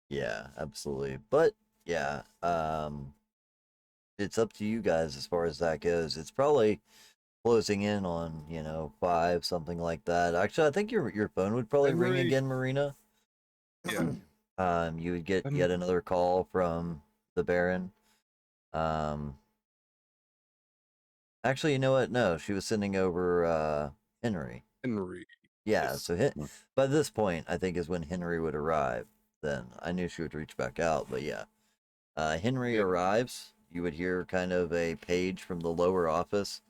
Yeah, absolutely. But yeah, it's up to you guys as far as that goes. It's probably closing in on, 5, something like that. Actually, I think your phone would probably ring Marie. again, Marina. Yeah. You would get yet another call from the Baron. Actually, you know what? No, she was sending over Henry. Henry. Yeah, Yes. so by this point, I think is when Henry would arrive. Then I knew she would reach back out, but yeah. Henry Yeah. arrives. You would hear kind of a page from the lower office,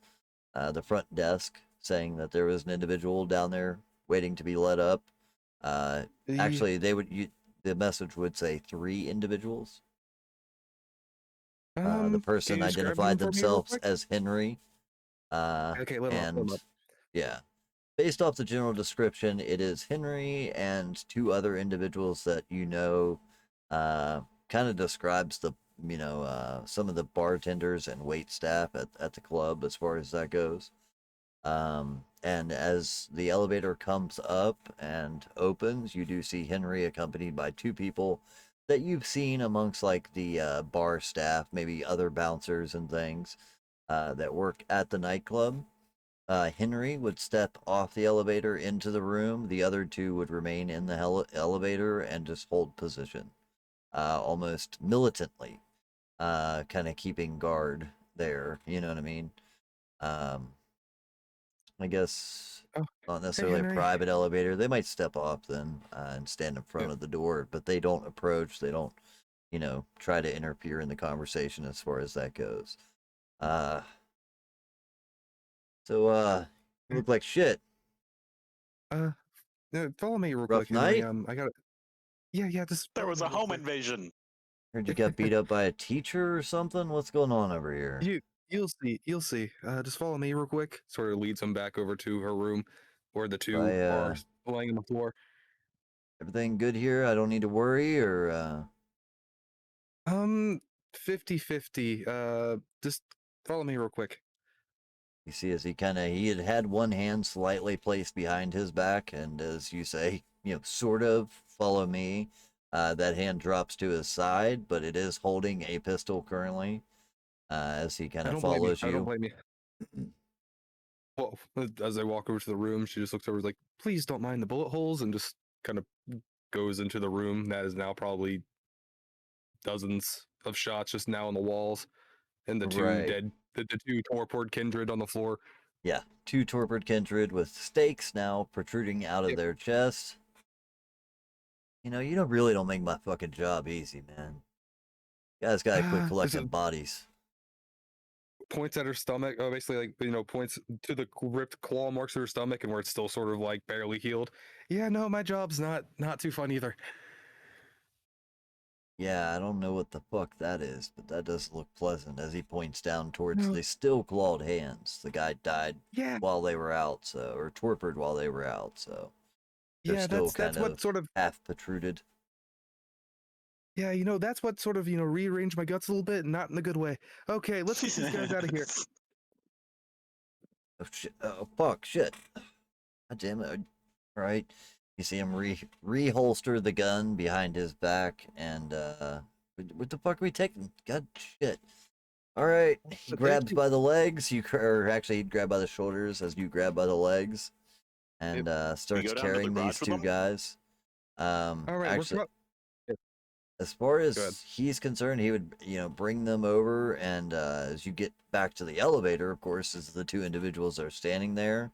the front desk, saying that there was an individual down there waiting to be let up. Actually, the message would say 3 individuals. The Can person you describe identified them for me real themselves quick? as Henry. Okay, let him And up. yeah, based off the general description, it is Henry and 2 other individuals that kind of describes the some of the bartenders and wait staff at the club as far as that goes. And as the elevator comes up and opens, you do see Henry accompanied by 2 people that you've seen amongst like the bar staff, maybe other bouncers and things that work at the nightclub. Henry would step off the elevator into the room. The other 2 would remain in the elevator and just hold position, almost militantly, kind of keeping guard there. You know what I mean? I guess Oh, not necessarily a Henry. private elevator. They might step off then and stand in front of the door, but they don't approach. They don't, try to interfere in the conversation as far as that goes. So you look like shit. Follow me real Rough quick, Henry. night? I got it. Yeah, just There follow was me a real home quick. invasion. Heard you got beat up by a teacher or something? What's going on over here? You'll see. Just follow me real quick. Sort of leads him back over to her room, where the 2 are laying on the floor. Everything good here? I don't need to worry, or 50-50. Just follow me real quick. you see as he had one hand slightly placed behind his back, and as you say, sort of follow me. That hand drops to his side, but it is holding a pistol currently, as he kind I of don't blame you. follows I don't you. blame you. Well, as I walk over to the room, she just looks over like, please don't mind the bullet holes, and just kind of goes into the room that is now probably dozens of shots just now on the walls, and the 2 Right. dead, the 2 torpid kindred on the floor. Yeah, 2 torpid kindred with stakes now protruding out of their chest. You really don't make my fucking job easy, man. You guys gotta quit collecting bodies. Points at her stomach, basically like, points to the ripped claw marks of her stomach, and where it's still sort of like barely healed. Yeah, no, my job's not too fun either. Yeah, I don't know what the fuck that is, but that does look pleasant as he points down towards No. the still clawed hands. The guy died Yeah, while they were out, so, or torpid while they were out, so they're yeah, still that's kind what of sort of half protruded. yeah, that's what sort of rearranged my guts a little bit, not in a good way. Okay, let's get these guys out of here. Oh shit! Oh fuck! Shit! God damn it! All right, you see him reholster the gun behind his back, and what the fuck are we taking? God shit! All right, he But thank grabs you. by the legs. Or actually, he'd grab by the shoulders as you grab by the legs, and starts go down to the carrying garage these with two them? guys. All right, Actually, yeah, as far go ahead. as he's concerned, he would bring them over, and as you get back to the elevator, of course, as the two individuals are standing there,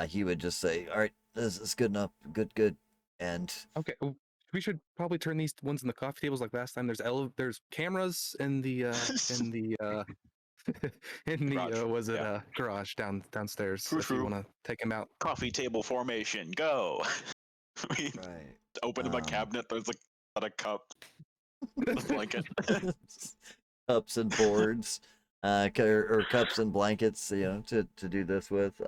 he would just say, "All right, this is good enough. Good, good." And Okay, we should probably turn these ones in the coffee tables like last time. There's cameras in the in the Garage. was it Yeah. garage downstairs True, if you true. want to take him out. Coffee table formation. Go. We right, open up a cabinet. There's like a lot of cup, a blanket. cups and boards, or cups and blankets, to do this with.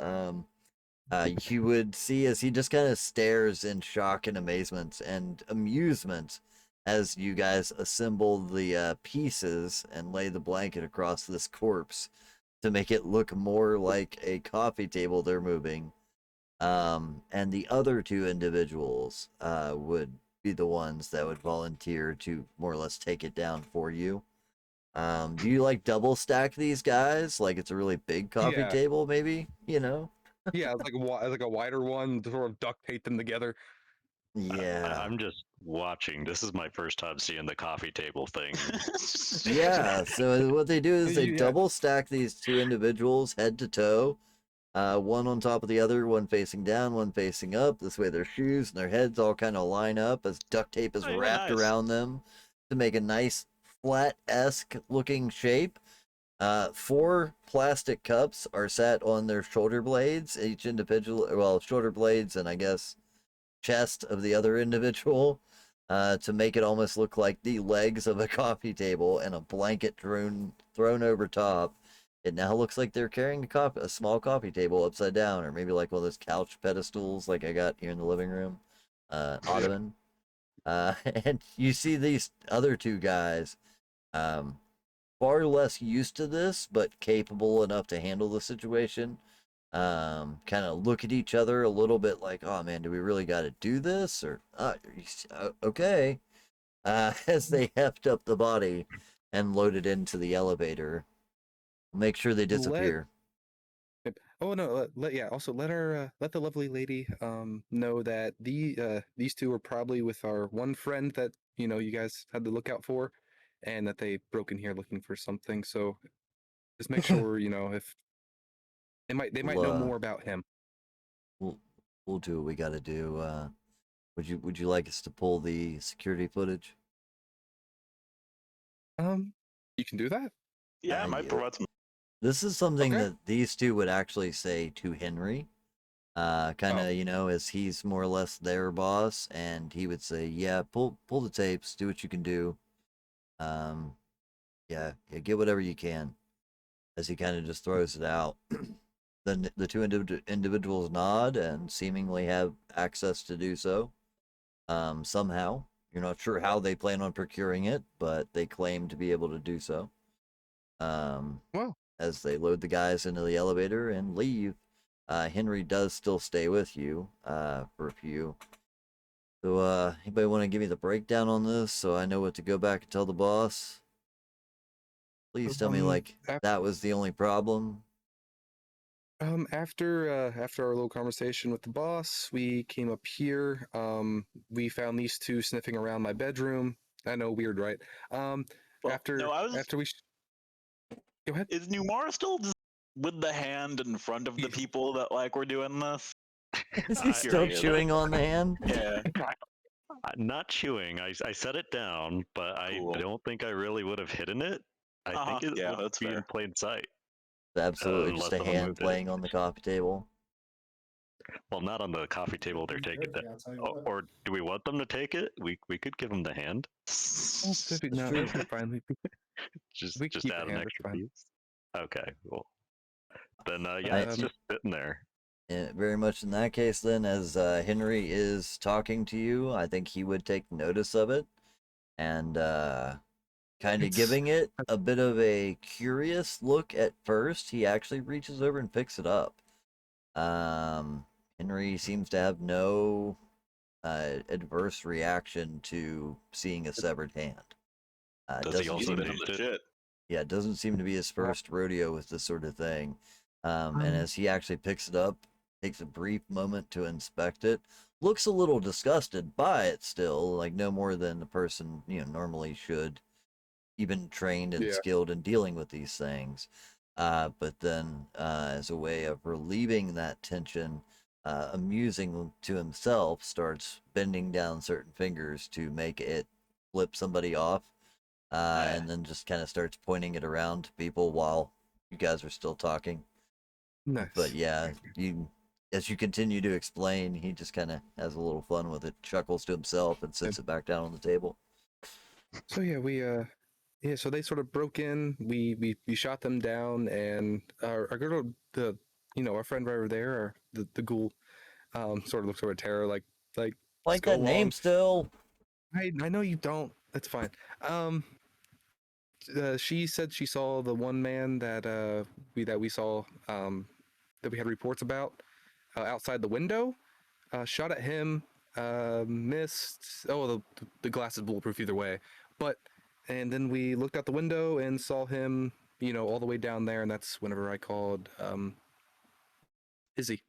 You would see as he just kind of stares in shock and amazement and amusement as you guys assemble the pieces and lay the blanket across this corpse to make it look more like a coffee table they're moving. And the other two individuals would be the ones that would volunteer to more or less take it down for you. Do you like double stack these guys? Like it's a really big coffee Yeah, table, maybe? yeah, it's like a wider one to sort of duct tape them together. Yeah. I'm just watching. This is my first time seeing the coffee table thing. Yeah. So what they do is they Yeah, double stack these two individuals head to toe, one on top of the other, one facing down, one facing up. This way their shoes and their heads all kind of line up as duct tape is Oh, yeah, wrapped nice. around them to make a nice flat-esque looking shape. Four plastic cups are set on their shoulder blades, each individual, well, shoulder blades and I guess chest of the other individual, to make it almost look like the legs of a coffee table and a blanket thrown over top. It now looks like they're carrying a small coffee table upside down, or maybe like one of those couch pedestals like I got here in the living room, ottoman. And you see these other two guys, um, far less used to this, but capable enough to handle the situation. Kind of look at each other a little bit like, oh man, do we really got to do this? Or, okay. As they heft up the body and load it into the elevator, make sure they let disappear. oh no yeah, also let our let the lovely lady know that these two are probably with our one friend that you guys had to look out for, and that they broke in here looking for something. So just make sure if they might We'll, know more about him. we'll, we'll do what we got to do. Would you like us to pull the security footage? You can do that. Yeah, I might Yeah. provide some. This is something Okay. that these two would actually say to Henry. Kind Oh. of, as he's more or less their boss, and he would say, "Yeah, pull the tapes, do what you can do. Um, yeah, get whatever you can." As he kind of just throws it out, then the two individuals nod and seemingly have access to do so. Somehow, you're not sure how they plan on procuring it, but they claim to be able to do so. Well, As they load the guys into the elevator and leave. Henry does still stay with you for a few. So, anybody want to give me the breakdown on this so I know what to go back and tell the boss? Please tell me, like, that was the only problem. After our little conversation with the boss, we came up here. We found these two sniffing around my bedroom. I know, weird, right? Well, After no, after we go ahead. Is Numar still just with the hand in front of the people that like were doing this? Is he still Curious. chewing on the hand? Yeah. Not chewing. I set it down, but I Cool. don't think I really would have hidden it. I think it Yeah, would that's be in fair. plain sight. Absolutely, Unless just a someone hand moved it. laying on the coffee table. Well, not on the coffee table. They're taking Good, it. yeah, I'll tell you Oh, what. or do we want them to take it? We could give them the hand. Oh, Sophie, no, true. we're fine. Just We can just keep the add an hand. It's extra fine. piece. Okay, cool. Then yeah, it's Um, just sitting there. Very much in that case, then, as Henry is talking to you, I think he would take notice of it and kind of It's giving it a bit of a curious look at first. He actually reaches over and picks it up. Um, Henry seems to have no adverse reaction to seeing a severed hand. Does he Doesn't also He's seem been to, on the taste it? shit. yeah, it doesn't seem to be his first rodeo with this sort of thing. And Um, as he actually picks it up, takes a brief moment to inspect it, looks a little disgusted by it still, like no more than the person, normally should, even trained and Yeah. skilled in dealing with these things. But then, as a way of relieving that tension, amusing to himself, starts bending down certain fingers to make it flip somebody off, and then just kind of starts pointing it around to people while you guys are still talking. nice. But yeah, as you continue to explain, he just kind of has a little fun with it, chuckles to himself, and sits it back down on the table. So yeah, so they sort of broke in. We shot them down, and our girl, our friend right over there, or the ghoul, sort of looks over at Tara like just Like go that name along. still. I know you don't. That's fine. She said she saw the one man that we saw that we had reports about outside the window. Shot at him, missed. Oh, the glass is bulletproof either way. And then we looked out the window and saw him, all the way down there, and that's whenever I called Izzy.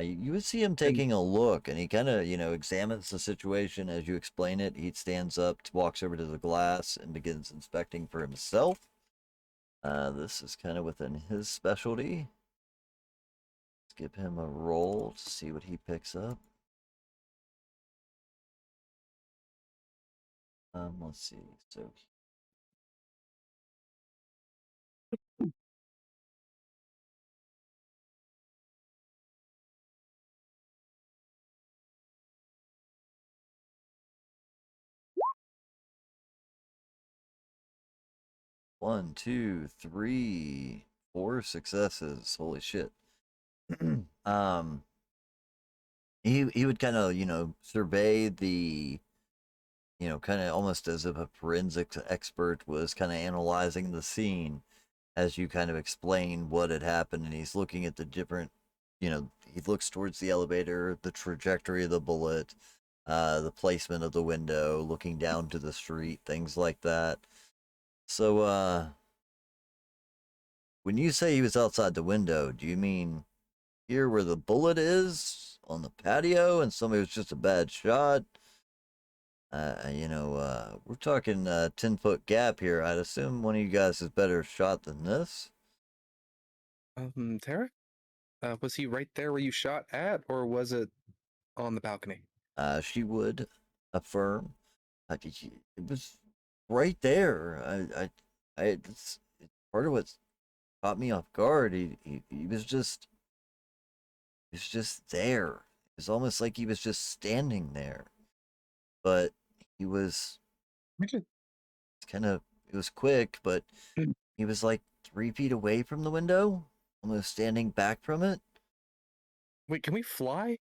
You would see him taking a look, and he kind of, examines the situation as you explain it. He stands up, walks over to the glass, and begins inspecting for himself. This is kind of within his specialty. Let's give him a roll to see what he picks up. Let's see. So 1, 2, 3, 4 successes. Holy shit. um, he would kind of, survey the, kind of almost as if a forensics expert was kind of analyzing the scene as you kind of explain what had happened, and he's looking at the different, he looks towards the elevator, the trajectory of the bullet, the placement of the window, looking down to the street, things like that. So, when you say he was outside the window, do you mean here where the bullet is on the patio and somebody was just a bad shot? We're talking 10-foot gap here. I'd assume one of you guys is better shot than this. Tara, was he right there where you shot at, or was it on the balcony? She would affirm. It was right there. It's part of what caught me off guard. He was just there. It was almost like he was just standing there. But he was Okay. kind of, it was quick, but Mm. he was like 3 feet away from the window, almost standing back from it. Wait, can we fly?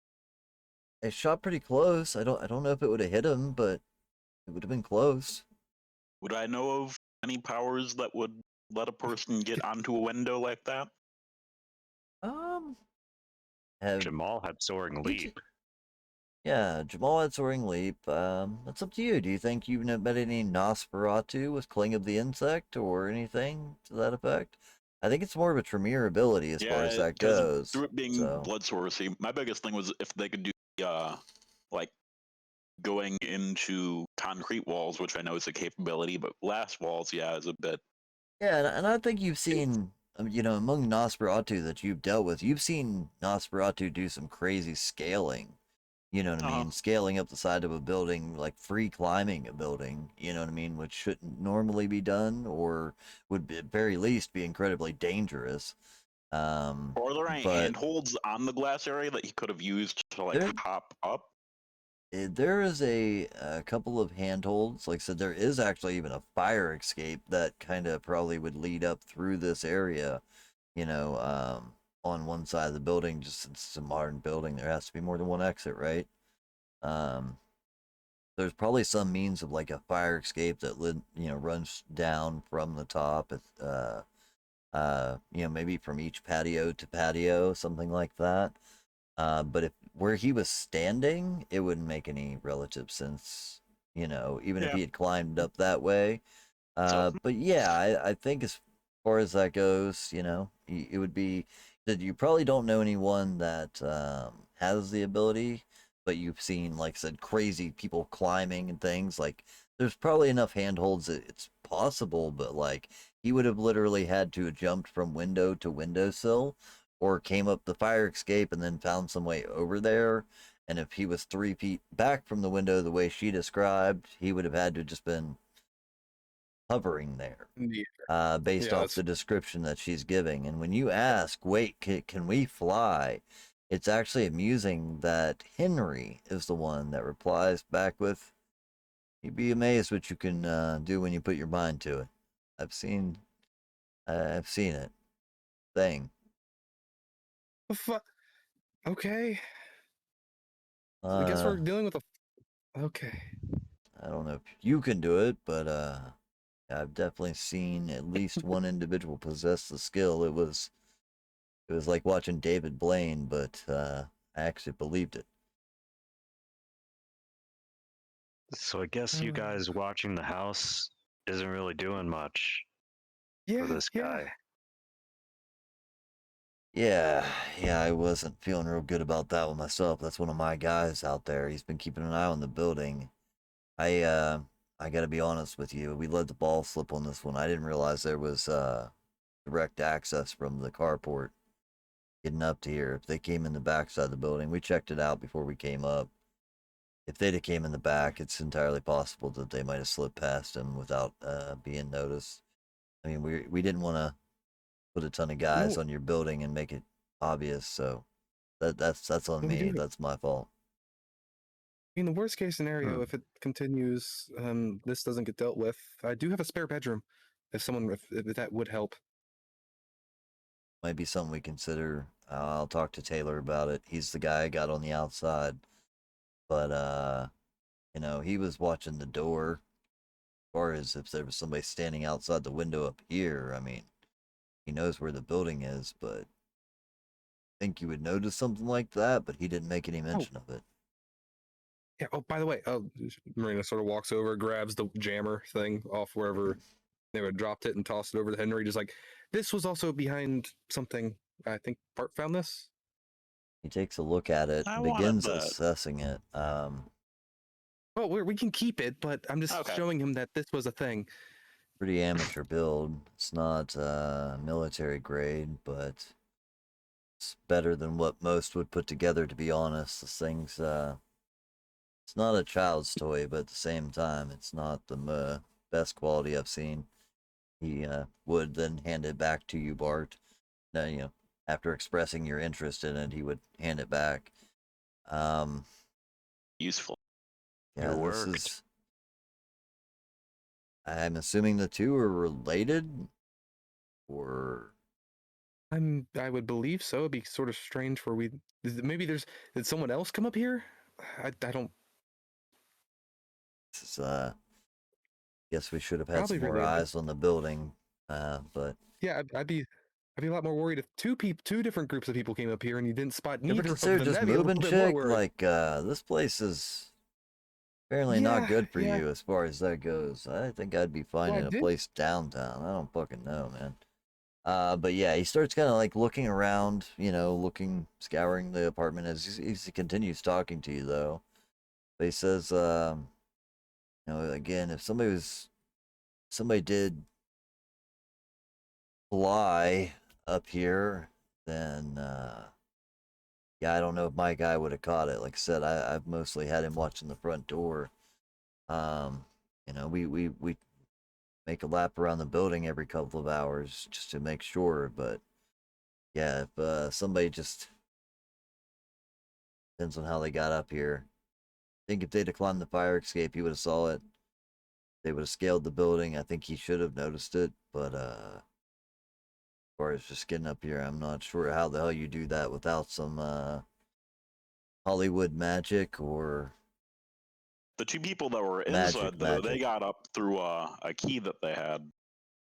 I shot pretty close. I don't know if it would have hit him, but it would have been close. Would I know of any powers that would let a person get onto a window like that? Um, have Jamal had soaring you leap. Yeah, Jamal had soaring leap. That's up to you. Do you think you've met any Nosferatu with Cling of the Insect or anything to that effect? I think it's more of a Tremere ability as far as Yeah, that because goes. through it being So, blood sourcey, my biggest thing was if they could do like going into concrete walls, which I know is a capability, but glass walls, yeah, is a bit. yeah, and I think you've seen, among Nosferatu that you've dealt with, you've seen Nosferatu do some crazy scaling. You know what I Uh-huh. mean? Scaling up the side of a building, like free climbing a building, you know what I mean? Which shouldn't normally be done or would be, at very least be incredibly dangerous. Are there any But handholds on the glass area that he could have used to like there, hop up? there is a couple of handholds. Like I said, there is actually even a fire escape that kind of probably would lead up through this area. You know, on one side of the building, just since it's a modern building, there has to be more than one exit, right? Um, there's probably some means of like a fire escape that runs down from the top. Maybe from each patio to patio, something like that. But if where he was standing, it wouldn't make any relative sense. Even if Yeah. he had climbed up that way. So But yeah, I think as far as that goes, it would be that you probably don't know anyone that has the ability, but you've seen, like I said, crazy people climbing and things. Like, there's probably enough handholds that it's possible, but like, he would have literally had to have jumped from window to windowsill or came up the fire escape and then found some way over there. And if he was 3 feet back from the window the way she described, he would have had to just been hovering there, Yeah, based yeah, off that's the description that she's giving. And when you ask, wait, can we fly? It's actually amusing that Henry is the one that replies back with, "You'd be amazed what you can do when you put your mind to it." I've seen, I've seen it. Thing. the fuck. Okay, I guess Uh, we're dealing with a. Okay. I don't know if you can do it, but I've definitely seen at least one individual possess the skill. It was like watching David Blaine, but I actually believed it. So I guess you guys watching the house isn't really doing much for Yeah, this yeah. guy. Yeah, yeah, I wasn't feeling real good about that one myself. That's one of my guys out there. He's been keeping an eye on the building. I uh I gotta be honest with you. We let the ball slip on this one. I didn't realize there was direct access from the carport getting up to here. If they came in the back side of the building, we checked it out before we came up. If they'd have came in the back, it's entirely possible that they might have slipped past him without being noticed. I mean, we didn't want to put a ton of guys No, on your building and make it obvious, so that's on no, we me. do. That's my fault. In the worst case scenario, Hmm. if it continues, this doesn't get dealt with, I do have a spare bedroom. If that would help. Might be something we consider. I'll talk to Taylor about it. He's the guy I got on the outside, but he was watching the door. As far as if there was somebody standing outside the window up here, I mean, he knows where the building is, but I think you would notice something like that. But he didn't make any Oh, mention of it. yeah. Oh, by the way, Marina sort of walks over, grabs the jammer thing off wherever they would dropped it and tossed it over to Henry. Just like, this was also behind something. I think Bart found this. He takes a look at it I and wanted begins that. assessing it. Oh, we can keep it, but I'm just Okay. showing him that this was a thing. Pretty amateur build. It's not military grade, but it's better than what most would put together. To be honest, this thing's it's not a child's toy, but at the same time, it's not the best quality I've seen. He would then hand it back to you, Bart. Now, after expressing your interest in it, he would hand it back. Um, Useful. yeah, It this worked. is. I'm assuming the two are related, or I would believe so. It'd be sort of strange for maybe did someone else come up here? I don't this is, guess we should have had probably some more related. eyes on the building. But Yeah, I'd be a lot more worried if two different groups of people came up here and you didn't spot you ever neither of consider them. just That'd be a little moving, bit more chick? worried. Like, this place is apparently not Yeah, good for yeah. you as far as that goes. I think I'd be Well, I finding a did. place downtown. I don't fucking know, man. But yeah, he starts kind of like looking around, scouring the apartment as he continues talking to you, though. But he says, again, if somebody did fly up here, then, yeah, I don't know if my guy would have caught it. Like I said, I've mostly had him watching the front door. Um, we make a lap around the building every couple of hours just to make sure, but yeah, if somebody just depends on how they got up here. I think if they'd have climbed the fire escape, he would have saw it. They would have scaled the building. I think he should have noticed it, but as far as just getting up here, I'm not sure how the hell you do that without some Hollywood magic or The two people that were magic inside, though, they magic. got up through a key that they had.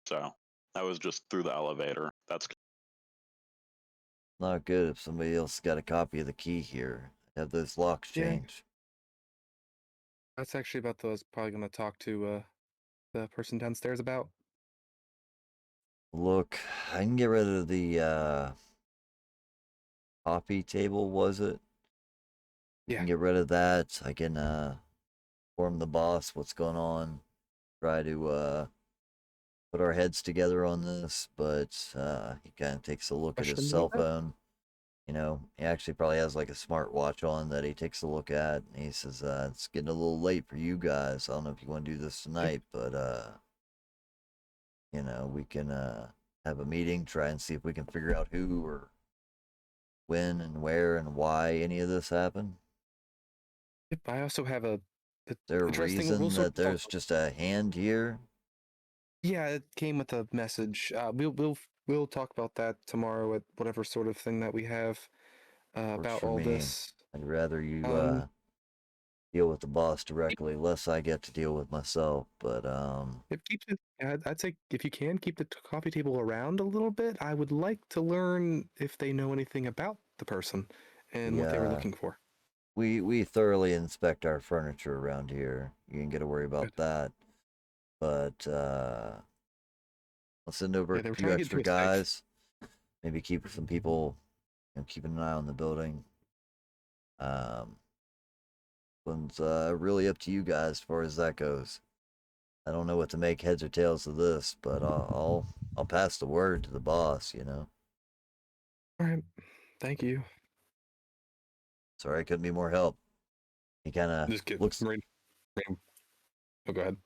So that was just through the elevator. That's Not good if somebody else got a copy of the key here. Have those locks Yeah. changed. That's actually about what I was probably going to talk to the person downstairs about. Look, I can get rid of the coffee table, was it? You Yeah. can get rid of that. I can inform the boss what's going on. Try to put our heads together on this, but he kind of takes a look at his Question cell about that? phone. You know, he actually probably has like a smartwatch on that he takes a look at, and he says, "It's getting a little late for you guys. I don't know if you want to do this tonight, but you know, we can have a meeting, try and see if we can figure out who or when and where and why any of this happened. Yep, I also have a Is there a interesting. We'll reason sort that of talk. there's just a hand here? Yeah, it came with a message. We'll talk about that tomorrow at whatever sort of thing that we have Works about for all me. this. I'd rather you Um, deal with the boss directly, less I get to deal with myself. But if keep the, I'd say if you can keep the coffee table around a little bit, I would like to learn if they know anything about the person and what they were yeah, looking for. we thoroughly inspect our furniture around here. You ain't got to worry about Good. that. But I'll send over Yeah, a they were few trying to get extra into a safe. guys. Maybe keep some people, you know, keeping an eye on the building. Um, one's really up to you guys as far as that goes. I don't know what to make heads or tails of this, but I'll pass the word to the boss. You know, All right, thank you. sorry I couldn't be more help. He kind of Just get looks. Oh, go ahead.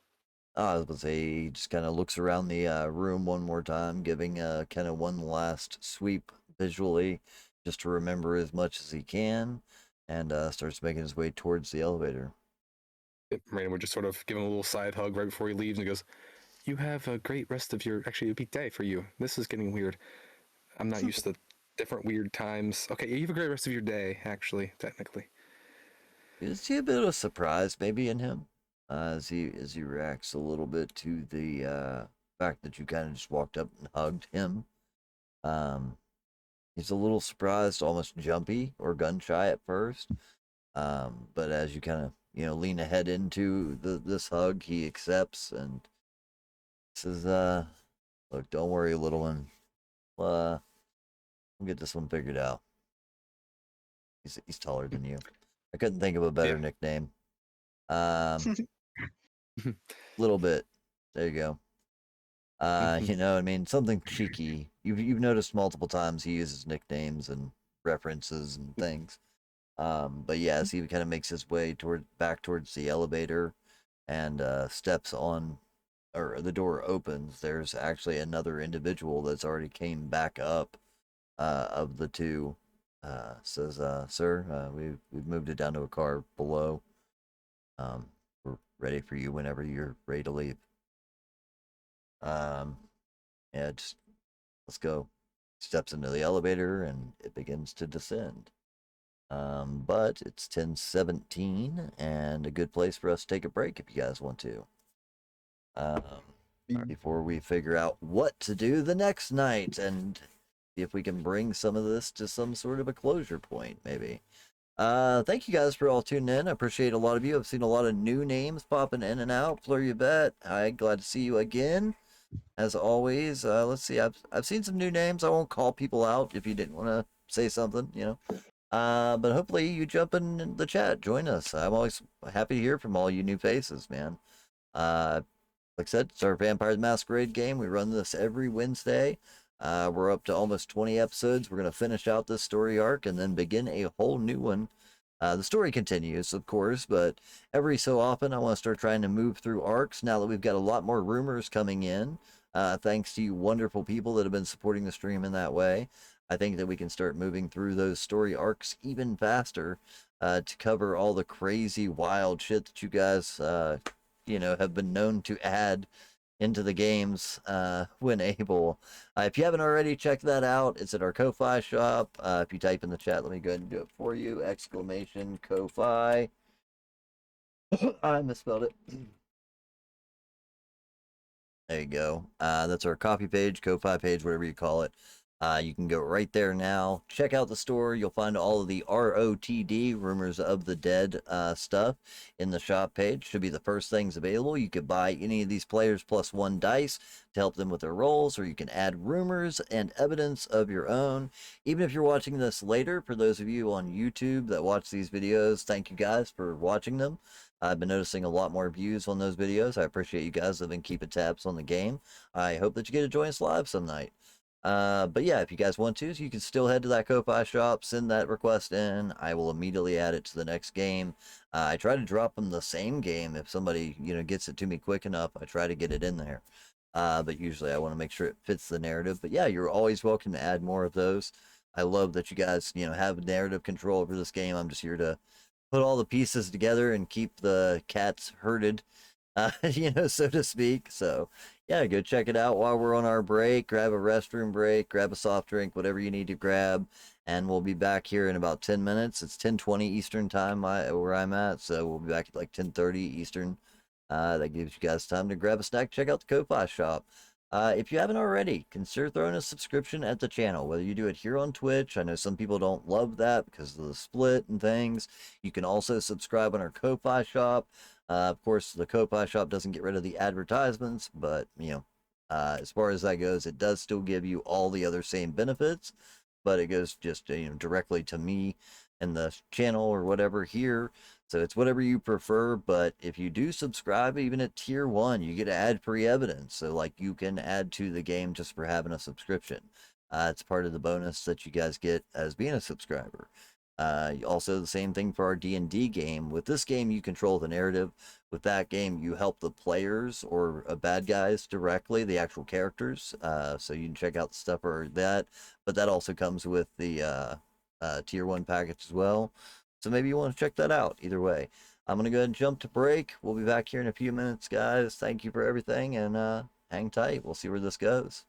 I was gonna say he just kind of looks around the room one more time, giving kind of one last sweep visually, just to remember as much as he can, and starts making his way towards the elevator. Rain would just sort of give him a little side hug right before he leaves and he goes, "You have a great rest of your, actually, a big day for you. This is getting weird. I'm not used to different weird times. Okay, you have a great rest of your day, actually, technically." You see a bit of surprise maybe in him as he reacts a little bit to the fact that you kind of just walked up and hugged him. Um, he's a little surprised, almost jumpy or gun shy at first. But as you kind of lean ahead into this hug, he accepts and says, "Look, don't worry, little one. We'll get this one figured out." He's taller than you. I couldn't think of a better Yeah. nickname. Little bit. There you go. Mhm. You know, I mean, something cheeky. You've noticed multiple times he uses nicknames and references and things. But yeah, as he kind of makes his way back towards the elevator and steps on, or the door opens, there's actually another individual that's already came back up of the two. Says, "Sir, we've moved it down to a car below. We're ready for you whenever you're ready to leave." Um, yeah, just let's go. Steps into the elevator and it begins to descend. But it's 10:17 and a good place for us to take a break if you guys want to. Um, before we figure out what to do the next night and see if we can bring some of this to some sort of a closure point, maybe. Thank you guys for all tuning in. I appreciate a lot of you. I've seen a lot of new names popping in and out. Fleur Yvette, hi, glad to see you again. As always, let's see. I've seen some new names. I won't call people out if you didn't want to say something, you know. But hopefully you jump in the chat, join us. I'm always happy to hear from all you new faces, man. Like I said, it's our Vampires Masquerade game. We run this every Wednesday. We're up to almost 20 episodes. We're going to finish out this story arc and then begin a whole new one. The story continues, of course, but every so often I want to start trying to move through arcs now that we've got a lot more rumors coming in. Thanks to you wonderful people that have been supporting the stream in that way. I think that we can start moving through those story arcs even faster to cover all the crazy, wild shit that you guys, have been known to add into the games when able. If you haven't already, checked that out. It's at our Ko-Fi shop. If you type in the chat, let me go ahead and do it for you. Exclamation Ko-Fi. I misspelled it. There you go. That's our copy page, Ko-Fi page, whatever you call it. You can go right there now. Check out the store. You'll find all of the ROTD, Rumors of the Dead stuff in the shop page. Should be the first things available. You could buy any of these players plus 1 dice to help them with their rolls, or you can add rumors and evidence of your own. Even if you're watching this later, for those of you on YouTube that watch these videos, thank you guys for watching them. I've been noticing a lot more views on those videos. I appreciate you guys that have been keeping tabs on the game. I hope that you get to join us live some night. But yeah, if you guys want to, you can still head to that Ko-Fi shop, send that request in. I will immediately add it to the next game. I try to drop them the same game. If somebody, gets it to me quick enough, I try to get it in there. But usually I want to make sure it fits the narrative. But yeah, you're always welcome to add more of those. I love that you guys, have narrative control over this game. I'm just here to put all the pieces together and keep the cats herded, so to speak. So yeah, go check it out while we're on our break. Grab a restroom break, grab a soft drink, whatever you need to grab, and we'll be back here in about 10 minutes. It's 10:20 Eastern time where I'm at, so we'll be back at like 10:30 Eastern. That gives you guys time to grab a snack, check out the Ko-Fi shop. If you haven't already, consider throwing a subscription at the channel, whether you do it here on Twitch. I know some people don't love that because of the split and things. You can also subscribe on our Ko-Fi shop. Of course, the Ko-Fi shop doesn't get rid of the advertisements, but, as far as that goes, it does still give you all the other same benefits, but it goes just, directly to me and the channel or whatever here. So it's whatever you prefer, but if you do subscribe, even at tier 1, you get ad-free evidence. So, like, you can add to the game just for having a subscription. It's part of the bonus that you guys get as being a subscriber. Also, the same thing for our D&D game. With this game, you control the narrative. With that game, you help the players or bad guys directly, the actual characters. So you can check out the stuff for that. But that also comes with the tier 1 package as well. So maybe you want to check that out. Either way, I'm going to go ahead and jump to break. We'll be back here in a few minutes, guys. Thank you for everything, and hang tight. We'll see where this goes.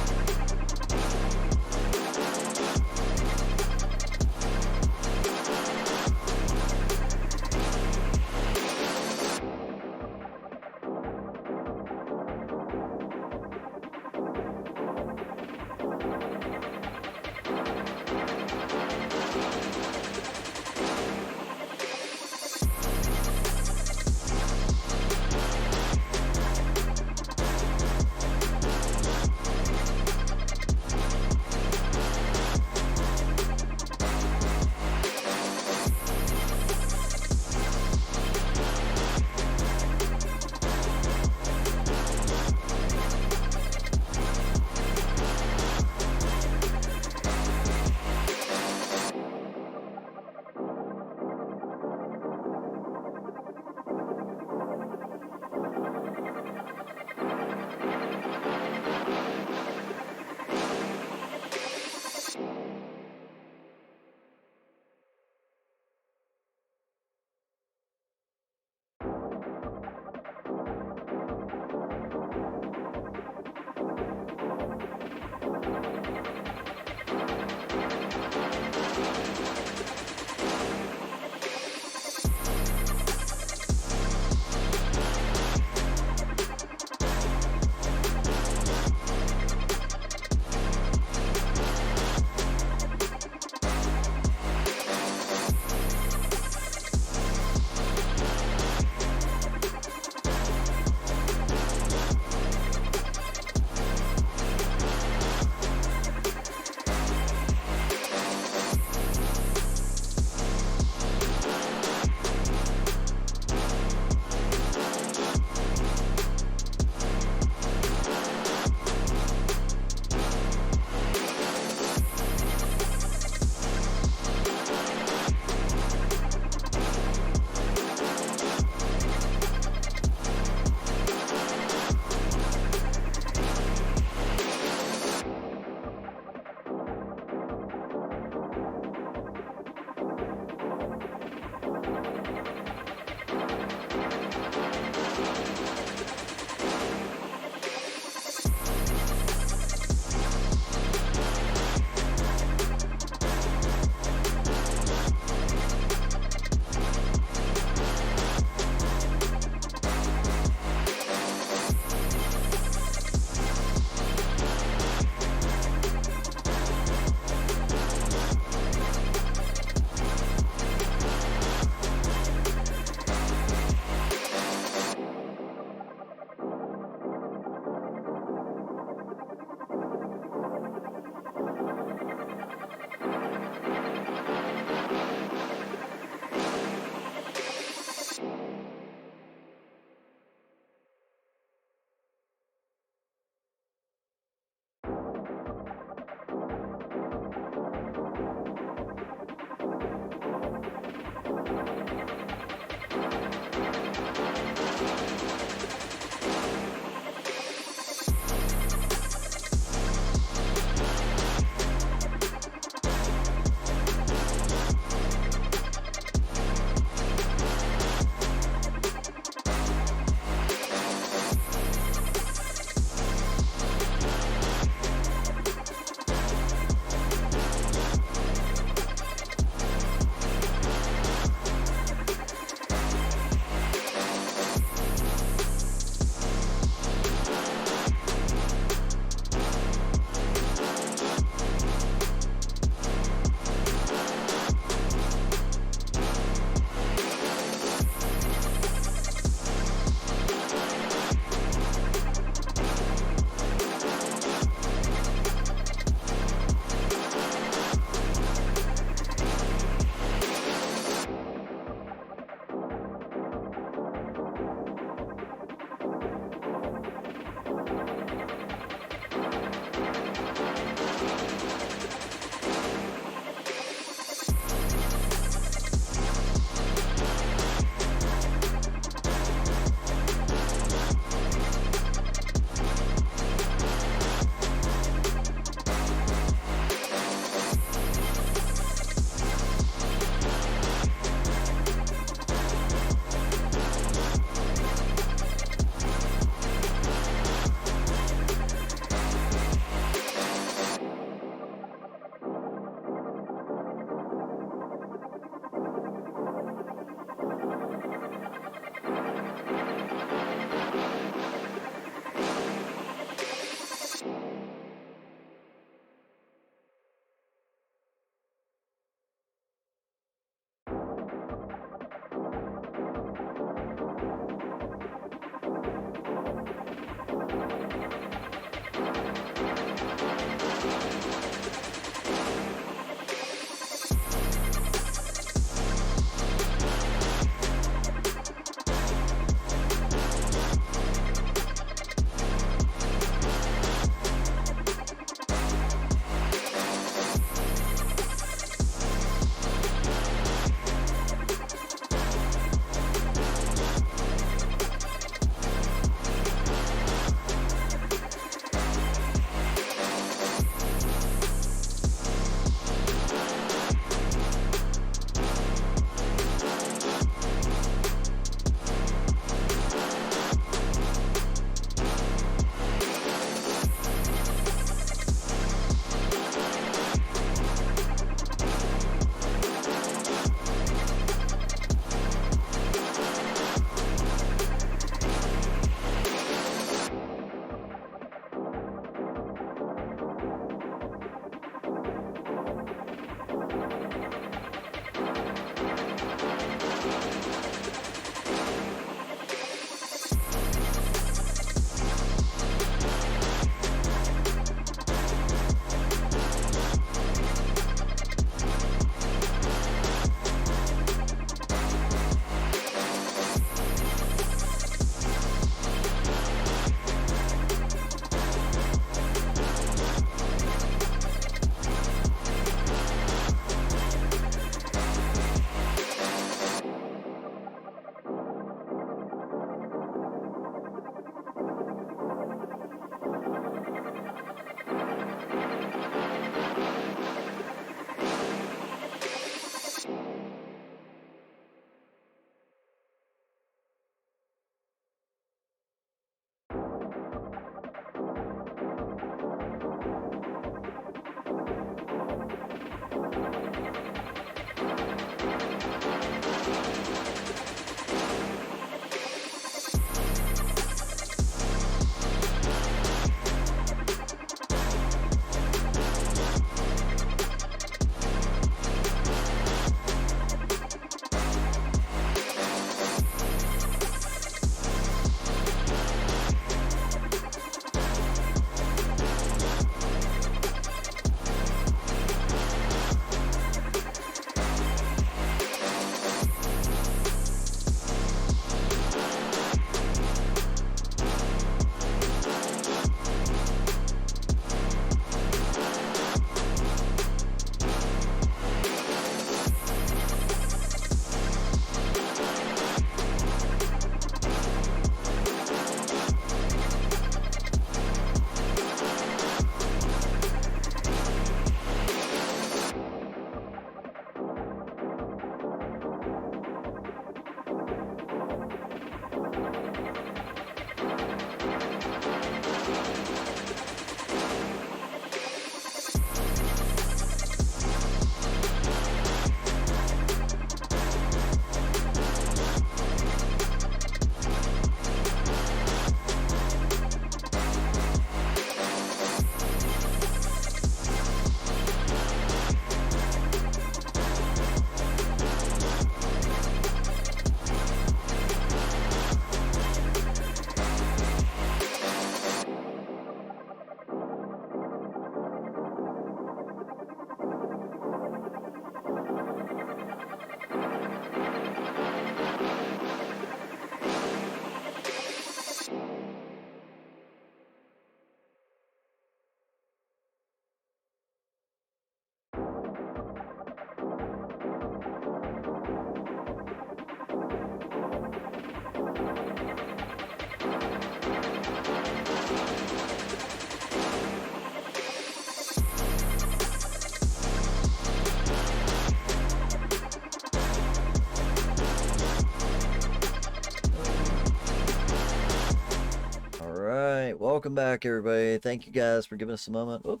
right, welcome back, everybody. Thank you guys for giving us a moment. Oop,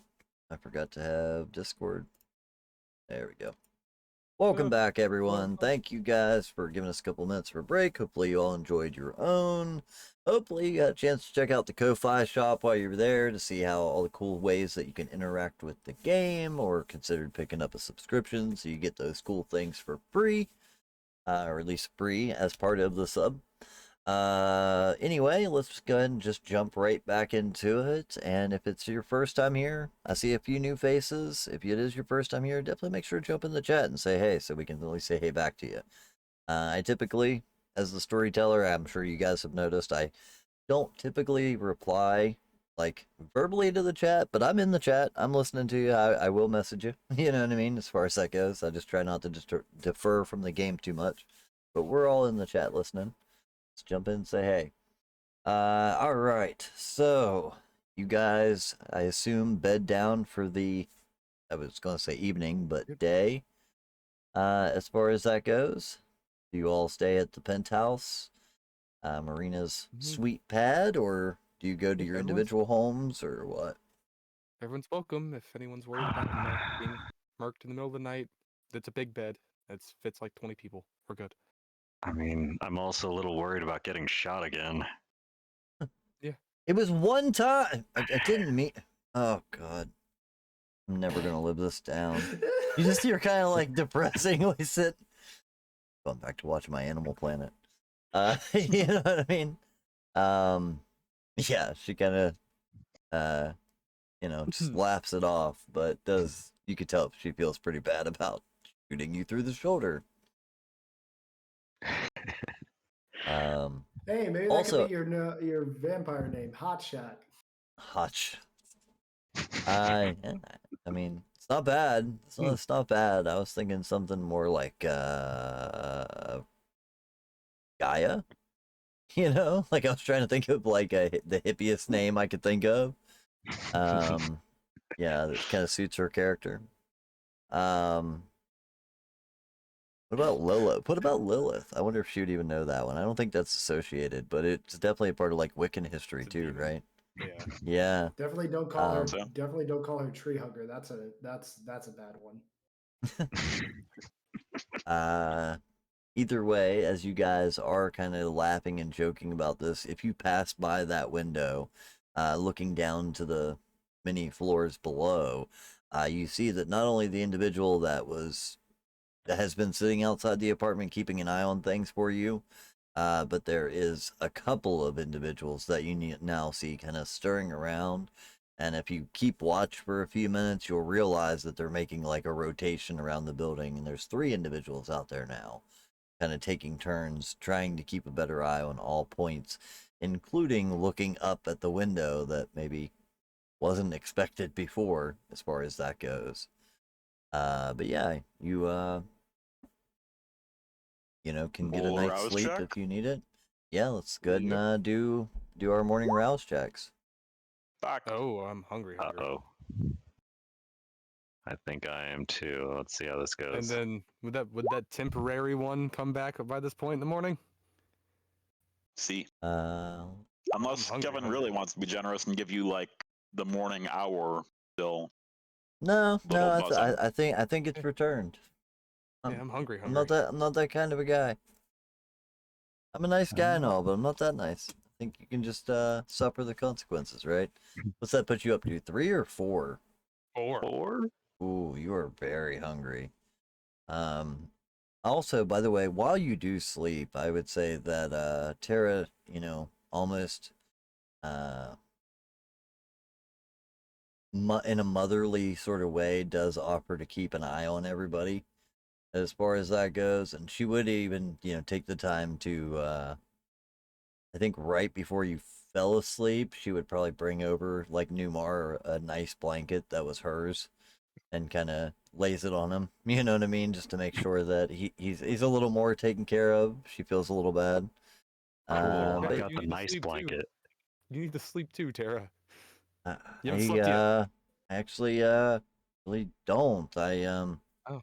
I forgot to have Discord. There we go. Welcome back, everyone. Thank you guys for giving us a couple minutes for a break. Hopefully, you all enjoyed your own. Hopefully, you got a chance to check out the Ko-Fi shop while you were there to see how all the cool ways that you can interact with the game, or considered picking up a subscription so you get those cool things for free, or at least free as part of the sub. Anyway, let's go ahead and just jump right back into it. And if it's your first time here, I see a few new faces. If it is your first time here, definitely make sure to jump in the chat and say hey, so we can at least say hey back to you. I typically, as the storyteller, I'm sure you guys have noticed, I don't typically reply like verbally to the chat, but I'm in the chat. I'm listening to you. I will message you. You know what I mean? As far as that goes, I just try not to defer from the game too much. But we're all in the chat listening. Let's jump in and say hey. All right. So you guys, I assume, bed down for the, I was going to say evening, but day. As far as that goes, do you all stay at the penthouse, Marina's sweet pad, or do you go to your individual homes, or what? Everyone's welcome. If anyone's worried about being murked in the middle of the night, it's a big bed. It fits like 20 people. We're good. I mean, I'm also a little worried about getting shot again. It was one time. I didn't mean. Oh God, I'm never gonna live this down. You just hear kind of like depressingly sit. Going back to watching my Animal Planet. You know what I mean? Yeah, she kind of, just laughs it off, but you could tell she feels pretty bad about shooting you through the shoulder. Hey, maybe that Also, could be your vampire name, Hotshot. Hotch. I mean, it's not bad. It's not bad. I was thinking something more like Gaia. You know, like I was trying to think of like the hippiest name I could think of. Yeah, that kind of suits her character. What about Lilith? What about Lilith? I wonder if she would even know that one. I don't think that's associated, but it's definitely a part of like Wiccan history It's a too, demon. right? Yeah. Yeah. Definitely don't call her. So? Definitely don't call her Tree Hugger. That's a bad one. Either way, as you guys are kind of laughing and joking about this, if you pass by that window, looking down to the many floors below, you see that not only the individual that has been sitting outside the apartment keeping an eye on things for you, but there is a couple of individuals that you now see kind of stirring around. And if you keep watch for a few minutes, you'll realize that they're making like a rotation around the building, and there's 3 individuals out there now, kind of taking turns trying to keep a better eye on all points, including looking up at the window that maybe wasn't expected before, as far as that goes. But yeah, you can get a Roll a night's rouse sleep check? if you need it. Yeah, let's go ahead Yep. and do our morning rouse checks. Back. Oh, I'm hungry. Uh-oh. I think I am too. Let's see how this goes. And then would that temporary one come back by this point in the morning? See, Uh, unless hungry, Kevin hungry. really wants to be generous and give you like the morning hour still. no, Little I buzzing. I think it's returned. Yeah, I'm hungry. I'm not that kind of a guy. I'm a nice guy and all, but I'm not that nice. I think you can just suffer the consequences, right? What's that put you up to? 3 or 4? 4. 4? Ooh, you are very hungry. Also, by the way, while you do sleep, I would say that Tara, almost in a motherly sort of way, does offer to keep an eye on everybody as far as that goes, and she would even, take the time to, I think right before you fell asleep, she would probably bring over like Newmar a nice blanket that was hers, and kind of lays it on him. You know what I mean? Just to make sure that he's a little more taken care of. She feels a little bad. Cool. I But got the nice blanket. You need to sleep too, Tara. You haven't I slept yet. actually really don't. I Oh.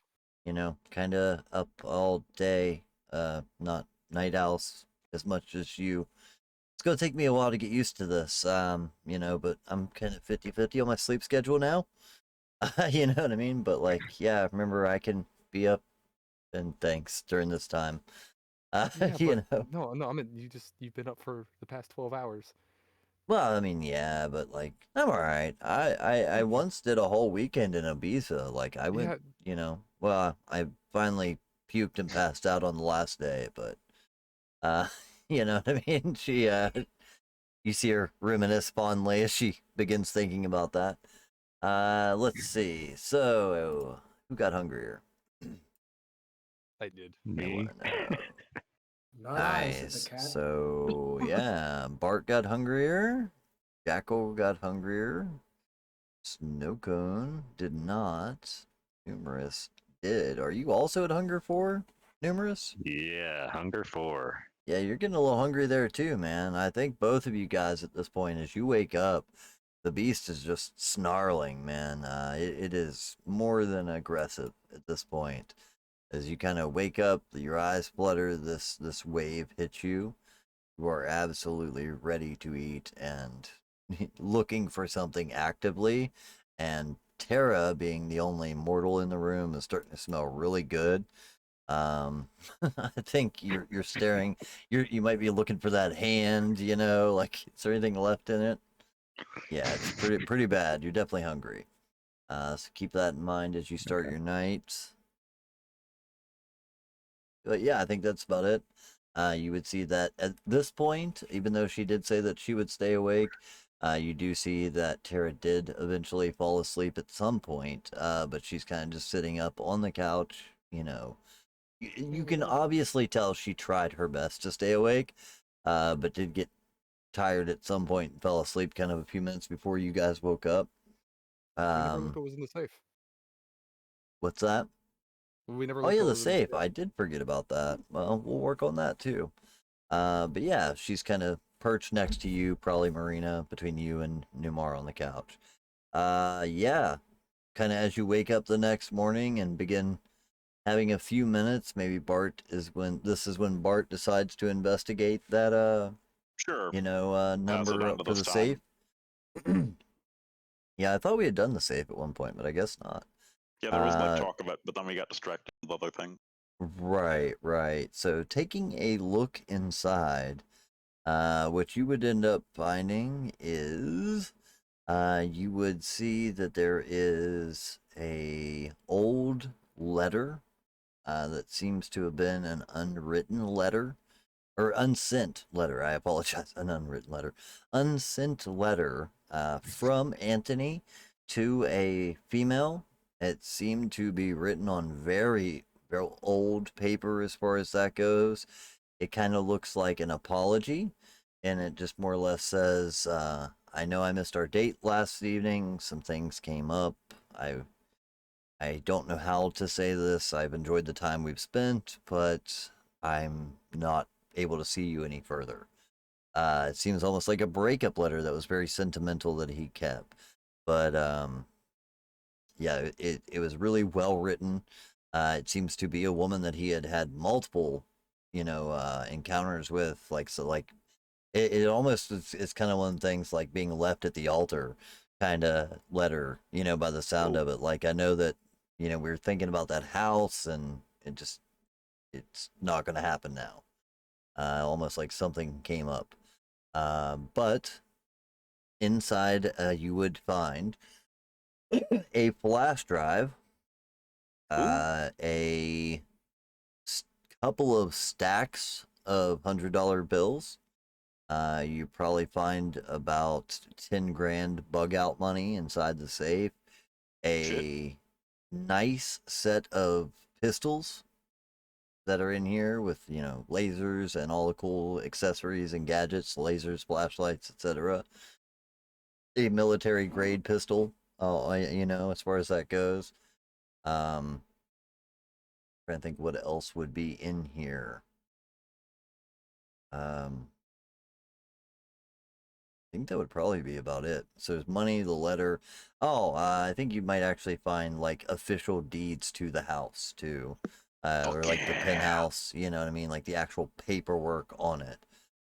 kind of up all day. Not night owls as much as you. It's gonna take me a while to get used to this, you know, but I'm kind of 50-50 on my sleep schedule now. You know what I mean? But like, yeah, remember I can be up and thanks during this time. Yeah, but You know. no, I mean you've been up for the past 12 hours. Well, I mean, yeah, but like, I'm all right. I once did a whole weekend in Ibiza. Like, I went, Yeah, you know, well, I finally puked and passed out on the last day, but, uh, you know what I mean? You see her reminisce fondly as she begins thinking about that. Let's see. So, who got hungrier? I did. I Me. want to know. Nice, said the Nice. cat. So, yeah, Bart got hungrier. Jackal got hungrier. Snow Cone did not. Numerous did. Are you also at Hunger 4? Numerous? Yeah, Hunger 4. Yeah, you're getting a little hungry there too, man. I think both of you guys at this point, as you wake up, the beast is just snarling, man. It is more than aggressive at this point. As you kind of wake up, your eyes flutter, this wave hits you. You are absolutely ready to eat and looking for something actively. And Tara, being the only mortal in the room, is starting to smell really good. I think you're staring. You might be looking for that hand. You know, like is there anything left in it? Yeah, it's pretty bad. You're definitely hungry. So keep that in mind as you start Okay. your night. But yeah, I think that's about it. You would see that at this point, even though she did say that she would stay awake, you do see that Tara did eventually fall asleep at some point, but she's kind of just sitting up on the couch. You know, you can obviously tell she tried her best to stay awake, but did get tired at some point and fell asleep kind of a few minutes before you guys woke up. We never looked Um, what was in the safe. what's that? We never Oh looked yeah, what the was in the safe. safe. I did forget about that. Well, we'll work on that too. But yeah, she's kind of perched next to you, probably Marina, between you and Numar on the couch. Yeah, kind of as you wake up the next morning and begin having a few minutes, maybe this is when Bart decides to investigate that, Sure. Pass it number on to for this the time. safe. Yeah, I thought we had done the safe at one point, but I guess not. Yeah, there was like Uh, talk of it, but then we got distracted with other things. right, right. So taking a look inside. What you would end up finding is you would see that there is a old letter that seems to have been an unwritten letter or unsent letter. I apologize, an unwritten letter, unsent letter from Anthony to a female. It seemed to be written on very, very old paper as far as that goes. It kind of looks like an apology, and it just more or less says, "I know I missed our date last evening. Some things came up. I don't know how to say this. I've enjoyed the time we've spent, but I'm not able to see you any further." It seems almost like a breakup letter that was very sentimental that he kept, but yeah, it was really well written. It seems to be a woman that he had had multiple, encounters with. Like so, like it almost it's kind of one of the things like being left at the altar kind of letter. By the sound Oh, of it. Like I know that we were thinking about that house, and it's not going to happen now. Almost like something came up. But inside, you would find a flash drive, ooh, a couple of stacks of $100 bills. You probably find about 10 grand bug out money inside the safe. shit. A nice set of pistols that are in here with, lasers and all the cool accessories and gadgets, lasers, flashlights, etc. A military grade pistol, as far as that goes. Um, Trying to think what else would be in here. Um, I think that would probably be about it. So there's money, the letter. Oh, I think you might actually find like official deeds to the house too, Fuck or like the yeah. penthouse. You know what I mean? Like the actual paperwork on it.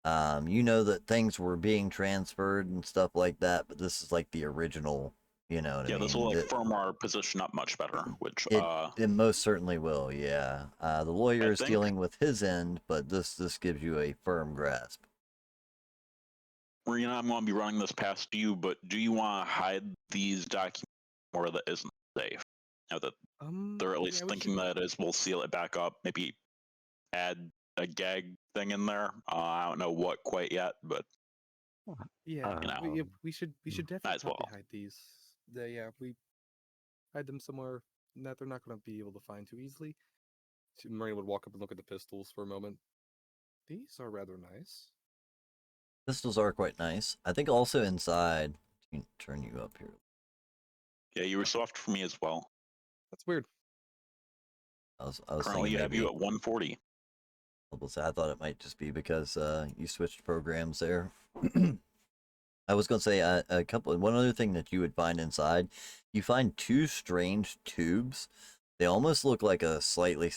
You know that things were being transferred and stuff like that, but this is like the original. You know what I Yeah, this mean? will like firm our position up much better. Which It most certainly will. Yeah. The lawyer I is think dealing with his end, but this gives you a firm grasp. Marina, I'm going to be running this past you, but do you want to hide these documents or that isn't safe? Now that they're at least yeah, we thinking that it is, we'll seal it back up. Maybe add a gag thing in there. I don't know what quite yet, but yeah, you know, we should definitely might as probably well. hide these. We hide them somewhere that they're not going to be able to find too easily. Marina would walk up and look at the pistols for a moment. These are rather nice. Pistols are quite nice. I think also inside. Can turn you up here. Yeah, you were soft for me as well. That's weird. I was Currently, thinking I have maybe. you at 140. I thought it might just be because you switched programs there. I was gonna say one other thing that you would find inside, you find two strange tubes. They almost look like a slightly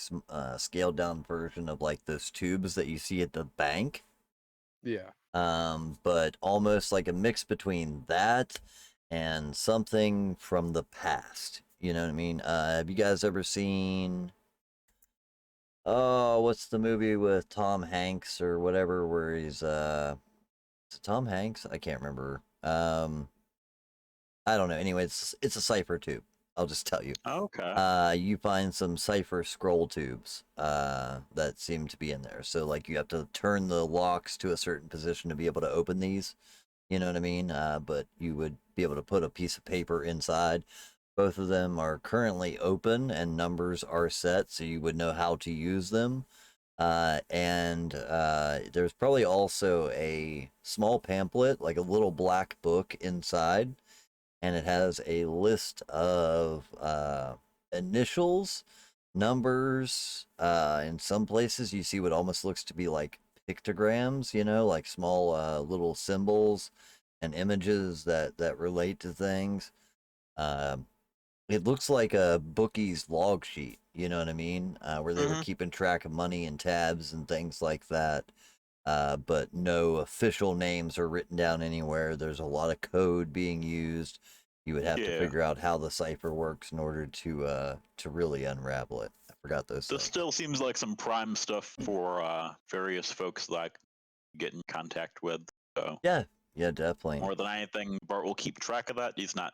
scaled down version of like those tubes that you see at the bank. Yeah. But almost like a mix between that and something from the past. You know what I mean? Have you guys ever seen? Oh, what's the movie with Tom Hanks or whatever where he's is it Tom Hanks? I can't remember. I don't know. Anyway, it's a cipher tube. I'll just tell you. Okay. You find some cipher scroll tubes that seem to be in there. So like you have to turn the locks to a certain position to be able to open these. You know what I mean? But you would be able to put a piece of paper inside. Both of them are currently open and numbers are set, so you would know how to use them. And there's probably also a small pamphlet, like a little black book inside, and it has a list of initials, numbers. In some places, you see what almost looks to be like pictograms, like small little symbols and images that relate to things. Um, it looks like a bookie's log sheet, you know what I mean? Where they were Mhm. keeping track of money and tabs and things like that. But no official names are written down anywhere. There's a lot of code being used. You would have to Yeah. figure out how the cipher works in order to really unravel it. I forgot those This things. still seems like some prime stuff for various folks that I could get in contact with. So Yeah, definitely. more than anything, Bart will keep track of that. He's not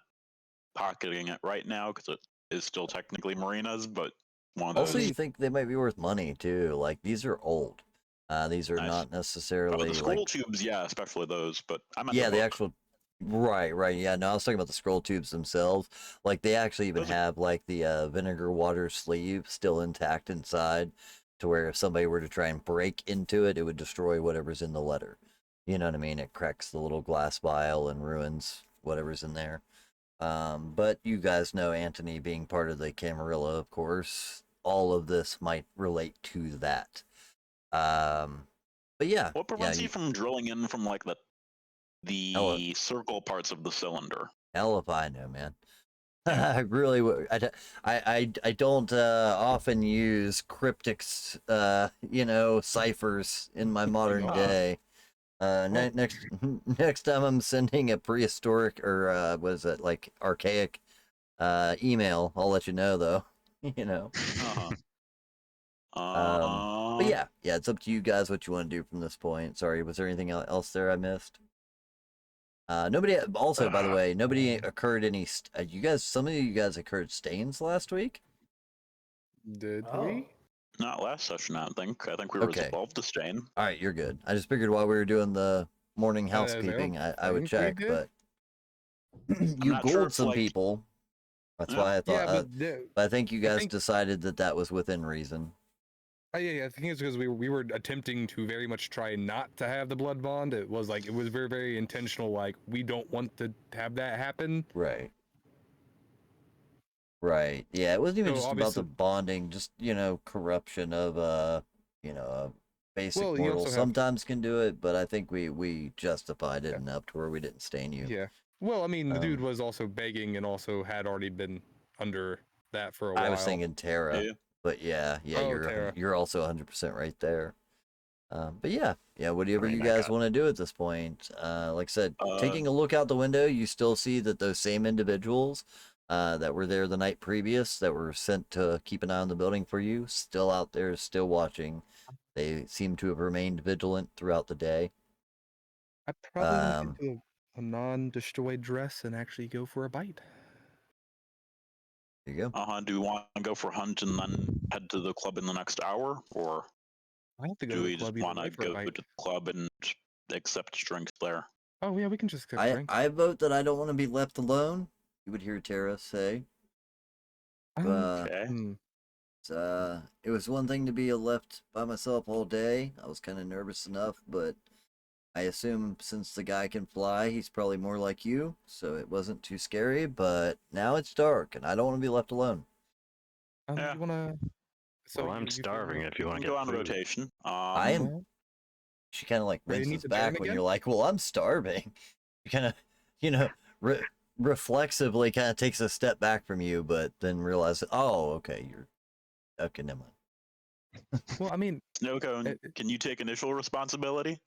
pocketing it right now because it is still technically Marina's, but one of Also, you those. think they might be worth money too. Like these are old. These are Nice. not Oh, the necessarily like scroll tubes, yeah, especially those. But I meant the yeah, the book. actual right. Yeah, no, I was talking about the scroll tubes themselves. Like they actually even Those are have like the vinegar water sleeve still intact inside, to where if somebody were to try and break into it, it would destroy whatever's in the letter. You know what I mean? It cracks the little glass vial and ruins whatever's in there. But you guys know Anthony being part of the Camarilla, of course. All of this might relate to that. Um, but yeah, what prevents you from drilling in from like hell, the circle parts of the cylinder? hell if I know, man. Yeah. I really I don't often use cryptics ciphers in my modern Uh, day. Well, Next next time I'm sending a prehistoric or was it like archaic email, I'll let you know though. you know. uh-huh. But yeah, it's up to you guys what you want to do from this point. Sorry, was there anything else there I missed? Nobody. Also, by the way, nobody occurred any. You guys, some of you guys occurred stains last week. did Oh. we? Not last session, I don't think. I think we were Okay. resolved to stain. All right, you're good. I just figured while we were doing the morning I don't housekeeping, I would think we check, did. but I'm you not sure gold if some like people. That's yeah. why I thought. Yeah, but But I think you I guys think decided that was within reason. yeah, I think it's because we were attempting to very much try not to have the blood bond. It was very very intentional. Like we don't want to have that happen. Right. Right. Yeah, it wasn't even So just about the obviously, bonding, just, corruption of a basic well, you mortal also have sometimes can do it, but I think we justified it enough to where we didn't stain you. yeah. Well, I mean, the dude Um was also begging and also had already been under that for a I was while. thinking Terra, Yeah. but yeah, Oh, Tara. you're also 100% right there. But yeah, whatever I mean, you I guys got want to do at this point. Like I said, Uh, taking a look out the window, you still see that those same individuals that were there the night previous, that were sent to keep an eye on the building for you, still out there, still watching. They seem to have remained vigilant throughout the day. I'd probably look Um, into a non-destroyed dress and actually go for a bite. there you go. Do we want to go for a hunt and then head to the club in the next hour, or I have to go do to the we just club either want way to for a go bite. to the club and accept drinks there? Oh yeah, we can just accept drinks. I vote that I don't want to be left alone. You would hear Tara say. Okay. It was one thing to be left by myself all day. I was kind of nervous enough, but I assume since the guy can fly, he's probably more like you, so it wasn't too scary. But now it's dark, and I don't want to be left alone. Yeah. You wanna? So well, I'm you starving if We you want can to go get on food. rotation. I am. Well, She kind of like ready to meet winces the Baron back when again? you're like, "Well, I'm starving." She kind of, you know, reflexively kind of takes a step back from you, but then realizes, "Oh, okay, you're okay." Never mind. well, I mean, Snowcone, I can you take initial responsibility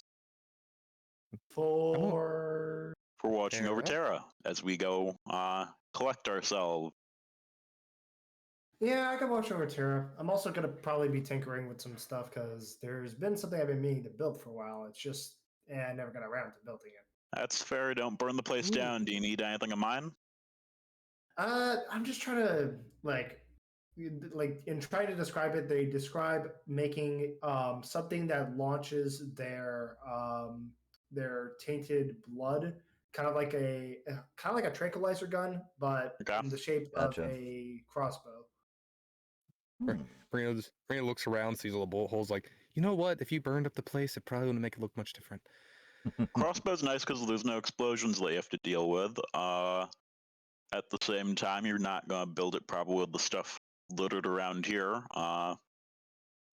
won't For for watching over Tara. Terra as we go collect ourselves? yeah, I can watch over Terra. I'm also gonna probably be tinkering with some stuff because there's been something I've been meaning to build for a while. It's just I never got around to building it. That's fair. Don't burn the place Ooh. down. Do you need anything of mine? I'm just trying to like in trying to describe it. They describe making something that launches their tainted blood, kind of like a tranquilizer gun, but Okay. in the shape of Gotcha. a crossbow. Hmm. Marina looks around, sees all the bullet holes. Like, you know what? If you burned up the place, it probably wouldn't make it look much different. Crossbow's nice because there's no explosions that you have to deal with. At the same time, you're not gonna build it probably with the stuff littered around here.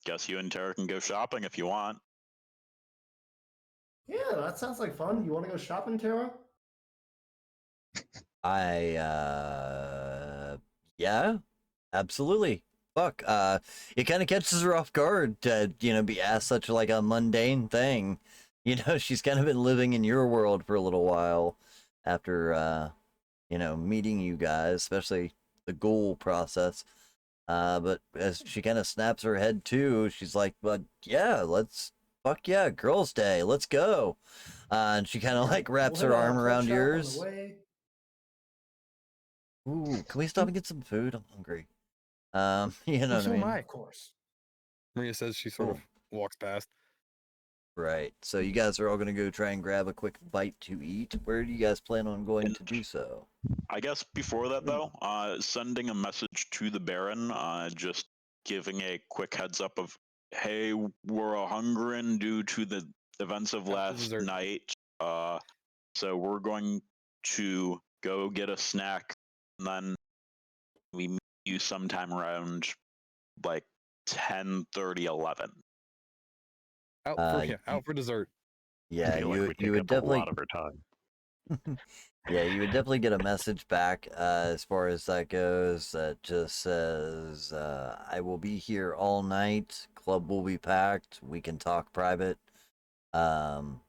Guess you and Tara can go shopping if you want. Yeah, that sounds like fun. You want to go shopping, Tara? Yeah, absolutely. Fuck. It kind of catches her off guard to, be asked such like a mundane thing. She's kind of been living in your world for a little while after, meeting you guys, especially the ghoul process. But as she kind of snaps her head too, she's like, "But yeah, fuck yeah, girls' day, let's go." And she kind of like wraps We'll her hit a arm pork around shop on the yours. way. Ooh, can we stop and get some food? I'm hungry. You know Oh, what I so am mean? I. Of course. Marina says she sort of Cool. walks past. Right. So you guys are all gonna go try and grab a quick bite to eat. Where do you guys plan on going And to do so? I guess before that, though, sending a message to the Baron, just giving a quick heads up of, hey, we're a hungering due to the events of After last dessert. night. So we're going to go get a snack, and then we meet you sometime around like 10:30, 11. Uh, Out for dessert. I yeah, feel like we you take would up a lot definitely of her time. Yeah, you would definitely get a message back as far as that goes that just says, I will be here all night. Club will be packed. We can talk private. Um,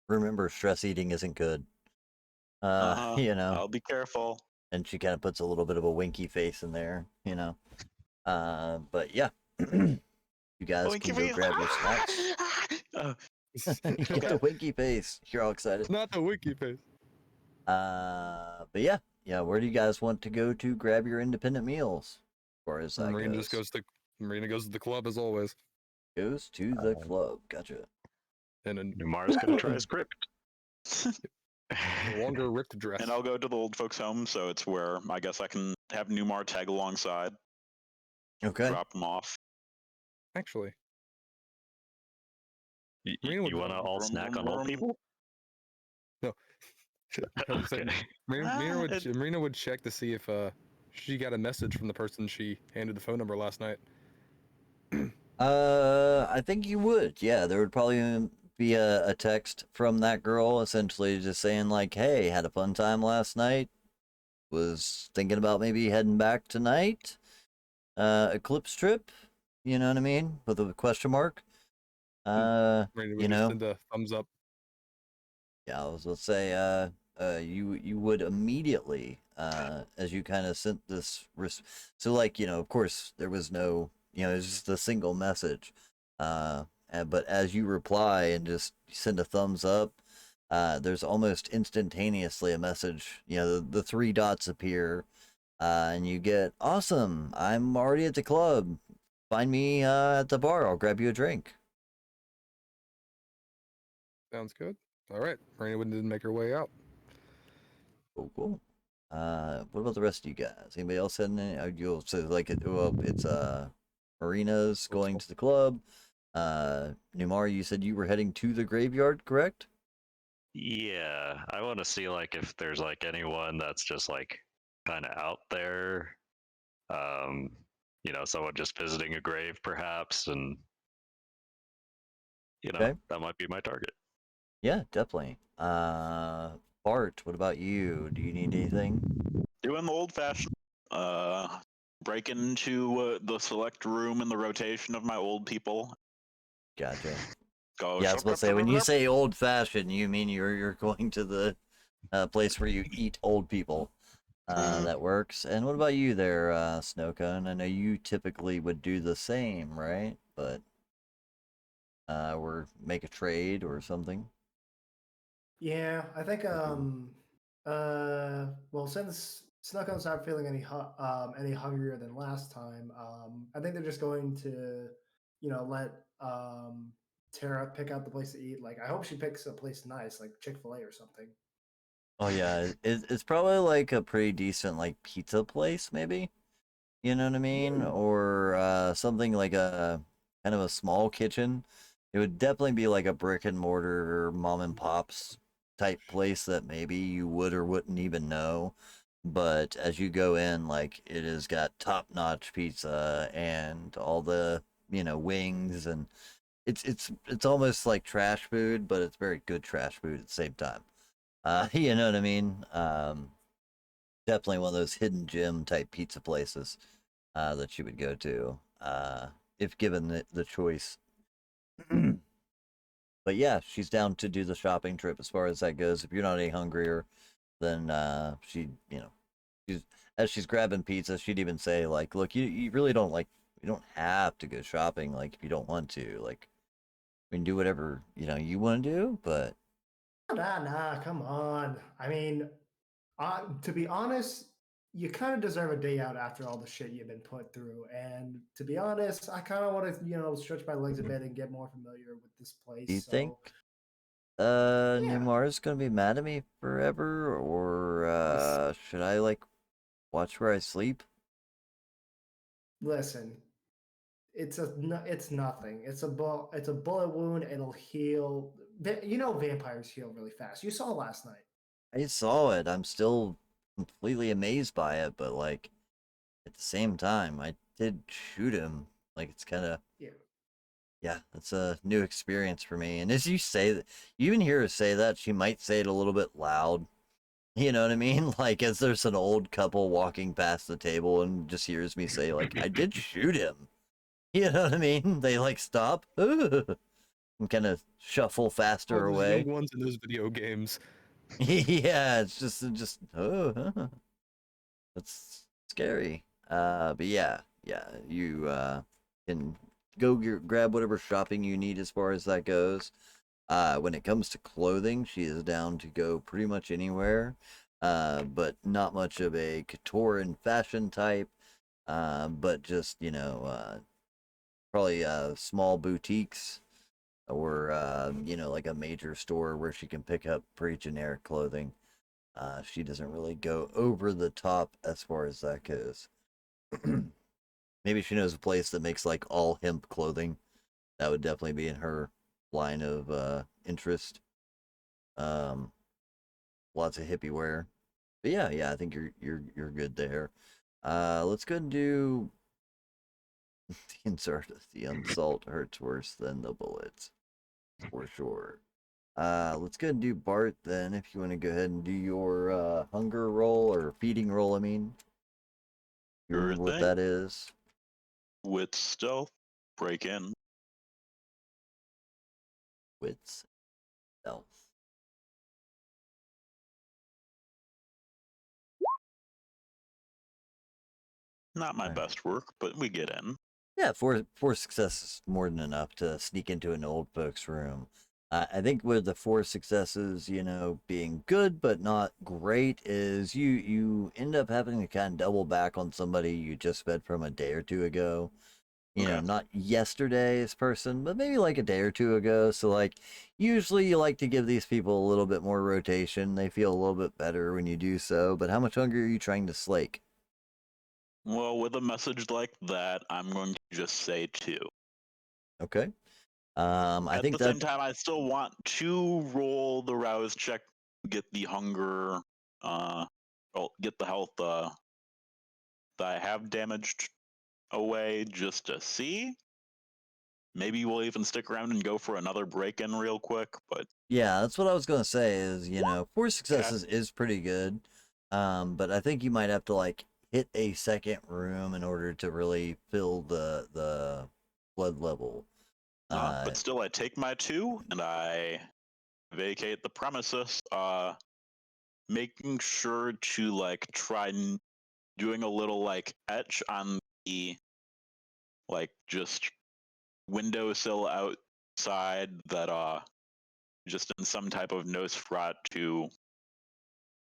remember, stress eating isn't good. You know, I'll be careful. and she kind of puts a little bit of a winky face in there, you know. But yeah, you guys Winky can go face. grab your snacks. You get the winky face. You're all excited. Not the wiki face. But yeah, where do you guys want to go to grab your independent meals? As far as that Marina goes. just goes to Marina goes to the club as always. Goes to the club. Gotcha. And a Numar's gonna try his crypt. longer ripped dress. And I'll go to the old folks' home, so it's where I guess I can have Newmar tag alongside, Okay. drop him off. Actually, You want to all snack on old people? no. Okay. Marina would check to see if she got a message from the person she handed the phone number last night. I think you would. Yeah, there would probably be a text from that girl essentially just saying like, "Hey, had a fun time last night. Was thinking about maybe heading back tonight. Eclipse trip. You know what I mean? With a question mark. Marina You would just know, send a thumbs up. yeah, I was gonna say, you would immediately, as you kind of sent this, so like, of course, there was no, it's just a single message, but as you reply and just send a thumbs up, there's almost instantaneously a message. The three dots appear, and you get, awesome, I'm already at the club. Find me at the bar. I'll grab you a drink. Sounds good. All right. Marina didn't make her way out. Cool, cool. What about the rest of you guys? Anybody else had any? You'll so like it. Well, it's Marina's going to the club. Numar, you said you were heading to the graveyard, correct? Yeah, I want to see like if there's like anyone that's just like kind of out there. Um, someone just visiting a grave, perhaps, and Okay. that might be my target. Yeah, definitely. Bart, what about you? Do you need anything? Doing the old fashioned, break into the select room in the rotation of my old people. Gotcha. Go. Yeah, I was about to say, when you say old fashioned, you mean you're going to the place where you eat old people. That works. And what about you there, Snowcone? I know you typically would do the same, right? But or make a trade or something. Yeah, I think well, since Snuckles not feeling any hungrier than last time, I think they're just going to, let Tara pick out the place to eat. Like, I hope she picks a place nice, like Chick-fil-A or something. Oh yeah, it's probably like a pretty decent like pizza place, maybe. You know what I mean? Or something like a kind of a small kitchen. It would definitely be like a brick and mortar or mom and pops type place that maybe you would or wouldn't even know. But as you go in, like it has got top notch pizza and all the, wings, and it's almost like trash food, but it's very good trash food at the same time. You know what I mean? Definitely one of those hidden gem type pizza places that you would go to if given the choice. But yeah, she's down to do the shopping trip as far as that goes. If you're not any hungrier, then she's as she's grabbing pizza, she'd even say like, "Look, you really don't like, you don't have to go shopping. Like if you don't want to, like we can do whatever you want to do." But Nah, come on. I mean, to be honest, you kind of deserve a day out after all the shit you've been put through. And to be honest, I kind of want to, stretch my legs a bit and get more familiar with this do you place. think So, yeah, Numar's gonna be mad at me forever, or this, should I like watch where I sleep? listen, it's nothing. It's a bullet wound. It'll heal. Vampires heal really fast. You saw last night. I saw it. I'm still completely amazed by it, but like at the same time, I did shoot him. Like it's kind of, Yeah. yeah, that's a new experience for me. And as you say that, you even hear her say that, she might say it a little bit loud. You know what I mean? Like as there's an old couple walking past the table and just hears me say like, I did shoot him. You know what I mean? They like stop and kind of shuffle Oh, faster those young away. ones in those video games. Yeah, it's just that's scary. But yeah, you can go grab whatever shopping you need as far as that goes. When it comes to clothing, she is down to go pretty much anywhere. But not much of a couture and fashion type. But just probably small boutiques or like a major store where she can pick up pretty generic clothing. She doesn't really go over the top as far as that goes. Maybe she knows a place that makes like all hemp clothing. That would definitely be in her line of interest. Um, Lots of hippie wear. But yeah, I think you're good there. Let's go and do the insert. The insult hurts worse than the bullets, for sure. Let's go and do Bart then. If you want to go ahead and do your hunger roll or feeding roll, I mean. You Sure remember what thing. that is? With stealth, break in. Wits. Stealth. Not my Alright. best work, but we get in. Yeah, four successes is more than enough to sneak into an old folks' room. I think with the four successes, being good but not great, is you end up having to kind of double back on somebody you just met from a day or two ago. Okay. Not yesterday's person, but maybe like a day or two ago. So like, usually you like to give these people a little bit more rotation. They feel a little bit better when you do so. But how much hunger are you trying to slake? Well, with a message like that, I'm going to just say 2. Okay. I At think the that same time, I still want to roll the rouse check, get the hunger, get the health that I have damaged away just to see. Maybe we'll even stick around and go for another break-in real quick, but Yeah, that's what I was gonna say is, four yeah. successes is pretty good. But I think you might have to like hit a second room in order to really fill the blood level. But still, I take my 2 and I vacate the premises, making sure to like try doing a little like etch on the like just windowsill outside that just in some type of Nosferatu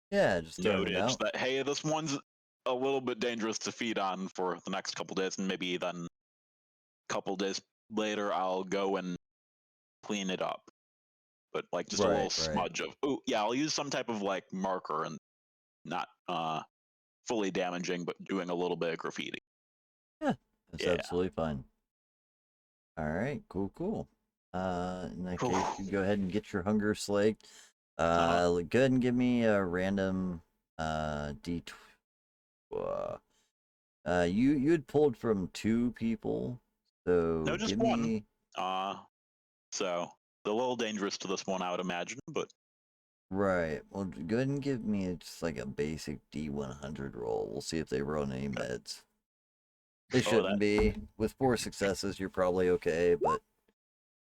Yeah, just throwing it notage out. that hey, this one's a little bit dangerous to feed on for the next couple days, and maybe then a couple days later I'll go and clean it up. But like just a little Right. smudge of yeah, I'll use some type of like marker and not fully damaging, but doing a little bit of graffiti. Yeah, that's Yeah. absolutely fine. All right, cool. In that case, Cool. you go ahead and get your hunger slaked. Uh-huh. Go ahead and give me a random d. You had pulled from 2 people, No, so just give one. me Uh, so a little dangerous to this one, I would imagine, but right. Well, go ahead and give me just like a basic D100 roll. We'll see if they run any meds. They oh, that shouldn't be. With 4 successes, you're probably okay, but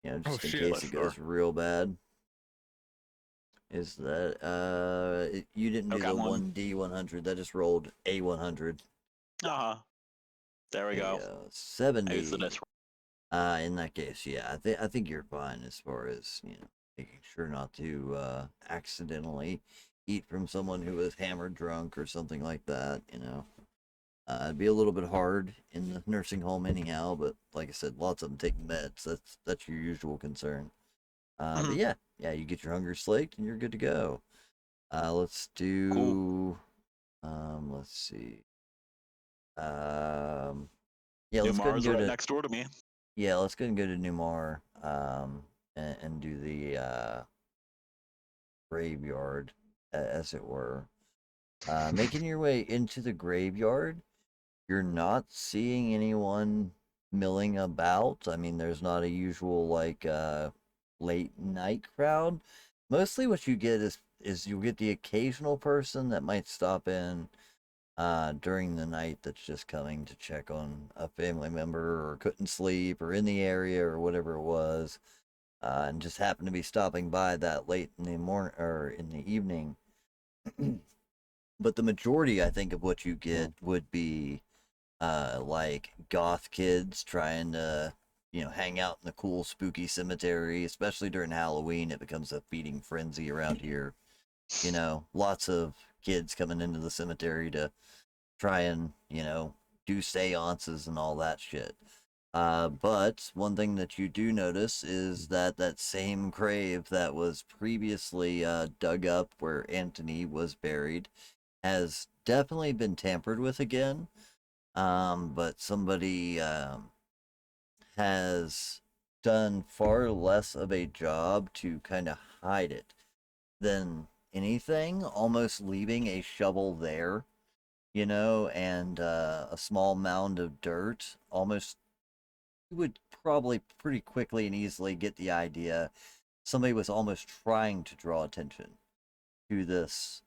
Oh just in shit. case for it sure. goes real bad. Is that you didn't do Okay, the I'm on. 1D100, that just rolled a 100. Uh huh. There we There you go. go. I use the 70. dice. In that case, yeah, I think you're fine as far as, making sure not to accidentally eat from someone who is hammered drunk or something like that. It'd be a little bit hard in the nursing home anyhow, but like I said, lots of them take meds. That's your usual concern. But Mhm. yeah, you get your hunger slaked and you're good to go. Let's Cool. do. Let's see. Um, yeah, let's go ahead and Numar's go right to. next door to me. Yeah, let's go ahead and go to Numar. And do the graveyard, as it were. Making your way into the graveyard, you're not seeing anyone milling about. I mean, there's not a usual like late night crowd. Mostly, what you get is you'll get the occasional person that might stop in during the night that's just coming to check on a family member or couldn't sleep or in the area or whatever it was, and just happened to be stopping by that late in the morning or in the evening. But the majority, I think, of what you get would be like goth kids trying to, hang out in the cool, spooky cemetery. Especially during Halloween, it becomes a feeding frenzy around here. Lots of kids coming into the cemetery to try and, do seances and all that shit. But one thing that you do notice is that that same grave that was previously dug up where Anthony was buried has definitely been tampered with again. But somebody has done far less of a job to kind of hide it than anything, almost leaving a shovel there, and a small mound of dirt. Almost, you would probably pretty quickly and easily get the idea somebody was almost trying to draw attention to this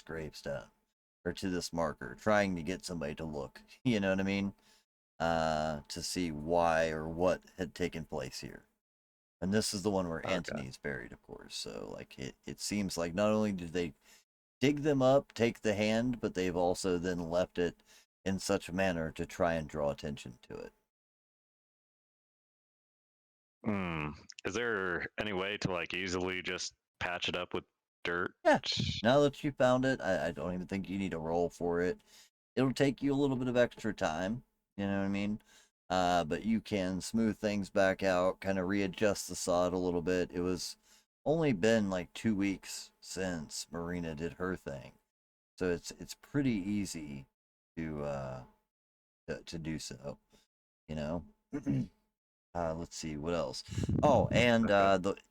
gravestone or to this marker, trying to get somebody to look. You know what I mean? To see why or what had taken place here. And this is the one where Okay. Antony's buried, of course. So like it seems like not only did they dig them up, take the hand, but they've also then left it in such a manner to try and draw attention to it. Hmm. Is there any way to like easily just patch it up with dirt? Yeah. Now that you found it, I don't even think you need to roll for it. It'll take you a little bit of extra time, you know what I mean? But you can smooth things back out, kind of readjust the sod a little bit. It was only been like 2 weeks since Marina did her thing, so it's pretty easy to do so, you know. Let's see what else. Oh, and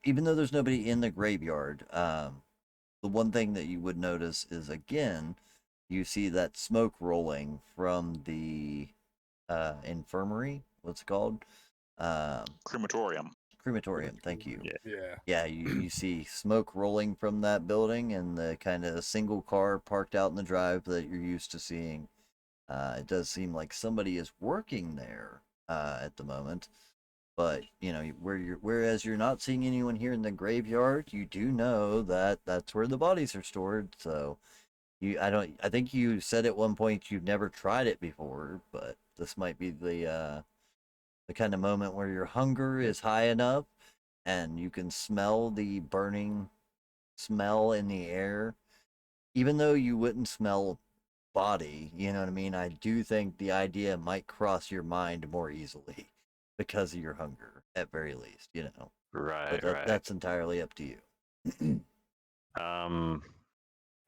even though there's nobody in the graveyard, the one thing that you would notice is again, you see that smoke rolling from the infirmary. What's it called? Crematorium. Crematorium. Thank you. Yeah. Yeah, you see smoke rolling from that building and the kind of single car parked out in the drive that you're used to seeing. It does seem like somebody is working there at the moment. But you know, whereas you're not seeing anyone here in the graveyard, you do know that that's where the bodies are stored. So I think you said at one point you've never tried it before, but this might be the kind of moment where your hunger is high enough and you can smell the burning smell in the air, even though you wouldn't smell body. You know what I mean? I do think the idea might cross your mind more easily because of your hunger, at very least, you know. Right, But right. that's entirely up to you.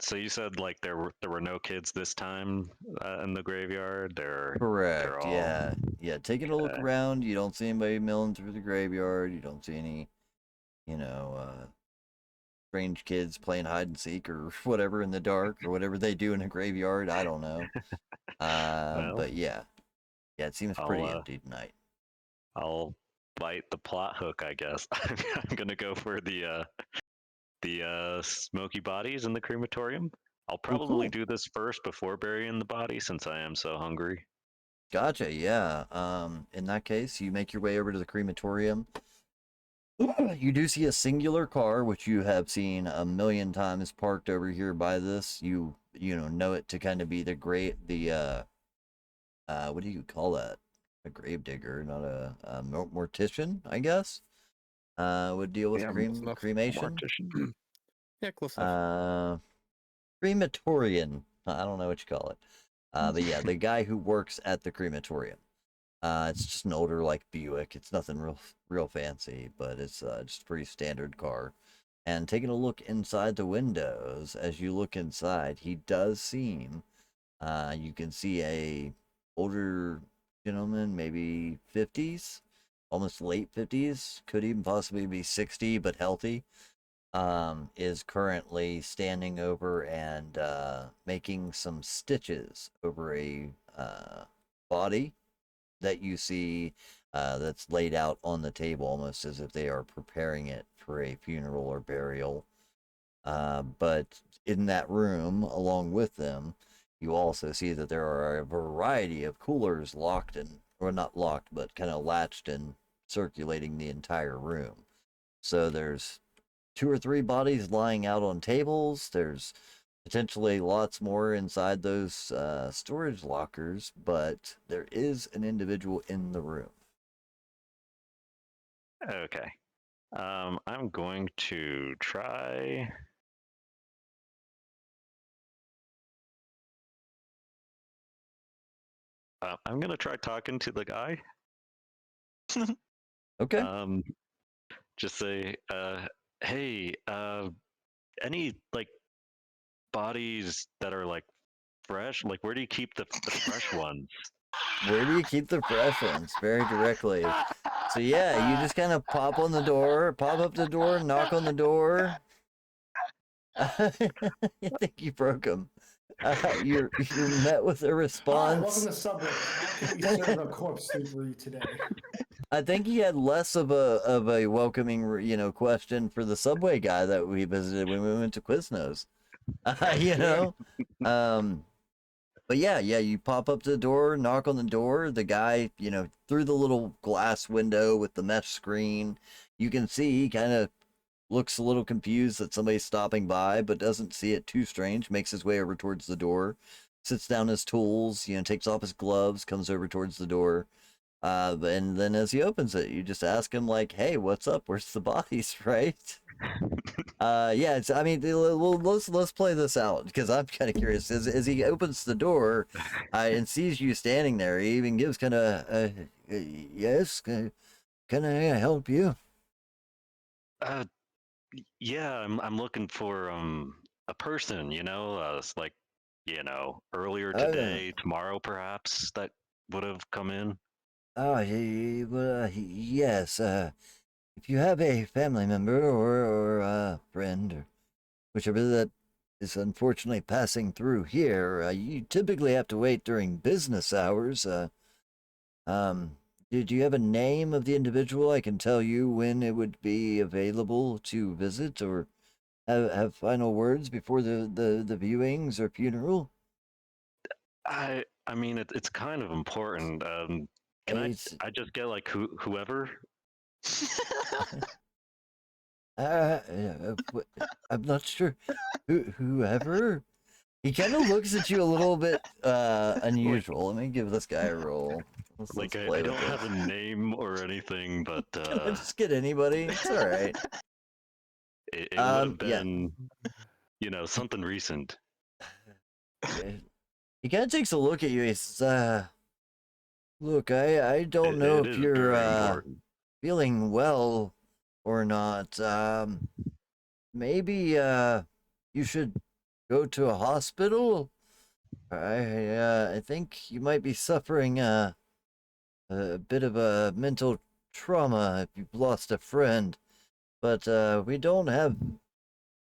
So you said like there were no kids this time in the graveyard. They're Correct. all Yeah. Yeah. Taking a look okay. around, you don't see anybody milling through the graveyard. You don't see any, you know, strange kids playing hide and seek or whatever in the dark or whatever they do in a graveyard. I don't know. Well, But yeah. Yeah, it seems I'll pretty empty tonight. I'll bite the plot hook, I guess. I'm gonna go for the smoky bodies in the crematorium. I'll probably cool. do this first before burying the body since I am so hungry. Gotcha. Yeah. In that case, you make your way over to the crematorium. You do see a singular car, which you have seen a million times parked over here by this. You know it to kind of be what do you call that? A grave digger, not a mortician, I guess. Would deal with Yeah, Close enough. cremation. Mortician. Yeah, close enough. Crematorian. I don't know what you call it. But yeah, the guy who works at the crematorium. It's just an older like Buick. It's nothing real fancy, but it's just a pretty standard car. And taking a look inside the windows, as you look inside, he does seem you can see a older gentleman, maybe 50s, almost late 50s, could even possibly be 60, but healthy, is currently standing over and making some stitches over a body that you see that's laid out on the table, almost as if they are preparing it for a funeral or burial. But in that room, along with them, you also see that there are a variety of coolers locked and, or not locked, but kind of latched and circulating the entire room. So there's 2 or 3 bodies lying out on tables. There's potentially lots more inside those storage lockers, but there is an individual in the room. Okay. I'm going to try. I'm gonna try talking to the guy. Okay. Um, just say, hey, any like bodies that are like fresh? Like, where do you keep the fresh ones? Where do you keep the fresh ones? Very directly. So yeah, you just kind of pop on the door, pop up the door, knock on the door. I think you broke them. You're met with a Hi, welcome response. to Subway. How can we serve a corpse soup for you today? I think he had less of a welcoming, question for the subway guy that we visited when we went to Quiznos. You know, um, But yeah, you pop up to the door, knock on the door. The guy, through the little glass window with the mesh screen, you can see he kind of looks a little confused that somebody's stopping by, but doesn't see it too strange. Makes his way over towards the door, sits down his tools, takes off his gloves, comes over towards the door. And then as he opens it, you just ask him like, "Hey, what's up? Where's the bodies?" Right? Yeah. I mean, let's play this out because I'm kind of curious. As he opens the door, and sees you standing there, he even gives kind of, "Yes, can I help you?" Uh, yeah, I'm looking for a person. It's like earlier Oh, today, tomorrow perhaps that would have come in. Yes. If you have a family member or a friend or whichever that is unfortunately passing through here, you typically have to wait during business hours. Um, do you have a name of the individual? I can tell you when it would be available to visit or have final words before the viewings or funeral. I mean it's kind of important. Can It's I just get like whoever? I'm not sure. Whoever. He kind of looks at you a little bit Like unusual. Let me give this guy a roll. Let's I play with don't have a this. name or anything, but Can I just get anybody? It's all right. it would have Yeah. been something recent. He kind of takes a look at you. He says, "Look, I don't know It if is you're very important. feeling well or not. Maybe you should go to a hospital. I think you might be suffering a bit of a mental trauma if you've lost a friend. But we don't have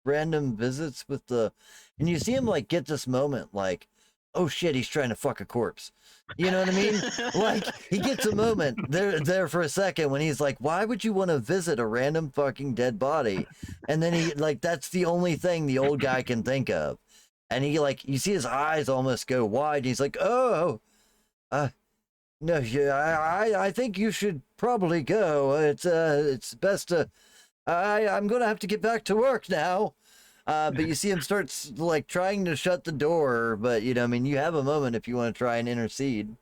random visits with the." And you see him like get this moment like, "Oh shit, he's trying to fuck a corpse." You know what I mean? Like he gets a moment there for a second when he's like, "Why would you want to visit a random fucking dead body?" And then he like that's the only thing the old guy can think of. And he like you see his eyes almost go wide. And he's like, "Oh, uh, no, yeah, I think you should probably go. It's best to. I'm gonna have to get back to work now." But you see him starts like trying to shut the door, but I mean, you have a moment if you want to try and intercede.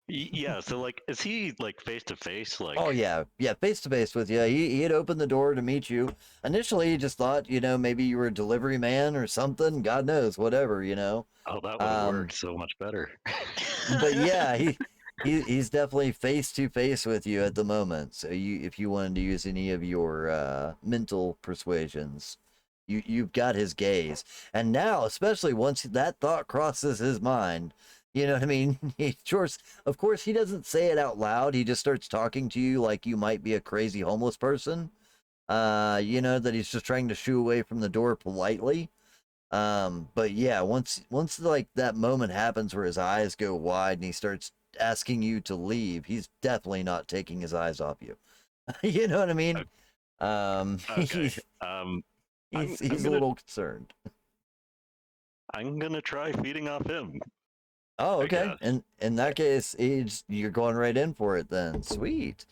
Yeah, so like is he like face to face Oh like yeah, face to face with you. He had opened the door to meet you. Initially, he just thought, maybe you were a delivery man or something. God knows, whatever. oh that would have Um, worked so much better. but yeah, he's definitely face to face with you at the moment. So if you wanted to use any of your mental persuasions, you've got his gaze. And now, especially once that thought crosses his mind, you know what I mean? Of course, he doesn't say it out loud. He just starts talking to you like you might be a crazy homeless person. That he's just trying to shoo away from the door politely. But yeah, once like that moment happens where his eyes go wide and he starts asking you to leave, he's definitely not taking his eyes off you. You know what I mean? Okay. He's I'm he's a gonna little concerned. try feeding off him, Oh, I okay. guess. And in that case, you're going right in for it then. Sweet.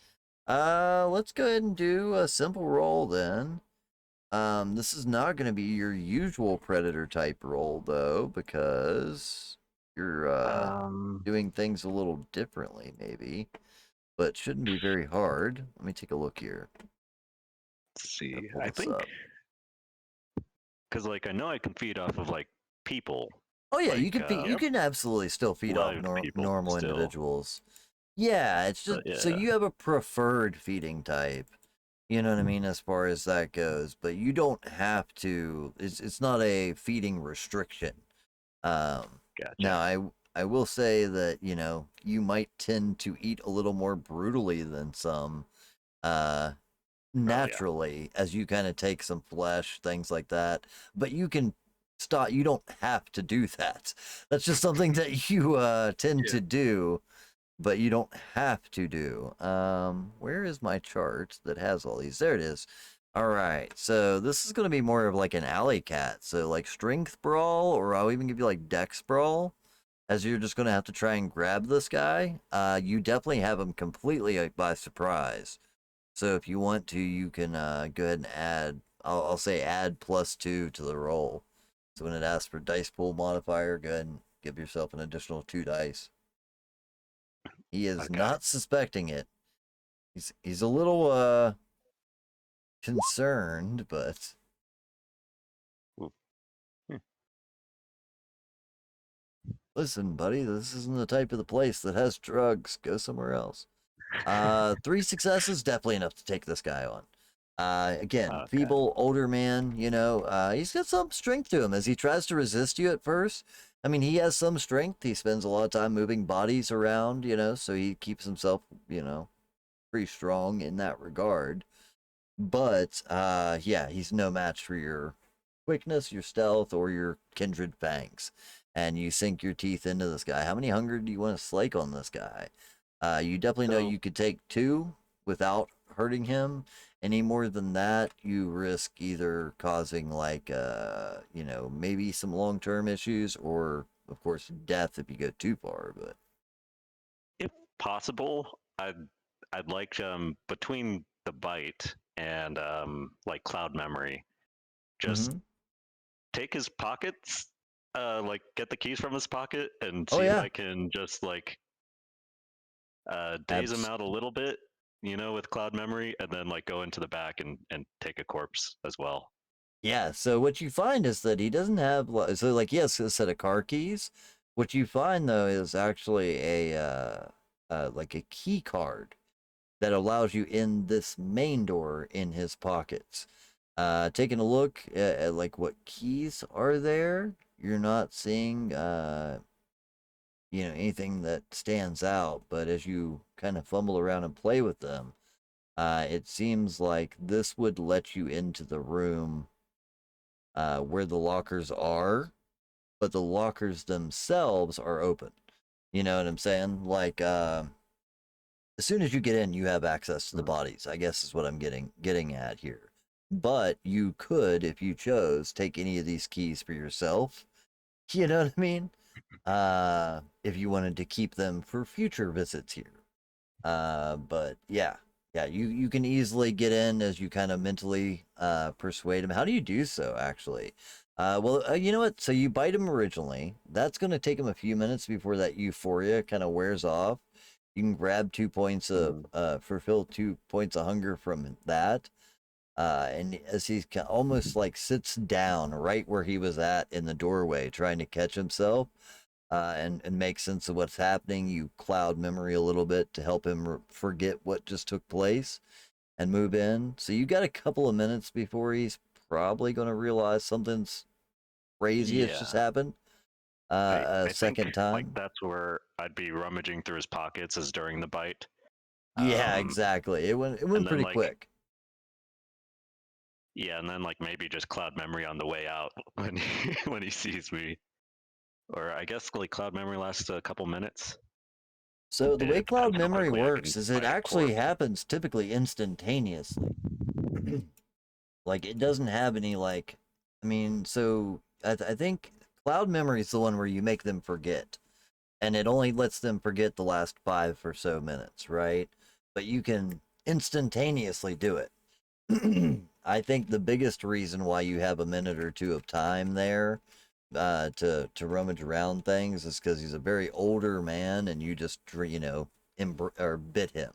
Let's go ahead and do a simple roll then. This is not going to be your usual predator type roll though, because you're Um doing things a little differently, maybe, but shouldn't be very hard. Let me take a look here. let's Gotta see. pull I this think up. because like I know I can feed off of like people, Oh yeah, like you Yep. can absolutely still feed off live people normal still. individuals. Yeah, it's just But so yeah. you have a preferred feeding type. You know what I mean as far as that goes, but you don't have to. It's not a feeding restriction. Gotcha. Now I will say that you might tend to eat a little more brutally than some, uh, Oh yeah. naturally as you kind of take some flesh, things like that. But you can stop. You don't have to do that. That's just something that you tend Yeah. to do, but you don't have to do. Where is my chart that has all these? There it is. All right, so this is going to be more of like an alley cat. So like strength brawl, or I'll even give you like dex brawl. as you're just gonna have to try and grab this guy. You definitely have him completely by surprise. So if you want to, you can go ahead and add. I'll say add +2 to the roll. So when it asks for dice pool modifier, go ahead and give yourself an additional 2 dice. He is Okay. not suspecting it. He's a little concerned, but Ooh. Hmm. listen, buddy, this isn't the type of the place that has drugs. Go somewhere else. 3 successes, definitely enough to take this guy on. Again, Okay. feeble, older man, he's got some strength to him as he tries to resist you at first. I mean, he has some strength. He spends a lot of time moving bodies around, so he keeps himself, pretty strong in that regard. But, yeah, he's no match for your quickness, your stealth, or your kindred fangs. And you sink your teeth into this guy. How many hunger do you want to slake on this guy? You definitely know So- you could take 2 without hurting him. Any more than that, you risk either causing maybe some long-term issues, or of course death if you go too far. But If possible, I'd like between the bite and like cloud memory, just Mhm. take his pockets, like get the keys from his pocket and Oh see if yeah, I can just like daze him Abs- out a little bit, with cloud memory, and then like go into the back and take a corpse as well. yeah. So what you find is that he doesn't have he has a set of car keys. What you find though is actually like a key card that allows you in this main door in his pockets. Taking a look at like what keys are there, you're not seeing anything that stands out. But as you kind of fumble around and play with them, it seems like this would let you into the room where the lockers are, but the lockers themselves are open. You know what I'm saying? Like as soon as you get in, you have access to the bodies, I guess is what I'm getting at here. But you could, if you chose, take any of these keys for yourself. You know what I mean? If you wanted to keep them for future visits here. But yeah, you can easily get in as you kind of mentally persuade him. How do you do so, actually? You know what? So you bite him originally. That's going to take him a few minutes before that euphoria kind of wears off. You can grab 2 points of fulfill 2 points of hunger from that. And as he almost like sits down right where he was at in the doorway, trying to catch himself, and make sense of what's happening. You cloud memory a little bit to help him forget what just took place and move in. So you got a couple of minutes before he's probably going to realize something's crazy has just Yeah. happened. A I think second like time. that's where I'd be rummaging through his pockets is during the bite. Yeah, Um, exactly. It went and then pretty like quick. yeah, and then like maybe just cloud memory on the way out when when he sees me. Or I guess like cloud memory lasts a couple minutes. So the way It cloud depends how memory quickly I can works is it find a actually corpse. happens typically instantaneously. Like it doesn't have any so I think cloud memory is the one where you make them forget, and it only lets them forget the last 5 or so minutes, right? But you can instantaneously do it. I think the biggest reason why you have a minute or two of time there to rummage around things is because he's a very older man, and you just or bit him.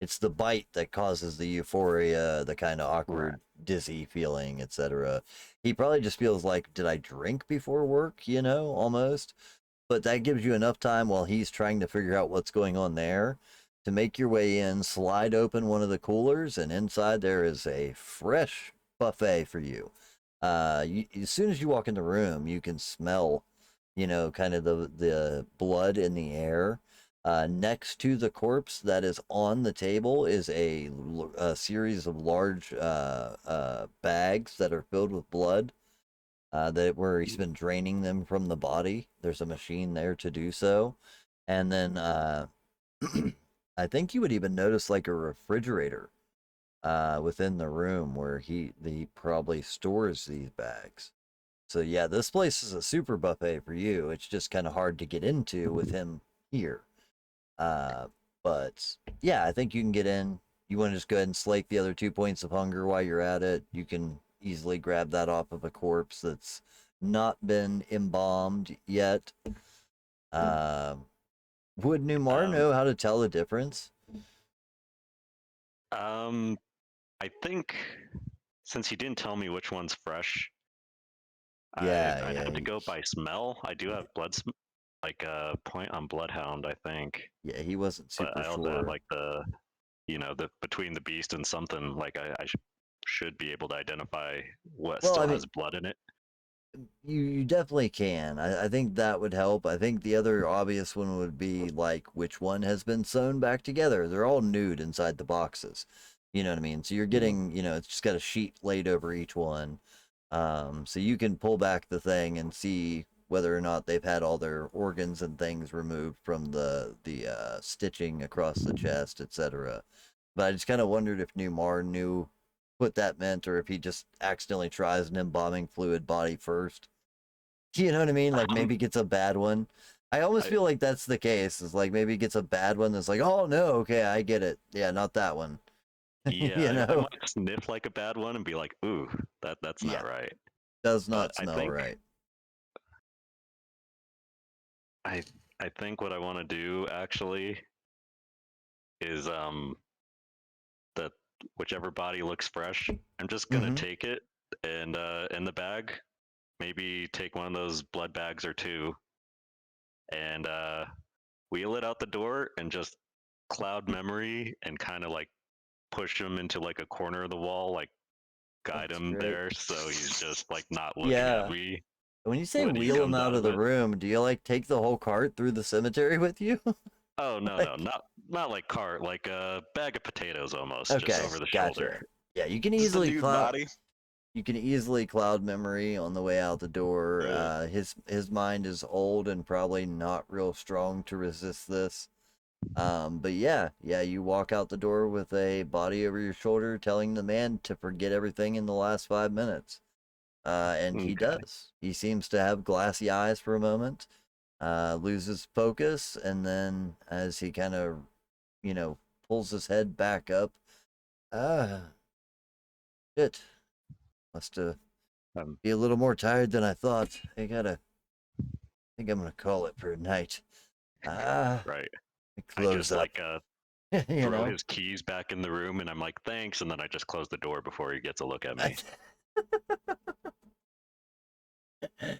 It's the bite that causes the euphoria, the kind of Right. awkward, dizzy feeling, etc. He probably just feels like, did I drink before work? Almost. But that gives you enough time while he's trying to figure out what's going on there to make your way in, slide open one of the coolers, and inside there is a fresh buffet for you. As soon as you walk in the room, you can smell, kind of the blood in the air. Next to the corpse that is on the table is a series of large bags that are filled with blood. That where he's been draining them from the body. There's a machine there to do so, and then I think you would even notice like a refrigerator within the room where he probably stores these bags. So yeah, this place is a super buffet for you. It's just kind of hard to get into with him here. Uh, but yeah, I think you can get in. You want to just go ahead and slake the other 2 points of hunger while you're at it. You can easily grab that off of a corpse that's not been embalmed yet. Would Numar know how to tell the difference? I think since he didn't tell me which one's fresh, Yeah, I'd yeah, have to go by smell. I do have like a point on Bloodhound, I think, yeah. He wasn't but super I also have sure. like the between the beast and something. Like I should be able to identify what Well, still I has mean, blood in it. you definitely can. I think that would help. I think the other obvious one would be like which one has been sewn back together. They're all nude inside the boxes. You know what I mean? So you're getting, it's just got a sheet laid over each one. So you can pull back the thing and see whether or not they've had all their organs and things removed from the stitching across the chest, etc. But I just kind of wondered if Newmar knew what that meant, or if he just accidentally tries an embalming fluid body first. You know what I mean? Like Um, maybe gets a bad one. I almost I, feel like that's the case. Is like maybe gets a bad one that's like, oh no, okay, I get it. Yeah, not that one. You yeah, I know? might sniff like a bad one and be like, ooh, that's Yeah, not right. does But not smell right. I I think what I want to do actually is that whichever body looks fresh, I'm just gonna Mm-hmm. take it and in the bag, maybe take one of those blood bags or two, and wheel it out the door and just cloud memory and kind of like push him into like a corner of the wall, like guide That's him great. there so he's just like not looking at Yeah. me When you say when he wheel him comes out out of of the it. room, do you like take the whole cart through the cemetery with you? Oh no, no, Like, not like cart, like a bag of potatoes almost, just okay, over the shoulder. gotcha. Yeah, you can Just a easily nude cloud. body. You can easily cloud memory on the way out the door. Yeah. His mind is old and probably not real strong to resist this. But yeah, you walk out the door with a body over your shoulder, telling the man to forget everything in the last 5 minutes. And he Okay. does. He seems to have glassy eyes for a moment, loses focus, and then as he kind of, you know, pulls his head back up, ah, shit, must Um, be a little more tired than I thought. Think I'm gonna call it for a night. Ah, right. I close just up, like you throw know. his keys back in the room and I'm like, thanks, and then I just close the door before he gets a look at me.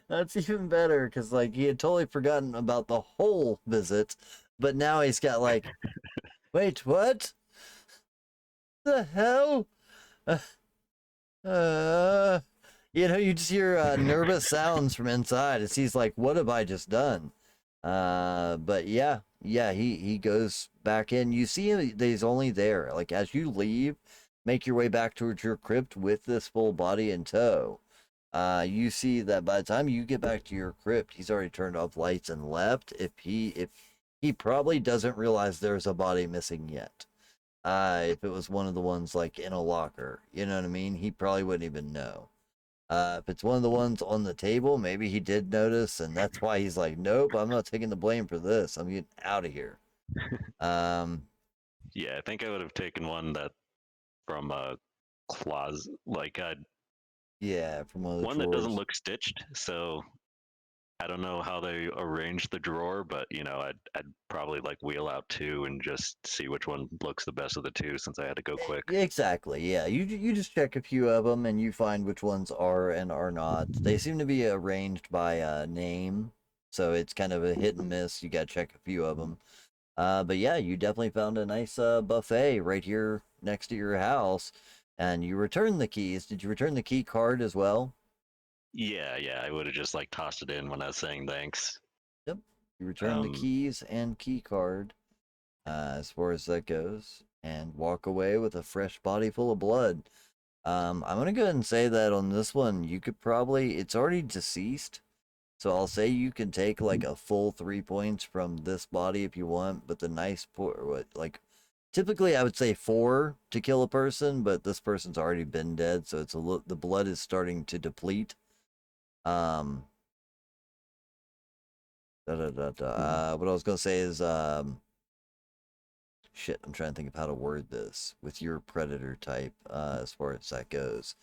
That's even better because like he had totally forgotten about the whole visit, but now he's got like, wait, what the hell? Uh, uh, you just hear nervous sounds from inside as he's like, what have I just done? But yeah, he goes back in. You see that he's only there. Like as you leave, make your way back towards your crypt with this full body in tow. You see that by the time you get back to your crypt, he's already turned off lights and left. If he probably doesn't realize there's a body missing yet. If it was one of the ones like in a locker, you know what I mean? He probably wouldn't even know. If it's one of the ones on the table, maybe he did notice, and that's why he's like, "Nope, I'm not taking the blame for this. I'm getting out of here." Um, Yeah, I think I would have taken one that from a closet, like yeah, from one of the one that doesn't drawers. look stitched. So I don't know how they arranged the drawer, but I'd probably like wheel out two and just see which one looks the best of the two since I had to go quick. Exactly. Yeah, you just check a few of them and you find which ones are and are not. They seem to be arranged by name, so it's kind of a hit and miss. You got to check a few of them. But yeah, you definitely found a nice buffet right here next to your house, and you returned the keys. Did you return the key card as well? Yeah, yeah, I would have just like tossed it in when I was saying thanks. Yep. You return the Um, keys and key card, as far as that goes, and walk away with a fresh body full of blood. I'm gonna go ahead and say that on this one, you could probably, it's already deceased. So I'll say you can take like a full 3 points from this body if you want, but the nice what like typically I would say four to kill a person, but this person's already been dead, so it's the blood is starting to deplete. Um, what I was gonna say is, shit. I'm trying to think of how to word this with your predator type, as far as that goes.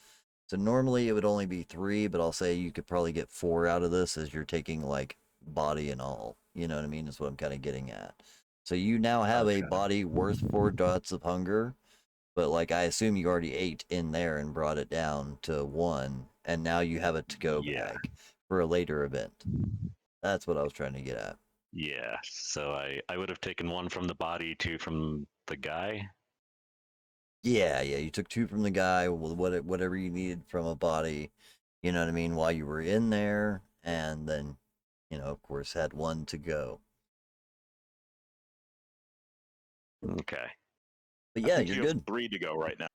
So normally it would only be 3, but I'll say you could probably get 4 out of this as you're taking like body and all. You know what I mean? Is what I'm kind of getting at. So you now have a Okay. body worth 4 dots of hunger, but like I assume you already ate in there and brought it down to 1, and now you have a to-go Yeah. bag for a later event. That's what I was trying to get at. Yeah. So I would have taken 1 from the body, 2 from the guy. Yeah, yeah. You took 2 from the guy, whatever you needed from a body. You know what I mean? While you were in there, and then, of course, had 1 to go. Okay. But I yeah, think you're you have good. 3 to go right now.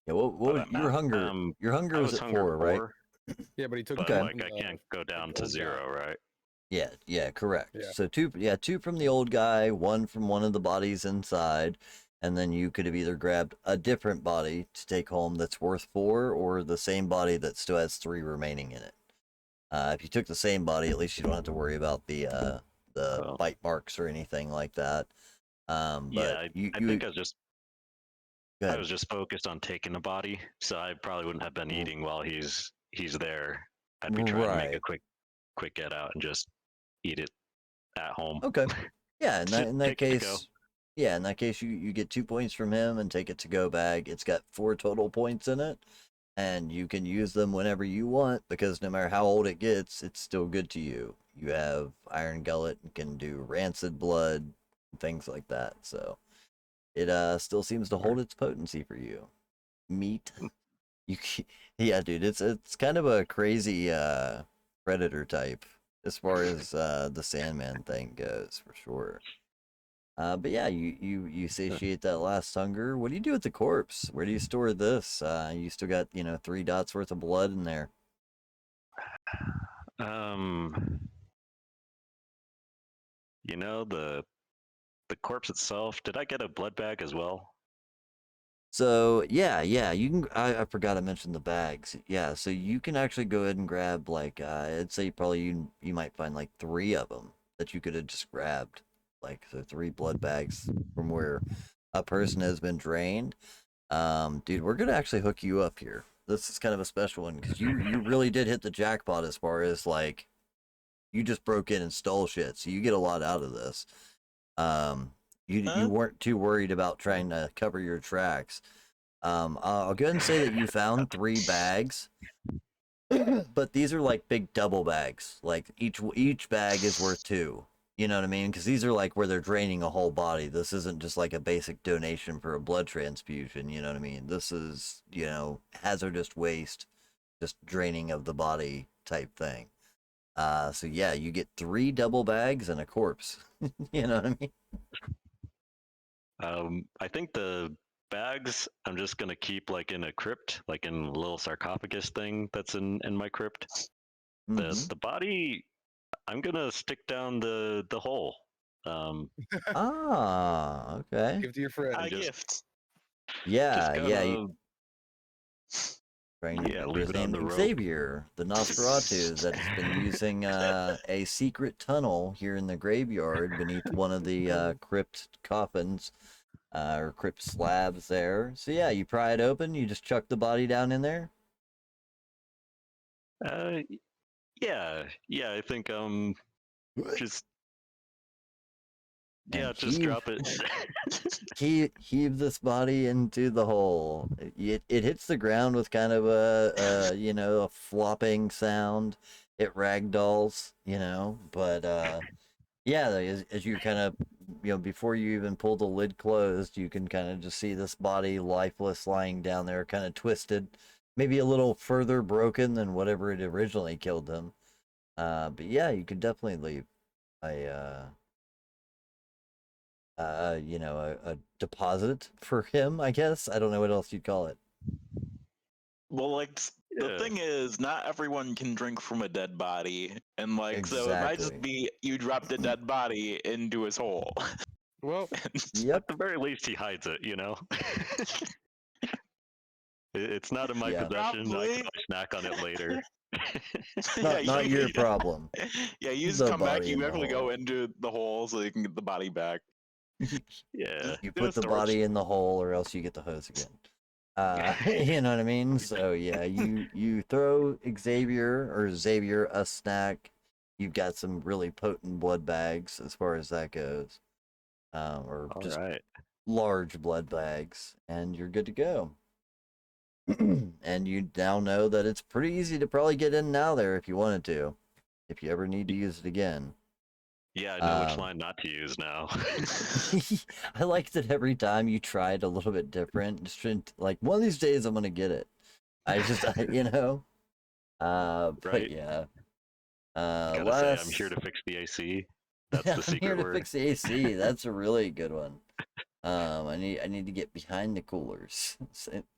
Yeah, what by was that your math. hunger? Your hunger I was was at hunger 4, right? 4, Yeah, but he took but Okay. one like from I the can't go down to old guy. 0, right? Yeah, correct. Yeah. So 2 from the old guy, 1 from one of the bodies inside, and then you could have either grabbed a different body to take home that's worth 4, or the same body that still has 3 remaining in it. If you took the same body, at least you don't have to worry about the Oh. bite marks or anything like that. But Yeah, you I you think I go ahead. was just focused on taking the body, so I probably wouldn't have been eating while he's there. I'd be trying to make a Right. quick get out and just eat it at home. Okay. Yeah, in that Take it to go. case, yeah, in that case you get 2 points from him and take it to go bag. It's got 4 total points in it, and you can use them whenever you want because no matter how old it gets, it's still good to you. You have iron gullet and can do rancid blood, things like that. So it still seems to hold its potency for you. Meat. Yeah, dude, it's kind of a crazy predator type as far as the Sandman thing goes, for sure. But yeah, you satiate that last hunger. What do you do with the corpse? Where do you store this? You still got 3 dots worth of blood in there. Um, the corpse itself. Did I get a blood bag as well? So yeah, you can. I forgot to mention the bags. Yeah, so you can actually go ahead and grab like I'd say probably you might find like 3 of them that you could have just grabbed, like so 3 blood bags from where a person has been drained. Dude, we're gonna actually hook you up here. This is kind of a special one because you really did hit the jackpot as far as like you just broke in and stole shit, so you get a lot out of this. Um, you weren't too worried about trying to cover your tracks. I'll go ahead and say that you found 3 bags, but these are like big double bags. Like each bag is worth 2. You know what I mean? Because these are like where they're draining a whole body. This isn't just like a basic donation for a blood transfusion. You know what I mean? This is hazardous waste, just draining of the body type thing. So yeah, you get 3 double bags and a corpse. You know what I mean? I think the bags I'm just gonna keep like in a crypt, like in a little sarcophagus thing that's in my crypt. Mm-hmm. The body I'm gonna stick down the hole. Um, Okay. Give to your friend. A just gift. just Yeah, kind yeah. of Trying to yeah, remember leave his it on name. the rope. Xavier, the Nosferatu, that has been using a secret tunnel here in the graveyard beneath one of the crypt coffins or crypt slabs there. So yeah, you pry it open, you just chuck the body down in there. Uh, yeah. I think just And just heave, drop it. heave this body into the hole. It hits the ground with kind of a flopping sound. It ragdolls, but yeah, as you kind of before you even pull the lid closed, you can kind of just see this body lifeless lying down there, kind of twisted, maybe a little further broken than whatever it originally killed him. But yeah, you could definitely leave a a deposit for him, I guess. I don't know what else you'd call it. Well, like the Yeah. thing is, not everyone can drink from a dead body, and like so it might just Exactly. be you dropped a dead body into his hole. Well, Yep. At the very least, he hides it. It's not in my Yeah. possession. I can Probably. always snack on it later. Yeah, Not your problem. Yeah, you just The come back. body in You the actually go hole. into the hole so you can get the body back. Yeah. You Do a put the storage. body in the hole, or else you get the hose again. You know what I mean? So yeah, you throw Xavier a snack. You've got some really potent blood bags as far as that goes, or All just right. large blood bags, and you're good to go. And you now know that it's pretty easy to probably get in and out of there if you wanted to, if you ever need to use it again. Yeah, I know which Um, line not to use now. I like that every time you try it a little bit different. Just like one of these days I'm gonna get it. You know. But Right? yeah. Gotta say, I'm here to fix the AC. That's the I'm secret here to word. fix the AC. That's a really good one. I need to get behind the coolers.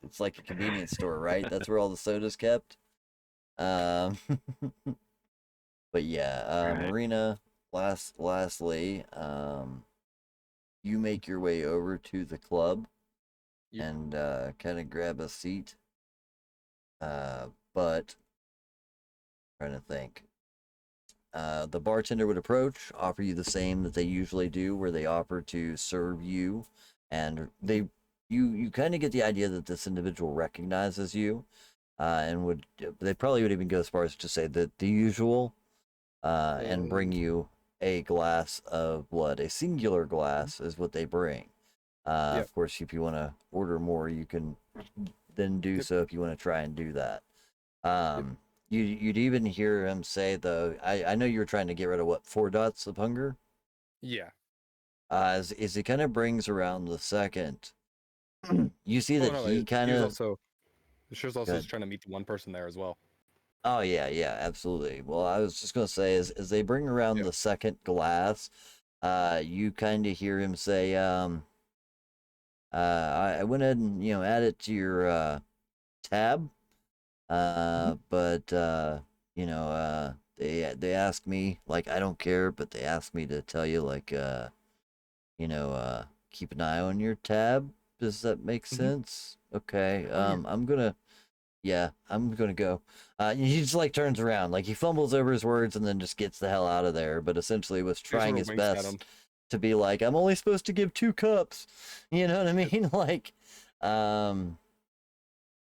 It's like a convenience store, right? That's where all the soda's kept. Um, but yeah, Right. Marina. Lastly, you make your way over to the club Yep. and kind of grab a seat. But trying to think. The bartender would approach, offer you the same that they usually do, where they offer to serve you, and you kind of get the idea that this individual recognizes you, and they probably would even go as far as to say that the usual, and bring you a glass of blood. A singular glass is what they bring. Yep. Of course, if you want to order more, you can then do Yep. so if you want to try and do that. You'd even hear him say though. I know you were trying to get rid of what 4 dots of hunger. Yeah. As he kind of brings around the second, you see Oh that no, he kind he was of also. She was also good. just trying to meet the one person there as well. Oh yeah, absolutely. Well, I was just gonna say as they bring around Yep. the second glass, you kind of hear him say, I went ahead and add it to your tab. But they asked me like I don't care, but they asked me to tell you like keep an eye on your tab. Does that make Mhm. sense? Okay. Oh yeah. I'm gonna go. He just like turns around, like he fumbles over his words and then just gets the hell out of there. But essentially was She trying sort of his winks at him. best to be like, I'm only supposed to give 2 cups. You know what I mean? Like, um,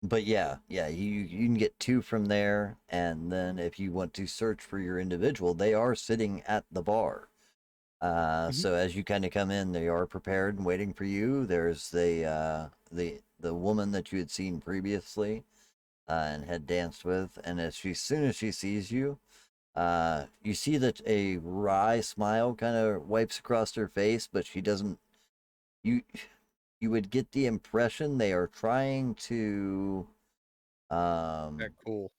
but yeah, you can get 2 from there, and then if you want to search for your individual, they are sitting at the bar. Mhm. So as you kind of come in, they are prepared and waiting for you. There's the woman that you had seen previously, and had danced with, and as soon as she sees you, you see that a wry smile kind of wipes across her face, but she doesn't. You you would get the impression they are trying to Yeah, cool.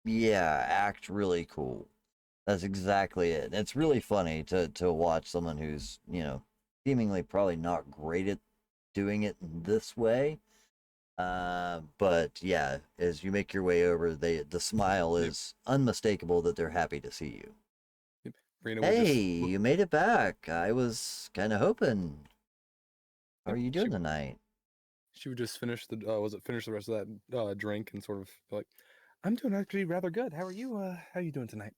yeah, act really cool. That's exactly it. It's really funny to watch someone who's, seemingly probably not great at doing it in this way. But yeah, as you make your way over, the smile Yep. is unmistakable that they're happy to see you. Yep. Rena would Hey, just look. you made it back. I was kind of hoping. How are Yep. you doing tonight? She would just finish the finish the rest of that drink and sort of be like, I'm doing actually rather good. How are you? How are you doing tonight?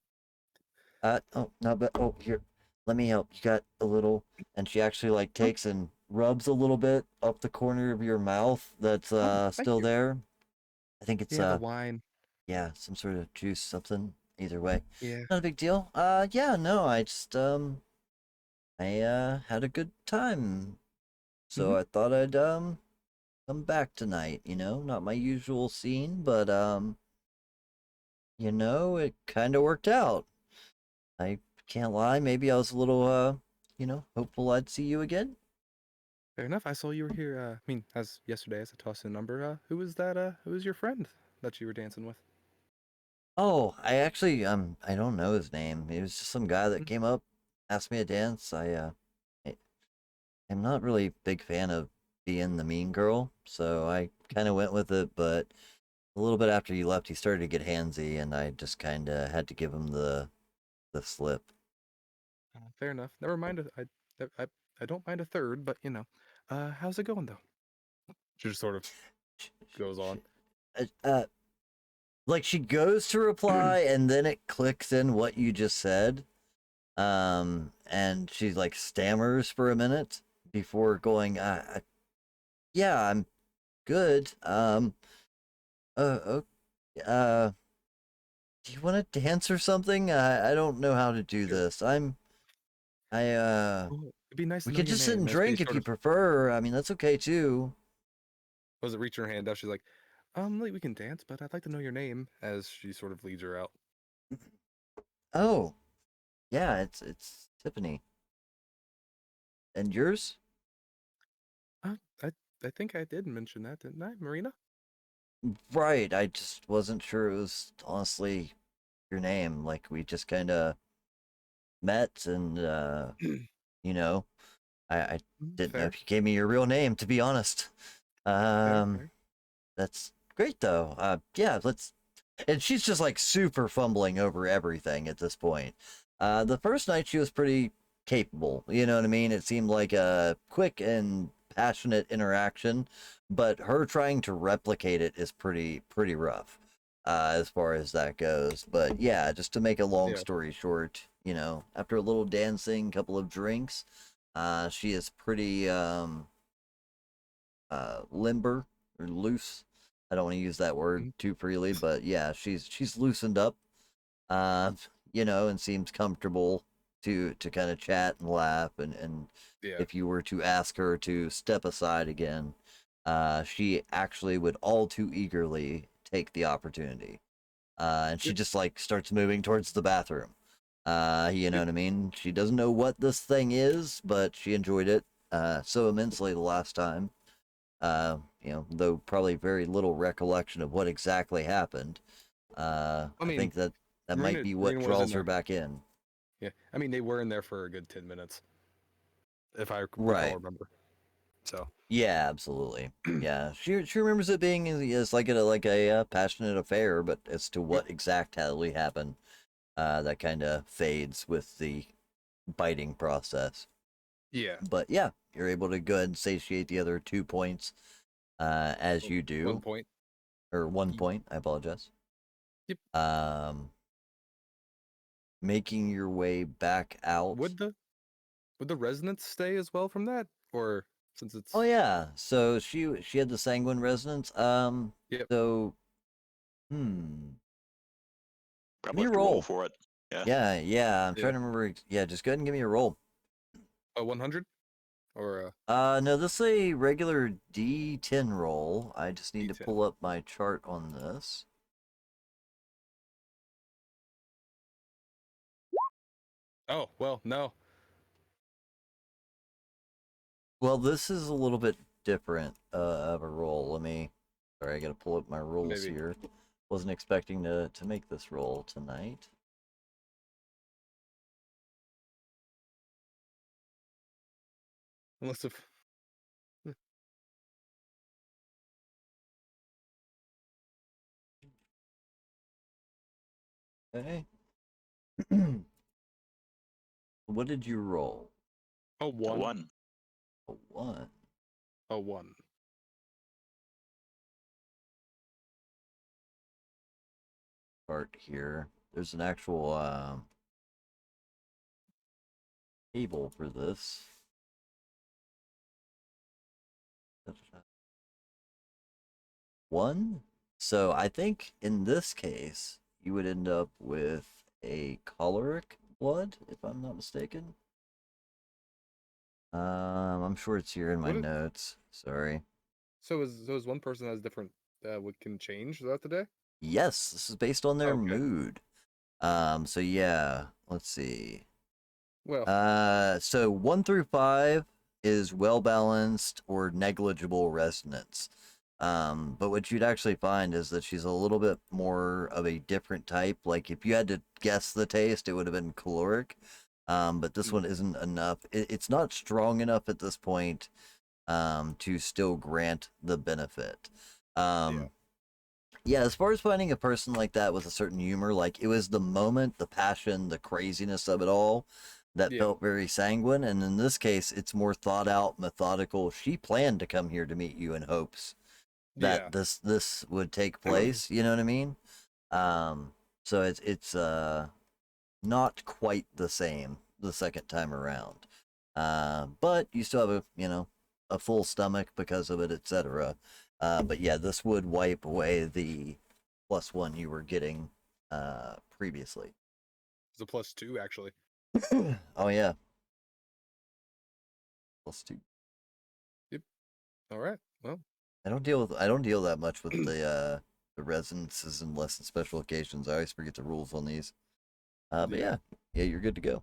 Oh, no, but oh, here, let me help. You got a little, and she actually like Oh, takes and rubs a little bit up the corner of your mouth that's oh, thank still you. there. I think it's Yeah, the wine. yeah, some sort of juice, something. Either way, Yeah. not a big deal. Yeah, no, I just I had a good time, Mm-hmm. so I thought I'd come back tonight. Not my usual scene, but it kind of worked out. I can't lie. Maybe I was a little hopeful I'd see you again. Fair enough. I saw you were here. I mean, as yesterday, as I tossed in a number. Who was that? Who was your friend that you were dancing with? Oh, I actually I don't know his name. He was just some guy that Mm. came up, asked me to dance. I- I'm not really a big fan of being the mean girl, so I kind of went with it, but a little bit after you left, he started to get handsy, and I just kind of had to give him the slip. Fair enough. Never mind. I don't mind a third, but you know. How's it going though? She just sort of Sh- goes sh- on. sh- uh, like she goes to reply and then it clicks in what you just said. And she like stammers for a minute before going, yeah, I'm good. Uh, uh, do you want to dance or something? I don't know how to do Sure. this. Well, it'd be nice to We know could your just sit name and as we drink if sort you of prefer. I mean, that's okay too. was it reaching her hand out. She's like, like we can dance, but I'd like to know your name as she sort of leads her out. Oh, yeah, it's Tiffany. And yours? Uh, I I think I did mention that, didn't I, Marina? Right. I just wasn't sure it was honestly your name. Like we just kind of met and you know, I didn't know Fair, if you gave me your real name, to be honest. fair, Um, fair. that's great though. Yeah, let's. And she's just like super fumbling over everything at this point. The first night she was pretty capable. You know what I mean? It seemed like a quick and passionate interaction, but her trying to replicate it is pretty rough. As far as that goes. But yeah, just to make a long Yeah. story short, after a little dancing, couple of drinks, she is pretty limber or loose. I don't want to use that word Mhm. too freely, but yeah, she's loosened up, uh, and seems comfortable to kind of chat and laugh. And Yeah. if you were to ask her to step aside again, she actually would all too eagerly take the opportunity. And she Yep. just like starts moving towards the bathroom. You know Yep. what I mean? She doesn't know what this thing is, but she enjoyed it so immensely the last time. Though probably very little recollection of what exactly happened. I I mean, think that might Marina be what Marina was in draws her there. back in. Yeah. I mean, they were in there for a good 10 minutes, if I recall, Right. remember. So. Yeah, absolutely. Yeah, she remembers it being as like a passionate affair, but as to Yep. what exactly happened, that kind of fades with the biting process. Yeah. But yeah, you're able to go ahead and satiate the other 2 points, as you 1 do, point. or one Ye- point. I apologize. Yep. Um, making your way back out. Would the resonance stay as well from that, or since Oh it's yeah, so she had the sanguine resonance. yep. So hmm, give me Probably a have to roll roll. for it. Yeah. Yeah, I'm Yeah. trying to remember. Yeah, just go ahead and give me a roll. A 100 or a No, this is a regular D10 roll. I just need to D10. pull up my chart on this. Oh well, no. Well, this is a little bit different of a roll. Sorry, I gotta pull up my rolls Maybe here. Wasn't expecting to make this roll tonight. unless if Okay. What did you roll? a A 1, one. A 1. a 1. Chart here. There's an actual table for this. One. So I think in this case you would end up with a choleric blood, if I'm not mistaken. I'm sure it's here in my What it, notes. Sorry. so is one person has different what can change throughout the day? Yes, this is based on their Okay. mood. So yeah, let's see. Well, So 1 through 5 is well balanced or negligible resonance. But what you'd actually find is that she's a little bit more of a different type. Like if you had to guess the taste, it would have been caloric. But this mm, one isn't enough. It's not strong enough at this point, to still grant the benefit. yeah. Um, yeah, as far as finding a person like that with a certain humor, like it was the moment, the passion, the craziness of it all that Yeah. felt very sanguine. And in this case, it's more thought out, methodical. She planned to come here to meet you in hopes Yeah. that this would take place. You know what I mean? So it's not quite the same the second time around. But you still have a full stomach because of it, etc. But yeah, this would wipe away the +1 you were getting previously. It's a +2 actually. Oh yeah, +2. All right. Well, I don't deal that much with the resonances unless in special occasions. I always forget the rules on these. But yeah, you're good to go.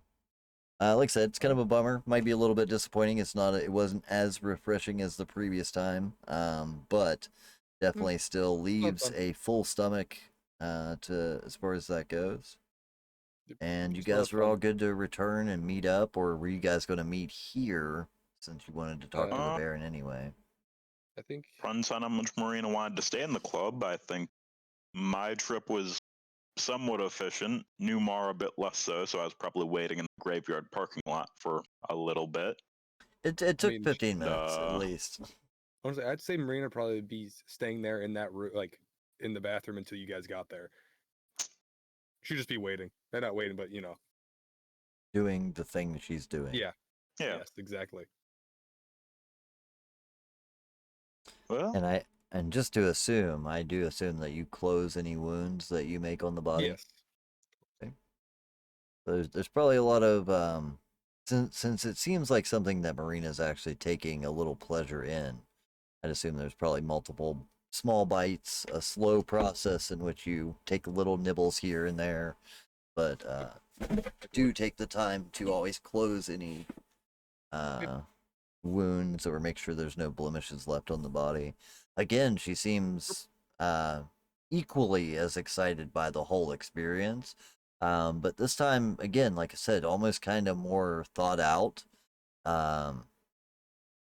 Like I said, it's kind of a bummer. Might be a little bit disappointing. It wasn't as refreshing as the previous time. But definitely still leaves fun. a full stomach to as far as that goes. Yep. And you Still have guys were fun. all good to return and meet up, or were you guys going to meet here since you wanted to talk to the Uh, Baron anyway? I think. Runs on how much Marina wanted to stay in the club. I think my trip was somewhat efficient. Newmar a bit less so, so I was probably waiting in the graveyard parking lot for a little bit. It took mean, 15 minutes at least. Honestly, I'd say Marina would probably be staying there in that room, like in the bathroom until you guys got there. She'd just be waiting. They're not waiting, but Doing the thing she's doing. Yeah. Yeah. Yes, exactly. Well, And just to assume, I do assume that you close any wounds that you make on the body. Yes. There's probably a lot of since it seems like something that Marina's actually taking a little pleasure in. I'd assume there's probably multiple small bites, a slow process in which you take little nibbles here and there, but do take the time to always close any wounds or make sure there's no blemishes left on the body. Again, she seems equally as excited by the whole experience. But this time, again, like I said, almost kind of more thought out.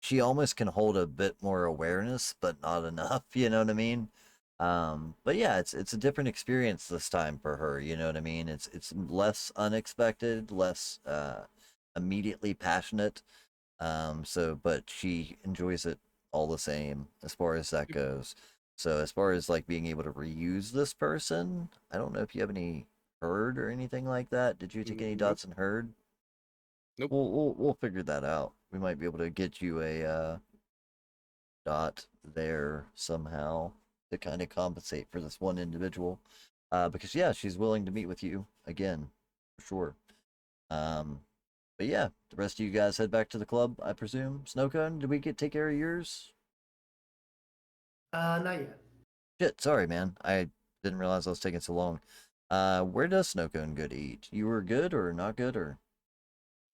She almost can hold a bit more awareness, but not enough. You know what I mean? But yeah, it's a different experience this time for her. You know what I mean? It's less unexpected, less immediately passionate. But she enjoys it all the same as far as that goes. So as far as like being able to reuse this person, I don't know if you have any herd or anything like that. Did you take any dots in herd? Nope. We'll figure that out. We might be able to get you a dot there somehow to kind of compensate for this one individual. Because yeah, she's willing to meet with you again, for sure. But yeah, the rest of you guys head back to the club, I presume. Snowcone, did we take care of yours? Not yet. Shit, sorry, man. I didn't realize I was taking so long. Where does Snowcone go to eat? You were good or not good or?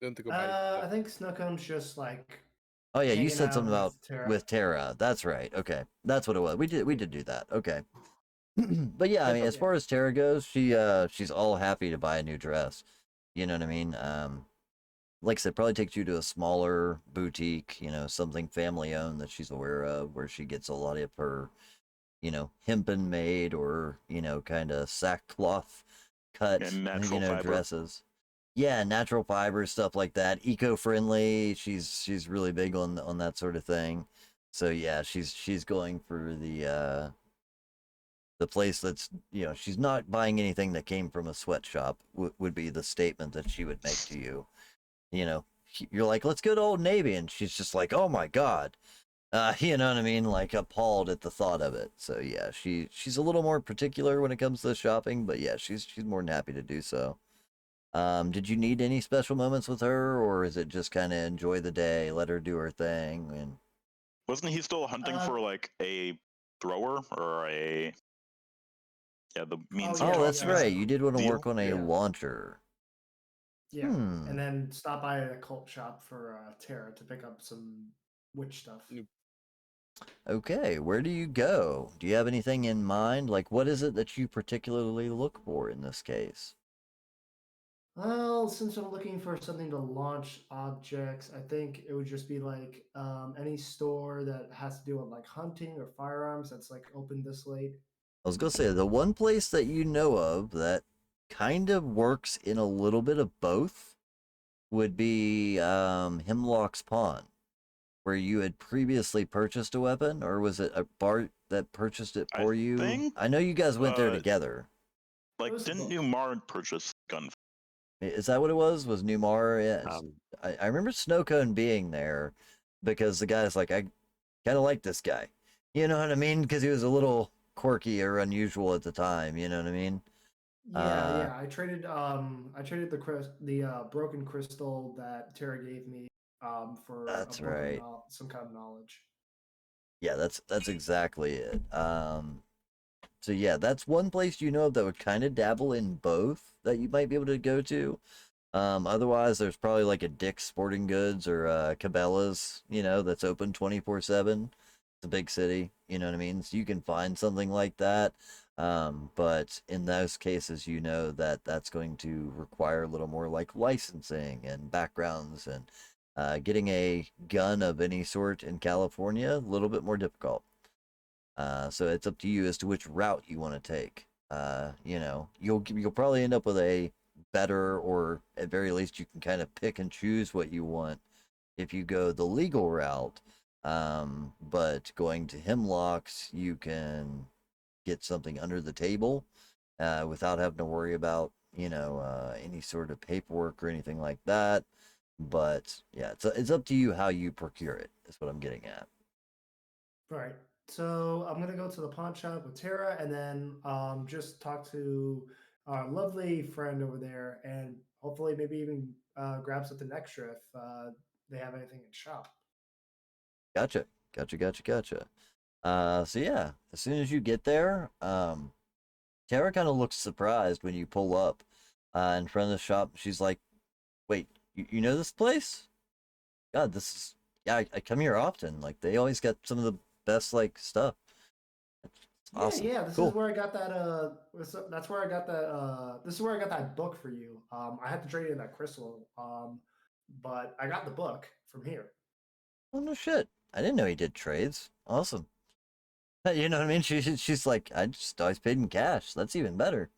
Don't think about I think Snowcone's just like Oh yeah, you hanging said out something about with Tara. with Tara. That's right. Okay, that's what it was. We did do that. Okay. But yeah, I mean, as Yeah. far as Tara goes, she's all happy to buy a new dress. You know what I mean? Like I said, probably takes you to a smaller boutique, something family owned that she's aware of, where she gets a lot of her, hempen made or, kind of sackcloth cut, and natural fiber. dresses. Yeah, natural fiber, stuff like that. Eco-friendly. She's really big on that sort of thing. So yeah, she's going for the place that's she's not buying anything that came from a sweatshop would be the statement that she would make to you. You're like, let's go to Old Navy, and she's just like, oh my god, you know what I mean, like appalled at the thought of it. So yeah, she's a little more particular when it comes to shopping, but yeah, she's more than happy to do so. Did you need any special moments with her, or is it just kind of enjoy the day, let her do her thing? And Wasn't he still hunting for like a thrower or the means of oh, that's tossing? right, you did want to deal? work on a Yeah. launcher. Yeah, and then stop by a cult shop for Tara to pick up some witch stuff. Okay, where do you go? Do you have anything in mind? Like, what is it that you particularly look for in this case? Well, since I'm looking for something to launch objects, I think it would just be like any store that has to do with like hunting or firearms that's like open this late. I was gonna say the one place that you know of that kind of works in a little bit of both would be Hemlock's Pond, where you had previously purchased a weapon, or was it a Bart that purchased it I for you? think, I know you guys went there together. Like, It was a didn't book. New Mar purchase gun? Is that what it was? Was Newmar? Yeah. Um, I remember Snowcone being there because the guy's like, I kind of like this guy. You know what I mean? Because he was a little quirky or unusual at the time. You know what I mean? Yeah, Uh, yeah. I traded the broken crystal that Tara gave me for a that's book of right. some kind of knowledge. Yeah, that's exactly it. So yeah, that's one place you know of that would kind of dabble in both that you might be able to go to. Otherwise, there's probably like a Dick's Sporting Goods or Cabela's, that's open 24/7. It's a big city, you know what I mean? So you can find something like that. But in those cases, you know that that's going to require a little more like licensing and backgrounds and getting a gun of any sort in California, a little bit more difficult. So it's up to you as to which route you want to take. You'll probably end up with a better, or at very least, you can kind of pick and choose what you want if you go the legal route. But going to Hemlocks, you can get something under the table without having to worry about any sort of paperwork or anything like that. But yeah, it's up to you how you procure it. Is what I'm getting at. Right. So I'm gonna go to the pawn shop with Tara, and then just talk to our lovely friend over there, and hopefully maybe even grab something extra if they have anything in shop. Gotcha, gotcha. So yeah, as soon as you get there, Tara kind of looks surprised when you pull up in front of the shop. She's like, "Wait, you know this place? God, this is yeah. I come here often. Like they always got some of the best like stuff. It's Yeah, awesome, yeah. This is cool. where I got that. That's where I got that. This is where I got that book for you. I had to trade in that crystal. But I got the book from here. Oh no shit, I didn't know he did trades. Awesome. You know what I mean? She's like, I just always paid in cash. That's even better.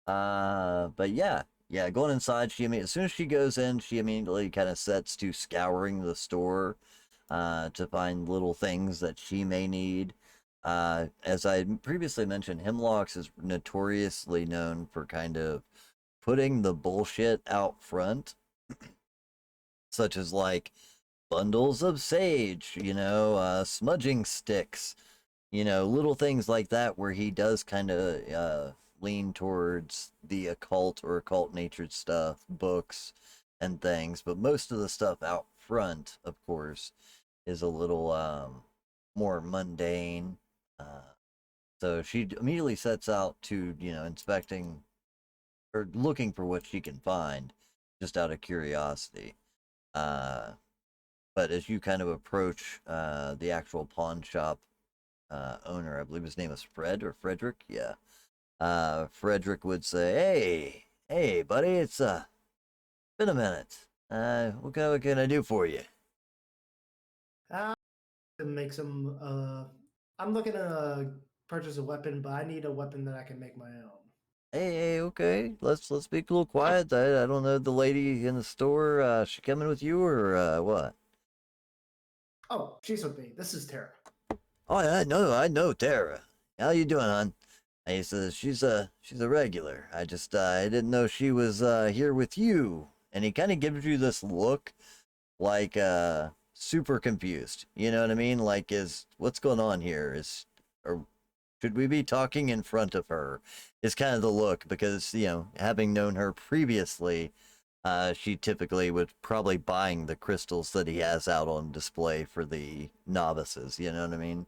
But yeah, going inside, as soon as she goes in, she immediately kind of sets to scouring the store, to find little things that she may need. As I previously mentioned, Hemlocks is notoriously known for kind of putting the bullshit out front, such as like bundles of sage, smudging sticks, little things like that where he does kind of lean towards the occult or occult natured stuff, books and things. But most of the stuff out front, of course, is a little more mundane. So she immediately sets out to, inspecting or looking for what she can find just out of curiosity. Uh, but as you kind of approach the actual pawn shop owner, I believe his name is Fred or Frederick. Yeah. Frederick would say, hey, buddy, it's been a minute. What can I do for you? Uh, to make some. I'm looking to purchase a weapon, but I need a weapon that I can make my own. Hey, okay. Let's be a little quiet. I don't know the lady in the store. She coming with you or what? Oh, she's with me. This is Tara. Oh, I know Tara. How you doing, hon? He says she's a regular. I didn't know she was here with you. And he kind of gives you this look like super confused. You know what I mean? Like is what's going on here? Or should we be talking in front of her? Is kind of the look because, having known her previously, she typically would probably buying the crystals that he has out on display for the novices, you know what I mean?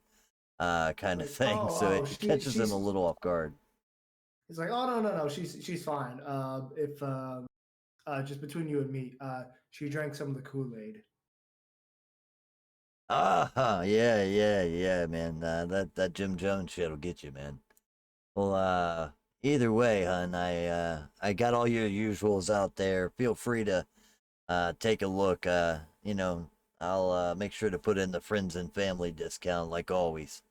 Kind of Like, thing. So it catches him a she's. little off guard. He's like, oh no, she's fine. If just between you and me, she drank some of the Kool Aid. Ah, yeah, man. That Jim Jones shit'll get you, man. Well, either way, hun, I got all your usuals out there. Feel free to take a look. I'll make sure to put in the friends and family discount like always.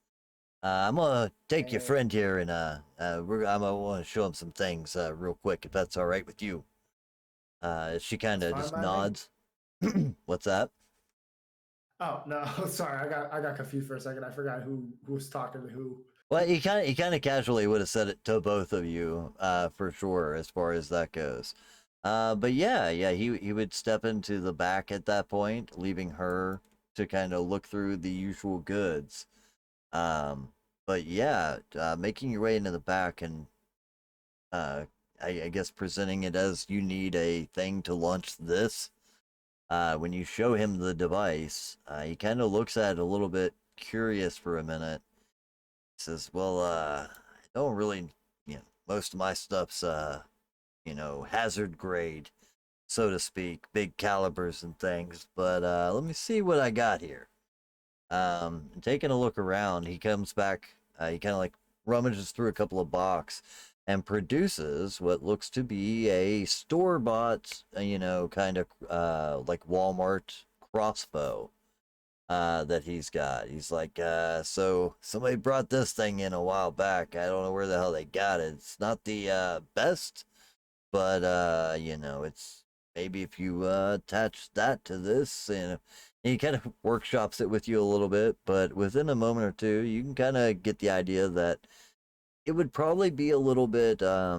I'm gonna take your And friend here and I'm gonna want to show him some things real quick if that's all right with you. She kind that's of fine just by me. nods. What's that? Oh no, sorry, I got confused for a second. I forgot who was talking to who. Well, he kind of casually would have said it to both of you, for sure, as far as that goes. But yeah, he would step into the back at that point, leaving her to kind of look through the usual goods. Um, but yeah, making your way into the back and uh, I guess presenting it as you need a thing to launch this. When you show him the device, he kind of looks at it a little bit curious for a minute. Says, "Well, I don't really, most of my stuff's, hazard grade, so to speak, big calibers and things. But let me see what I got here." Taking a look around, he comes back. He kind of like rummages through a couple of boxes and produces what looks to be a store-bought, kind of like Walmart crossbow that he's got. He's like, so somebody brought this thing in a while back. I don't know where the hell they got it. It's not the best, but it's maybe if you attach that to this, and he kind of workshops it with you a little bit, but within a moment or two, you can kind of get the idea that it would probably be a little bit I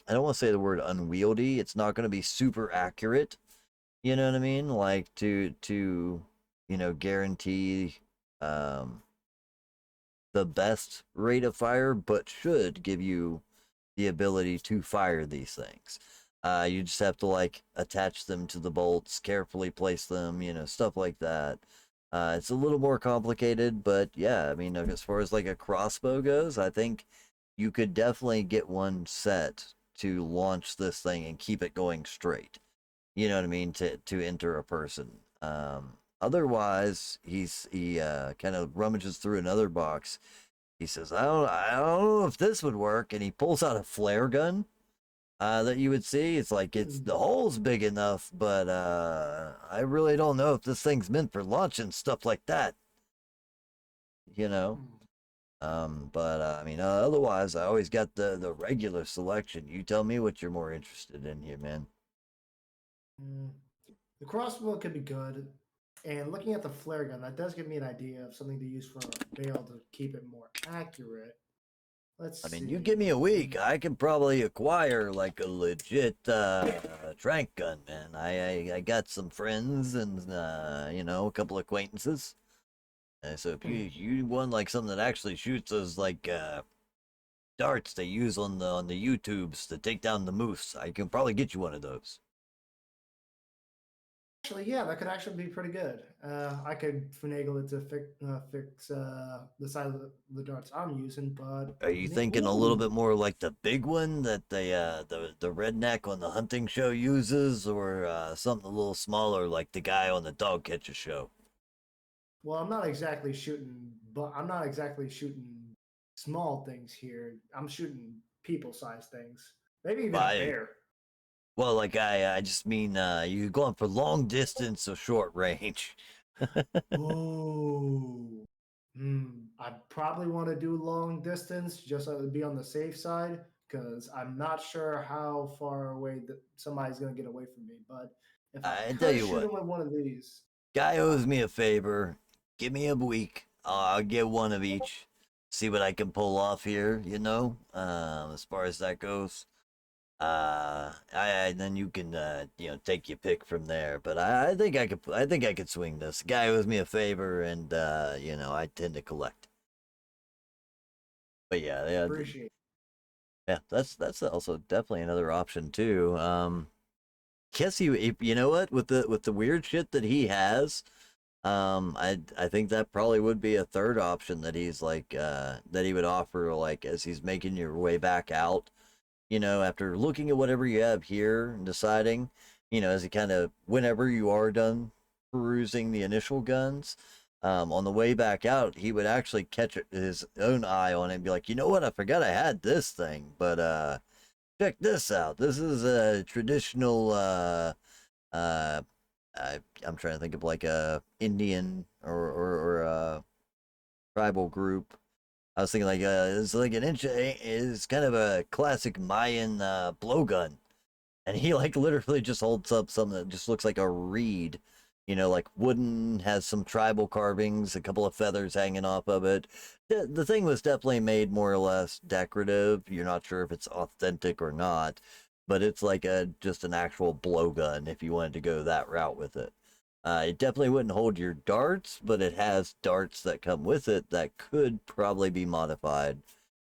don't want to say the word unwieldy. It's not going to be super accurate. You know what I mean? Like to guarantee um the best rate of fire, but should give you the ability to fire these things. You just have to like attach them to the bolts, carefully place them, stuff like that. It's a little more complicated, but yeah, I mean, as far as like a crossbow goes, I think you could definitely get one set to launch this thing and keep it going straight. You know what I mean? To enter a person. Otherwise, he kind of rummages through another box. He says, I don't know if this would work," and he pulls out a flare gun. That you would see. It's like the hole's big enough, but I really don't know if this thing's meant for launching stuff like that. You know. But I mean, otherwise, I always got the regular selection. You tell me what you're more interested in here, man. The crossbow could be good, and looking at the flare gun, that does give me an idea of something to use for a bale to keep it more accurate. Let's I mean, see. you give me a week, I can probably acquire like a legit trank gun, man. I got some friends and a couple acquaintances. So if you want like something that actually shoots those like darts they use on the YouTubes to take down the moose, I can probably get you one of those. Actually, yeah, that could actually be pretty good. I could finagle it to fix the side of the darts I'm using, but Are you thinking a little bit more like the big one that the redneck on the hunting show uses, or something a little smaller like the guy on the dog catcher show? Well, I'm not exactly shooting small things here. I'm shooting people-sized things. Maybe even a I bear. Well, like I just mean you going for long distance or short range. Oh, I'd probably want to do long distance just to be on the safe side because I'm not sure how far away that somebody's gonna get away from me. But if I I tell could you shoot what, him with one of these, guy owes me a favor. Give me a week. I'll get one of each. See what I can pull off here. As far as that goes. Then you can take your pick from there. But I think I could swing this. Guy owes me a favor, and I tend to collect. But yeah, appreciate. yeah, that's also definitely another option too. Guess you know what, with the weird shit that he has, I think that probably would be a third option that he's like that he would offer, like as he's making your way back out. After looking at whatever you have here and deciding, as he kind of, whenever you are done perusing the initial guns, on the way back out, he would actually catch his own eye on it and be like, you know what, I forgot I had this thing, but check this out. This is a traditional, uh, I'm trying to think of like a Indian or a tribal group. I was thinking like it's like an inch. It's kind of a classic Mayan blowgun, and he like literally just holds up something that just looks like a reed, like wooden, has some tribal carvings, a couple of feathers hanging off of it. The thing was definitely made more or less decorative. You're not sure if it's authentic or not, but it's like just an actual blowgun if you wanted to go that route with it. It definitely wouldn't hold your darts, but it has darts that come with it that could probably be modified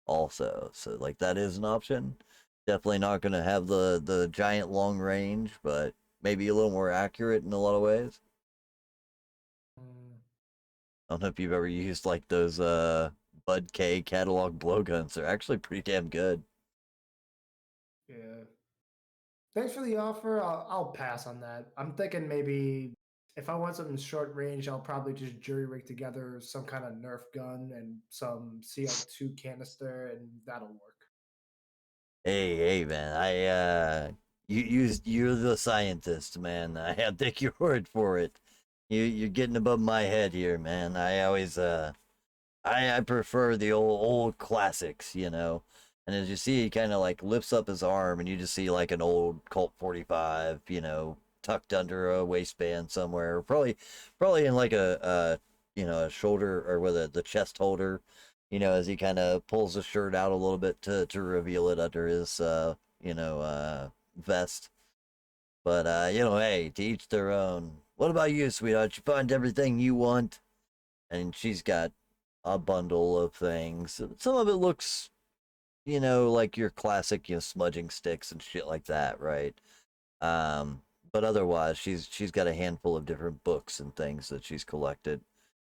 also. So like that is an option. Definitely not going to have the giant long range, but maybe a little more accurate in a lot of ways. Mm, I don't know if you've ever used like those Bud K catalog blowguns. They're actually pretty damn good. yeah. Thanks for the offer. I'll pass on that. I'm thinking maybe if I want something short range, I'll probably just jury rig together some kind of Nerf gun and some CO2 canister, and that'll work. Hey, man, you're the scientist, man. I'll take your word for it. You're getting above my head here, man. I always I prefer the old classics, you know. And as you see, he kind of like lifts up his arm, and you just see like an old Colt 45, tucked under a waistband somewhere, probably in like a shoulder or with the chest holder, as he kind of pulls his shirt out a little bit to reveal it under his vest. But hey, to each their own. What about you, sweetheart? You find everything you want? And she's got a bundle of things. Some of it looks, like your classic, smudging sticks and shit like that, right? Um, but otherwise, she's got a handful of different books and things that she's collected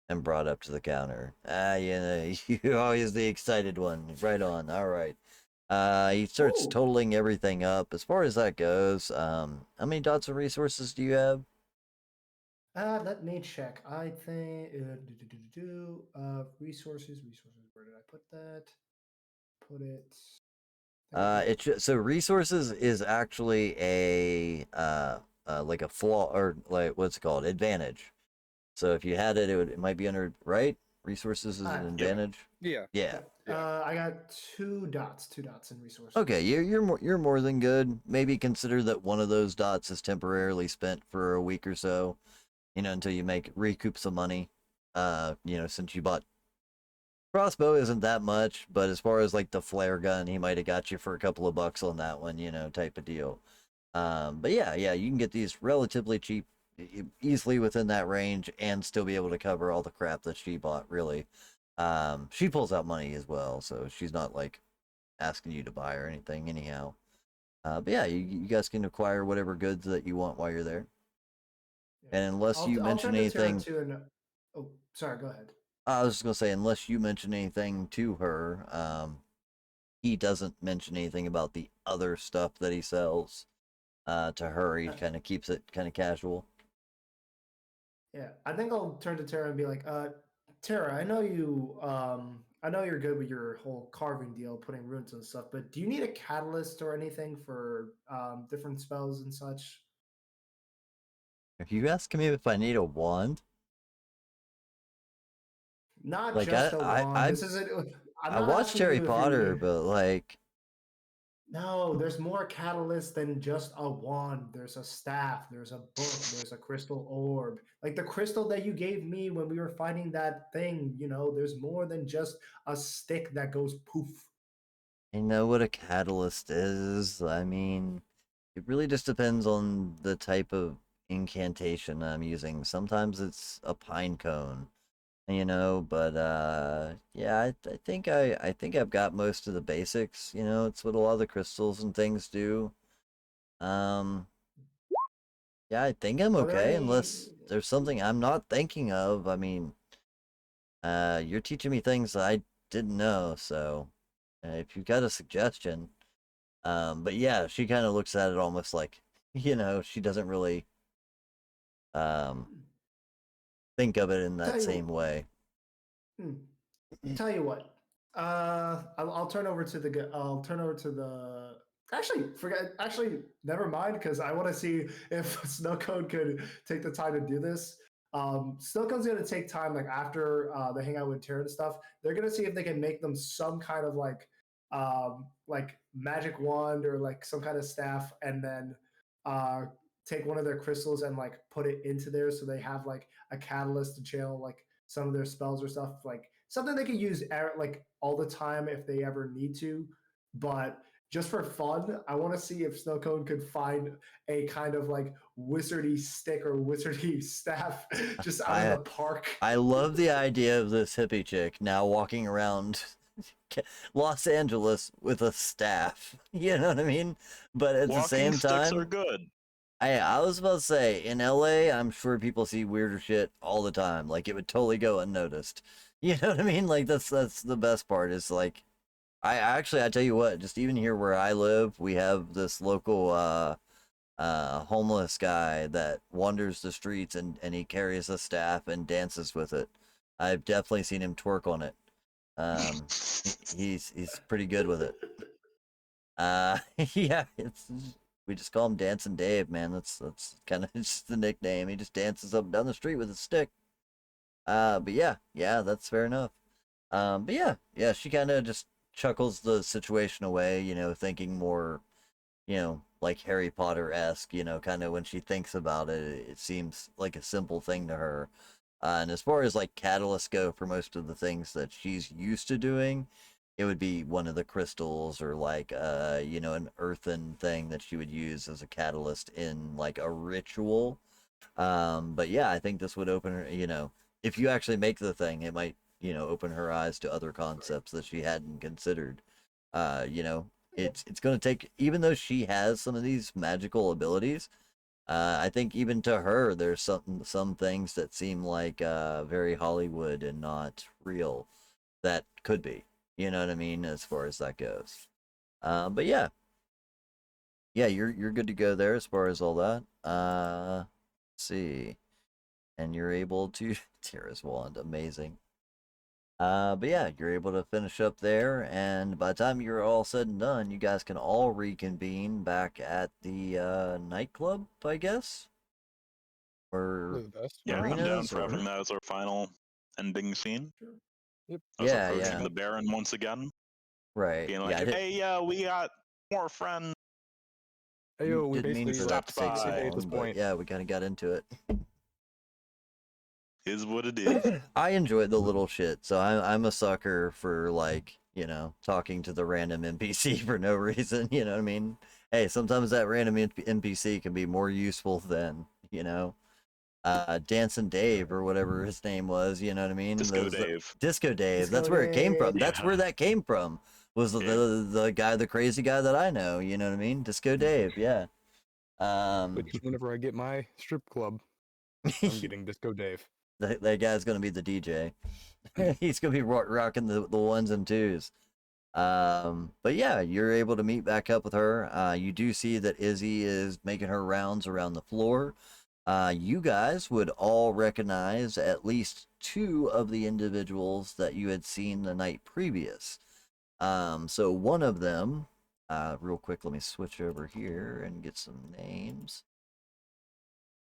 and brought up to the counter. You're always the excited one. Right on. All right. He starts Ooh. totaling everything up. As far as that goes, how many dots of resources do you have? Let me check. I think resources. Where did I put that? Put it. I think So resources is actually a like a flaw, or like what's it called, advantage. So if you had it, it might be under, right. Resources is I an Yep. advantage. Yeah. Yeah. I got two dots in resources. Okay, you're more than good. Maybe consider that one of those dots is temporarily spent for a week or so, until you recoup some money. Since you bought crossbow isn't that much, but as far as like the flare gun, he might have got you for a couple of bucks on that one, type of deal. But yeah, you can get these relatively cheap, easily within that range, and still be able to cover all the crap that she bought. Really, she pulls out money as well, so she's not like asking you to buy or anything, anyhow. But yeah, you guys can acquire whatever goods that you want while you're there. Yeah. And unless you I'll mention turn to Tara anything, too. And oh, sorry. Go ahead. I was just gonna say, unless you mention anything to her, he doesn't mention anything about the other stuff that he sells. To her, he Uh, kind of keeps it kind of casual. Yeah, I think I'll turn to Tara and be like, Tara, I know I know you're good with your whole carving deal, putting runes and stuff, but do you need a catalyst or anything for different spells and such? If you ask me if I need a wand, Not like just a wand. I This isn't. I'm I not watched asking Harry you if Potter, you. but like, No, there's more catalyst than just a wand. There's a staff, there's a book, there's a crystal orb. Like the crystal that you gave me when we were fighting that thing, there's more than just a stick that goes poof. I know what a catalyst is. I mean, it really just depends on the type of incantation I'm using. Sometimes it's a pine cone, but yeah, I think I've got most of the basics. It's what a lot of the crystals and things do. Um, yeah, I think I'm Are there okay any unless there's something I'm not thinking of. I mean, you're teaching me things I didn't know, so if you've got a suggestion. But yeah, she kind of looks at it almost like, she doesn't really um think of it in that tell same you way. hmm, tell you what. I'll turn over to I'll turn over to the. Actually, forget. Actually, never mind, because I want to see if Snowcone could take the time to do this. Snowcone's gonna take time, like after they hang out with Tara and stuff. They're gonna see if they can make them some kind of like magic wand or like some kind of staff, and then uh, take one of their crystals and like put it into there, so they have like a catalyst to channel like some of their spells or stuff, like something they can use like all the time if they ever need to. But just for fun, I want to see if Snowcone could find a kind of like wizardy stick or wizardy staff just out in the park. I love the idea of this hippie chick now walking around Los Angeles with a staff. You know what I mean? But at the same sticks are time, good. I was about to say, in LA, I'm sure people see weirder shit all the time. Like, it would totally go unnoticed. You know what I mean? Like, that's the best part is like, I tell you what, just even here where I live, we have this local homeless guy that wanders the streets and he carries a staff and dances with it. I've definitely seen him twerk on it. He's pretty good with it. Yeah, we just call him Dancing Dave, man. That's kind of just the nickname. He just dances up and down the street with a stick. But yeah, that's fair enough. But yeah, she kind of just chuckles the situation away, you know, thinking more, you know, like Harry Potter-esque, you know, kind of when she thinks about it, it seems like a simple thing to her. And as far as like catalysts go for most of the things that she's used to doing, it would be one of the crystals or like you know, an earthen thing that she would use as a catalyst in like a ritual. But yeah, I think this would open her, you know, if you actually make the thing, it might, you know, open her eyes to other concepts that she hadn't considered. You know, it's going to take, even though she has some of these magical abilities, I think even to her, there's some things that seem like very Hollywood and not real that could be. You know what I mean, as far as that goes. But yeah, you're good to go there as far as all that. Let's see, and you're able to Tira's wand, amazing. But yeah, you're able to finish up there, and by the time you're all said and done, you guys can all reconvene back at the nightclub, I guess, or The best. Yeah, I'm down marinas, for or having that as our final ending scene. Yep. Us Yeah, approaching yeah. the Baron once again, right? being Yeah, like, "Hey, we got more friends." Hey, yo, we didn't mean basically for that to stopped take so by at this long, but point. yeah, we kind of got into it. Is what it is. I enjoy the little shit, so I'm a sucker for like, you know, talking to the random NPC for no reason. You know what I mean? Hey, sometimes that random NPC can be more useful than, you know, Dancing Dave or whatever his name was. You know what I mean? Disco Dave. Disco Dave. Disco That's where it came from. Dave. That's where Yeah. that came from. Was the guy, the crazy guy that I know. You know what I mean? Disco Dave. Yeah. Which whenever I get my strip club, I'm getting Disco Dave. that guy's gonna be the DJ. He's gonna be rocking the ones and twos. But yeah, you're able to meet back up with her. You do see that Izzy is making her rounds around the floor. You guys would all recognize at least two of the individuals that you had seen the night previous. So one of them, real quick, let me switch over here and get some names.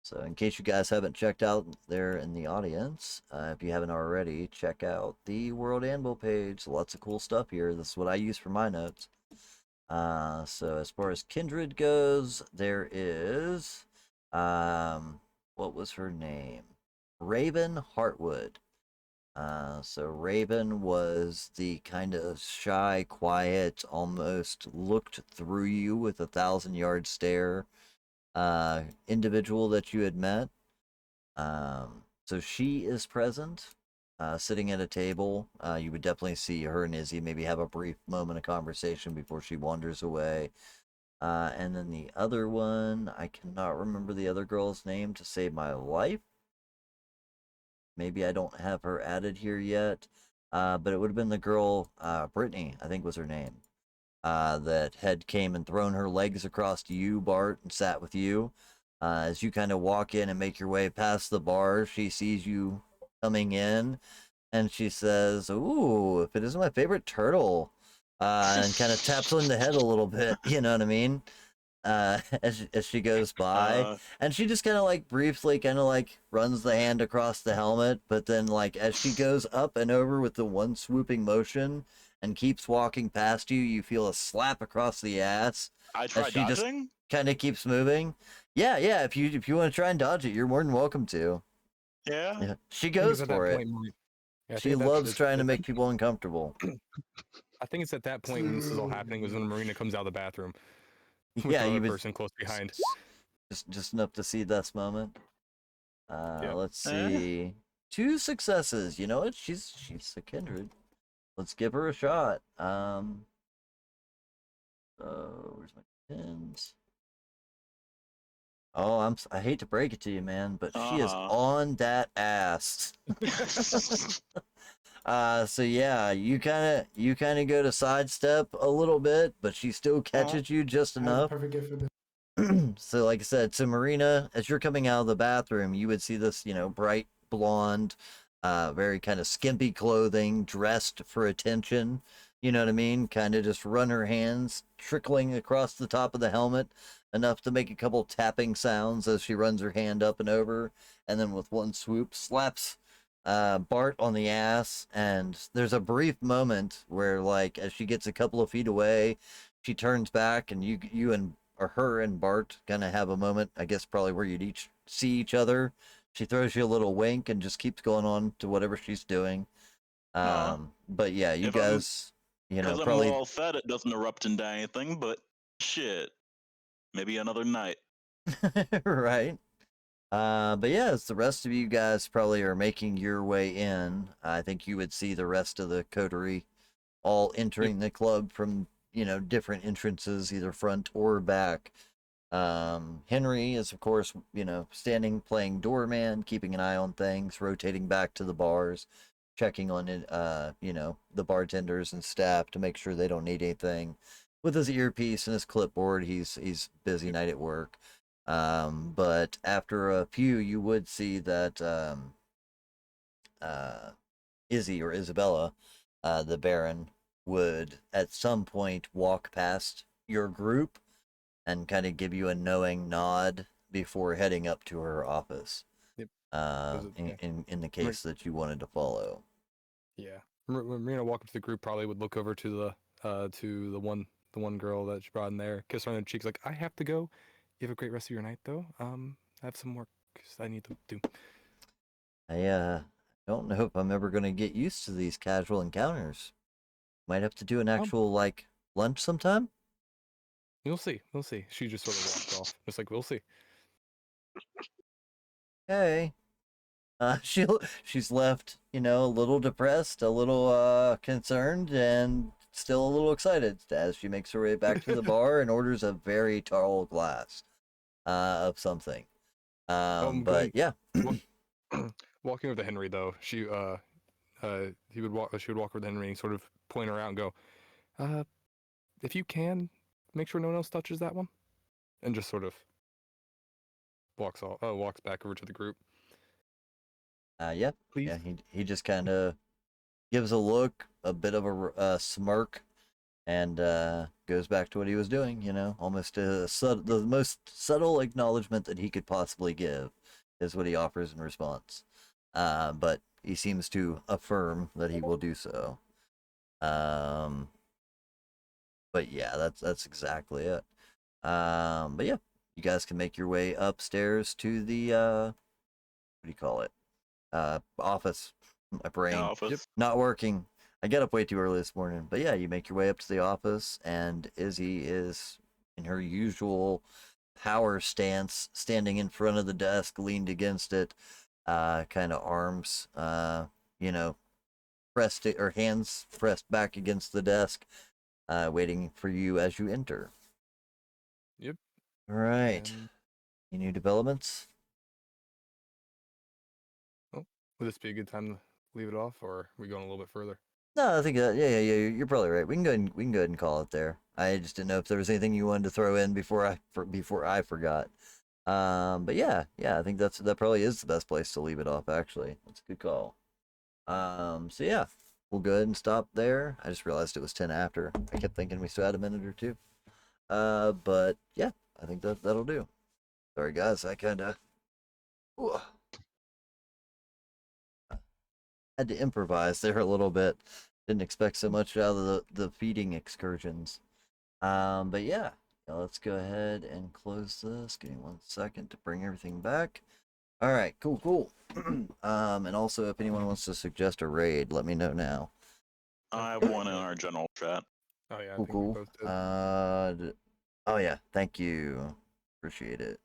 So in case you guys haven't checked out there in the audience, if you haven't already, check out the World Anvil page. Lots of cool stuff here. This is what I use for my notes. So as far as Kindred goes, there is, what was her name? Raven Hartwood. So Raven was the kind of shy, quiet, almost looked through you with a 1,000-yard stare individual that you had met. So she is present, sitting at a table. You would definitely see her and Izzy maybe have a brief moment of conversation before she wanders away. And then the other one, I cannot remember the other girl's name to save my life. Maybe I don't have her added here yet. But it would have been the girl, Brittany, I think was her name. That had came and thrown her legs across to you, Bart, and sat with you. As you kind of walk in and make your way past the bar, she sees you coming in, and she says, "Ooh, if it isn't my favorite turtle," and kind of taps on the head a little bit. You know what I mean? As she goes by, and she just kind of like briefly kind of like runs the hand across the helmet, but then like as she goes up and over with the one swooping motion and keeps walking past you, you feel a slap across the ass I as tried she just dodging. kind of keeps moving. Yeah. If you want to try and dodge it, you're more than welcome to. Yeah. Yeah, she I think goes it's at that for it. point. Yeah, I She think at that- loves trying to it's- make people uncomfortable. I think it's at that point when this is all happening was when Marina comes out of the bathroom with Yeah, the you other was person close behind. just enough to see this moment. Yeah. Let's Eh. see. 2 successes. You know what? She's a kindred. Let's give her a shot. Where's my pins? Oh, I hate to break it to you, man, but she is Uh-huh. on that ass. So yeah, you kind of go to sidestep a little bit, but she still catches you just I have the enough. perfect gift for this. So like I said, to Marina, as you're coming out of the bathroom, you would see this, bright blonde, very kind of skimpy clothing, dressed for attention. You know what I mean? Kind of just run her hands trickling across the top of the helmet, enough to make a couple tapping sounds as she runs her hand up and over, and then with one swoop slaps Bart on the ass. And there's a brief moment where, like, as she gets a couple of feet away, she turns back, and you and or her and Bart gonna have a moment, I guess probably where you'd each see each other. She throws you a little wink and just keeps going on to whatever she's doing. But yeah, you If I'm- guys, Because I'm probably well fed, it doesn't erupt into anything, but shit. Maybe another night. right. But yeah, as the rest of you guys probably are making your way in, I think you would see the rest of the coterie all entering the club from, different entrances, either front or back. Henry is, of course, standing playing doorman, keeping an eye on things, rotating back to the bars, checking on it, the bartenders and staff to make sure they don't need anything. With his earpiece and his clipboard, he's busy night at work. But after a few, you would see that uh, Izzy or Isabella, the Baron, would at some point walk past your group and kind of give you a knowing nod before heading up to her office. Yep. In the case that you wanted to follow. Yeah. When Marina walked up to the group, probably would look over to the one girl that she brought in there, kiss her on the cheeks, like, I have to go. You have a great rest of your night, though. I have some work I need to do. I don't know if I'm ever gonna get used to these casual encounters. Might have to do an actual lunch sometime. We'll see. We'll see. She just sort of walked off. Just like, we'll see. Okay. She's left, a little depressed, a little concerned, and still a little excited as she makes her way back to the bar and orders a very tall glass of something. But yeah. Walking over to Henry, though, she would walk over to Henry and sort of point her out and go, if you can, make sure no one else touches that one, and just sort of walks back over to the group. Yeah. Please. Yeah, he just kind of gives a look, a bit of a smirk, and goes back to what he was doing. Almost the most subtle acknowledgement that he could possibly give is what he offers in response. But he seems to affirm that he will do so. But yeah, that's exactly it. But yeah, you guys can make your way upstairs to the what do you call it? Office. My brain Office. not working. I got up way too early this morning. But yeah, you make your way up to the office, and Izzy is in her usual power stance, standing in front of the desk, leaned against it, kind of arms, pressed it, or hands pressed back against the desk, waiting for you as you enter. Yep. All right. Any new developments? Would this be a good time to leave it off, or are we going a little bit further? No, I think yeah. You're probably right. We can go ahead and call it there. I just didn't know if there was anything you wanted to throw in before I forgot. But yeah, I think that probably is the best place to leave it off. Actually, that's a good call. So yeah, we'll go ahead and stop there. I just realized it was 10 after. I kept thinking we still had a minute or two. But yeah, I think that'll do. Sorry guys, I kind of had to improvise there a little bit. Didn't expect so much out of the feeding excursions. But yeah, Now let's go ahead and close this. Give me 1 second to bring everything back. All right, cool. And also, if anyone wants to suggest a raid, let me know now. I have one in our general chat. Oh yeah, I think we Cool. both did. Oh yeah, thank you. Appreciate it.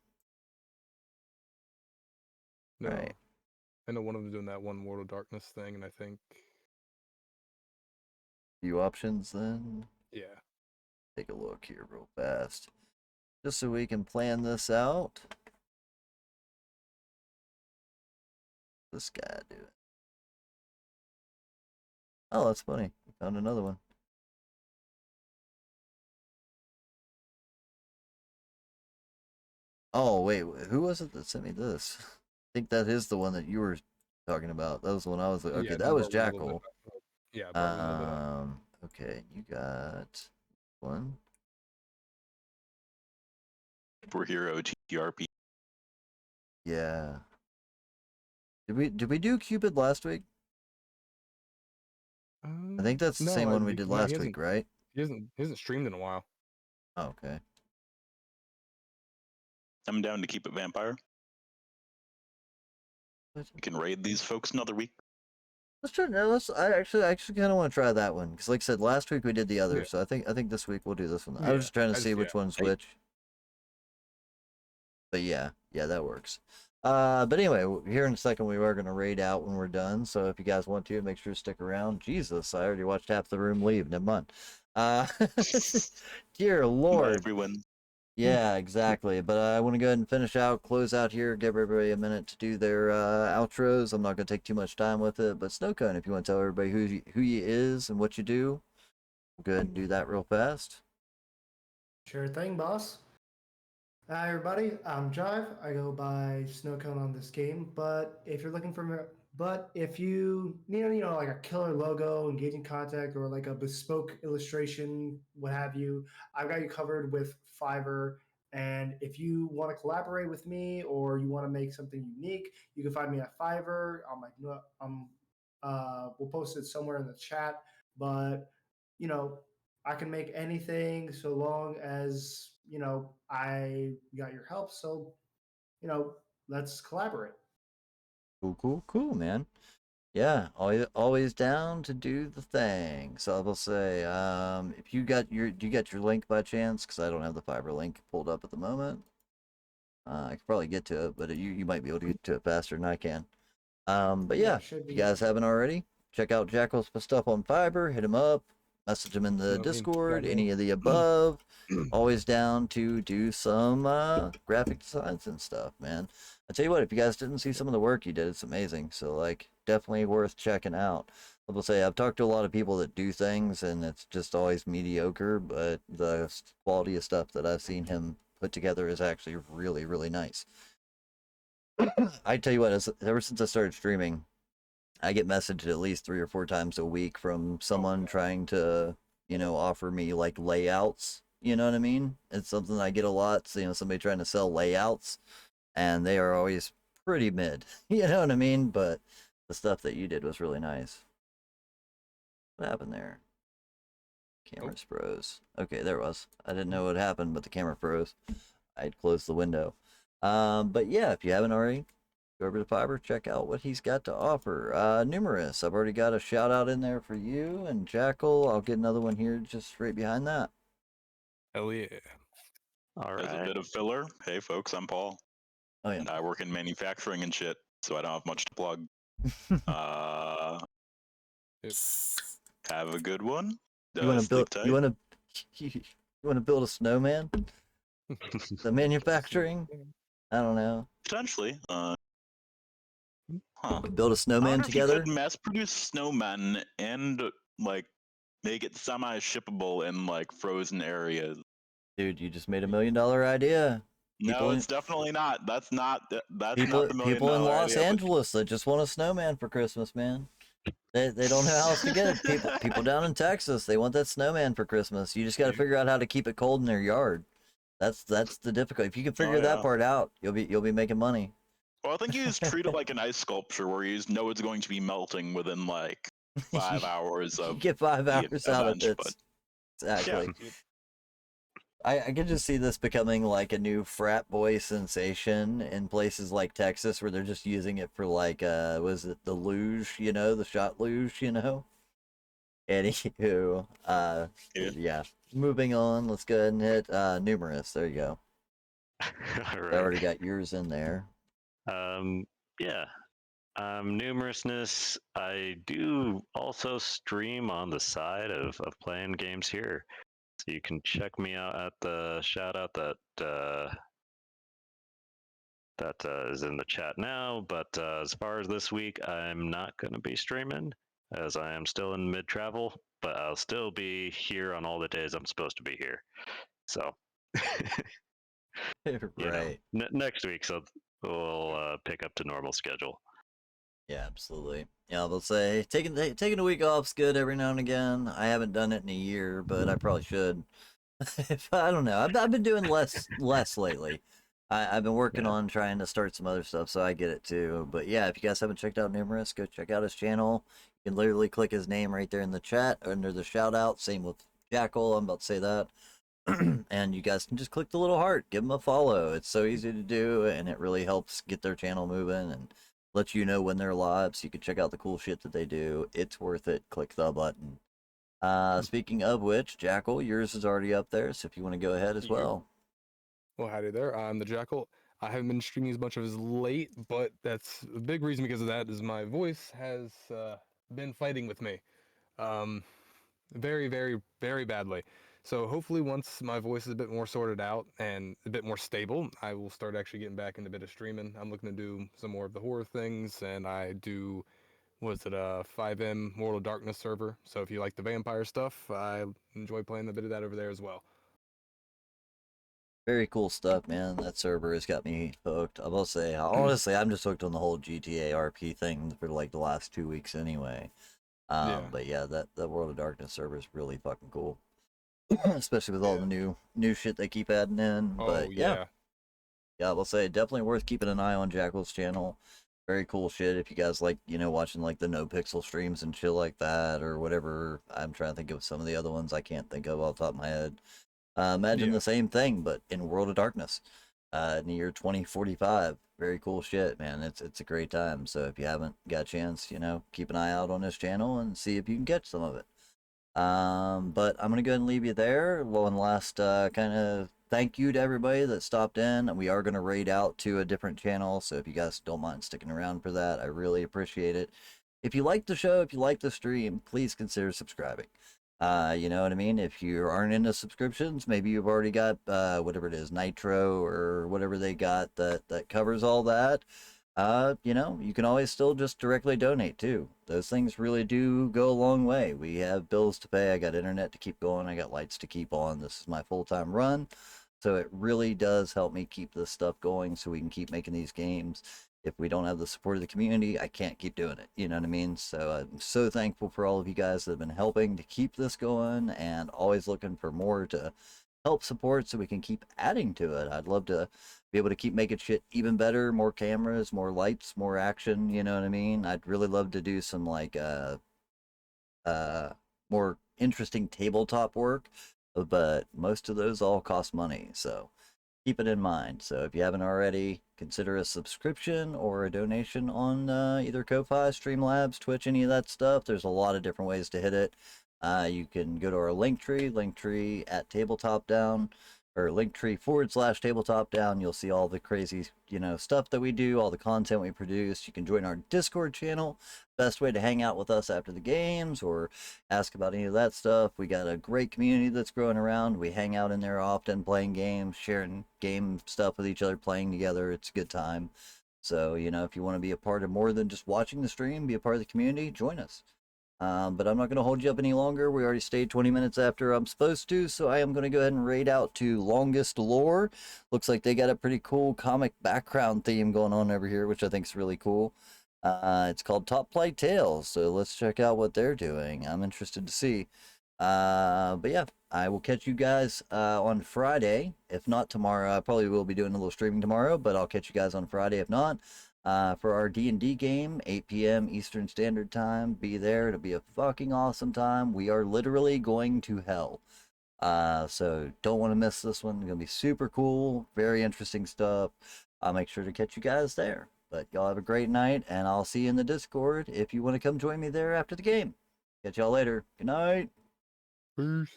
No, Right. I know one of them doing that one World of Darkness thing, and I think Few options then. yeah. Take a look here real fast, just so we can plan this out. This guy do it. Oh, that's funny. We found another one. Oh wait, who was it that sent me this? I think that is the one that you were talking about. That was the one I was like, okay, Yeah, that was brought me a little bit Jackal. up. Yeah, it brought me a little bit up. Okay, you got one. Superhero TRP. Yeah. Did we do Cupid last week? I think that's the No, same one we did no, last week, right? He hasn't streamed in a while. Oh, okay. I'm down to keep it vampire. What? We can raid these folks another week. Let's try. No, let's. I actually kind of want to try that one because, like I said, last week we did the other, Yeah. so I think this week we'll do this one. I Yeah, was just trying to I see just- which yeah. one's Hey. which. But yeah, that works. But anyway, here in a second we are gonna raid out when we're done. So if you guys want to, make sure to stick around. Jesus, I already watched half the room leave. Never mind. Dear Bye, Lord. everyone. Yeah, exactly. But I want to go ahead and finish out, close out here, give everybody a minute to do their outros. I'm not going to take too much time with it, but Snowcone, if you want to tell everybody who you is and what you do, we'll go ahead and do that real fast. Sure thing, boss. Hi, everybody. I'm Jive. I go by Snowcone on this game. But if you're looking for, if you need, like a killer logo, engaging content, or like a bespoke illustration, what have you, I've got you covered with Fiverr. And if you want to collaborate with me or you want to make something unique, you can find me at Fiverr. We'll post it somewhere in the chat. But I can make anything so long as, I got your help. So, let's collaborate. Cool, man. Yeah, always down to do the thing. So I will say, if you got do you got your link by chance? Because I don't have the Fiverr link pulled up at the moment. I could probably get to it, but you might be able to get to it faster than I can. But yeah, should if you be. guys haven't already, check out Jackal's stuff on Fiverr. Hit him up, message him in the Discord, any of the above. Always down to do some graphic designs and stuff, man. I tell you what, if you guys didn't see some of the work you did, it's amazing. So like, definitely worth checking out. I will say I've talked to a lot of people that do things, and it's just always mediocre. But the quality of stuff that I've seen him put together is actually really, really nice. I tell you what, ever since I started streaming, I get messaged at least 3 or 4 times a week from someone trying to, offer me like layouts. You know what I mean? It's something I get a lot. So, somebody trying to sell layouts, and they are always pretty mid. You know what I mean? But the stuff that you did was really nice. What happened there? Camera froze. Okay, there it was. I didn't know what happened, but the camera froze. I had closed the window. But yeah, if you haven't already, go over to Fiverr, check out what he's got to offer. Numerous. I've already got a shout out in there for you and Jackal. I'll get another one here just right behind that. Hell yeah. All As a right. bit of filler, hey folks, I'm Paul. Oh yeah. And I work in manufacturing and shit, so I don't have much to plug. Have a good one. You want to Sleep build? tight. You want to build a snowman? The manufacturing? I don't know. Potentially. Build a I snowman wonder if you together. could mass produce snowmen and like make it semi-shippable in like frozen areas. Dude, you just made $1 million idea. No, it's definitely not. That's not the People $1 million in Los idea, but- Angeles that just want a snowman for Christmas, man. They don't know how else to get it. People down in Texas, they want that snowman for Christmas. You just got to figure out how to keep it cold in their yard. That's the difficulty. If you can figure that yeah. part out, you'll be making money. Well, I think you just treat it like an ice sculpture where you just know it's going to be melting within like 5 hours You of get 5 the hours out of event, it. but- Exactly. I could just see this becoming like a new frat boy sensation in places like Texas where they're just using it for like was it the luge, the shot luge, Anywho, Yeah. yeah. Moving on, let's go ahead and hit numerous. There you go. All I right. already got yours in there. Yeah. Numerousness. I do also stream on the side of playing games here. So you can check me out at the shout out that is in the chat now. But as far as this week, I'm not going to be streaming as I am still in mid travel, but I'll still be here on all the days I'm supposed to be here. So, Right. next week, so we'll pick up to normal schedule. Yeah, absolutely. Yeah, they'll say taking a week off's good every now and again. I haven't done it in a year, but I probably should. I don't know. I've been doing less lately. I've been working Yeah. on trying to start some other stuff, so I get it too. But yeah, if you guys haven't checked out Numerous, go check out his channel. You can literally click his name right there in the chat under the shout out. Same with Jackal. I'm about to say that. And you guys can just click the little heart, give them a follow. It's so easy to do, and it really helps get their channel moving and let you know when they're live so you can check out the cool shit that they do. It's worth it. Click the button. Speaking of which, Jackal, yours is already up there, so if you want to go ahead as well. Well, howdy there. I'm the Jackal. I haven't been streaming as much as late, but that's a big reason because of that is my voice has been fighting with me. Very, very, very badly. So hopefully once my voice is a bit more sorted out and a bit more stable, I will start actually getting back into a bit of streaming. I'm looking to do some more of the horror things, and I do, was it a 5M World of Darkness server? So if you like the vampire stuff, I enjoy playing a bit of that over there as well. Very cool stuff, man. That server has got me hooked. I will say, honestly, I'm just hooked on the whole GTA RP thing for like the last 2 weeks anyway. Yeah. But yeah, that World of Darkness server is really fucking cool. Especially with all Yeah. the new shit they keep adding in. Oh, But yeah, I will say definitely worth keeping an eye on Jackal's channel. Very cool shit. If you guys like, watching like the no pixel streams and shit like that, or whatever. I'm trying to think of some of the other ones I can't think of off the top of my head. Imagine Yeah. the same thing, but in World of Darkness, in the year 2045. Very cool shit, man. It's a great time. So if you haven't got a chance, keep an eye out on his channel and see if you can catch some of it. But I'm gonna go ahead and leave you there. One last kind of thank you to everybody that stopped in. We are gonna raid out to a different channel, so if you guys don't mind sticking around for that, I really appreciate it. If you like the show, if you like the stream, please consider subscribing. You know what I mean? If you aren't into subscriptions, maybe you've already got whatever it is, Nitro or whatever they got that covers all that. You can always still just directly donate too. Those things really do go a long way. We have bills to pay. I got internet to keep going. I got lights to keep on. This is my full-time run. So it really does help me keep this stuff going so we can keep making these games. If we don't have the support of the community, I can't keep doing it. You know what I mean? So I'm so thankful for all of you guys that have been helping to keep this going and always looking for more to help support so we can keep adding to it. I'd love to be able to keep making shit even better, more cameras, more lights, more action, you know what I mean? I'd really love to do some like more interesting tabletop work, but most of those all cost money, so keep it in mind. So if you haven't already, consider a subscription or a donation on either Ko-Fi, Streamlabs, Twitch, any of that stuff. There's a lot of different ways to hit it. You can go to our Linktree at Tabletop Down, or Linktree/Tabletop Down. You'll see all the crazy, stuff that we do, all the content we produce. You can join our Discord channel. Best way to hang out with us after the games or ask about any of that stuff. We got a great community that's growing around. We hang out in there often, playing games, sharing game stuff with each other, playing together. It's a good time. So, if you want to be a part of more than just watching the stream, be a part of the community, join us. But I'm not going to hold you up any longer. We already stayed 20 minutes after I'm supposed to, so I am going to go ahead and raid out to Longest Lore. Looks like they got a pretty cool comic background theme going on over here, which I think is really cool. It's called Top Flight Tales, so let's check out what they're doing. I'm interested to see. But yeah, I will catch you guys on Friday. If not tomorrow, I probably will be doing a little streaming tomorrow, but I'll catch you guys on Friday if not. For our D&D game, 8 p.m. Eastern Standard Time. Be there. It'll be a fucking awesome time. We are literally going to hell. So don't want to miss this one. It's gonna be super cool, very interesting stuff. I'll make sure to catch you guys there. But y'all have a great night, and I'll see you in the Discord if you want to come join me there after the game. Catch y'all later. Good night. Peace.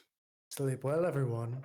Sleep well, everyone.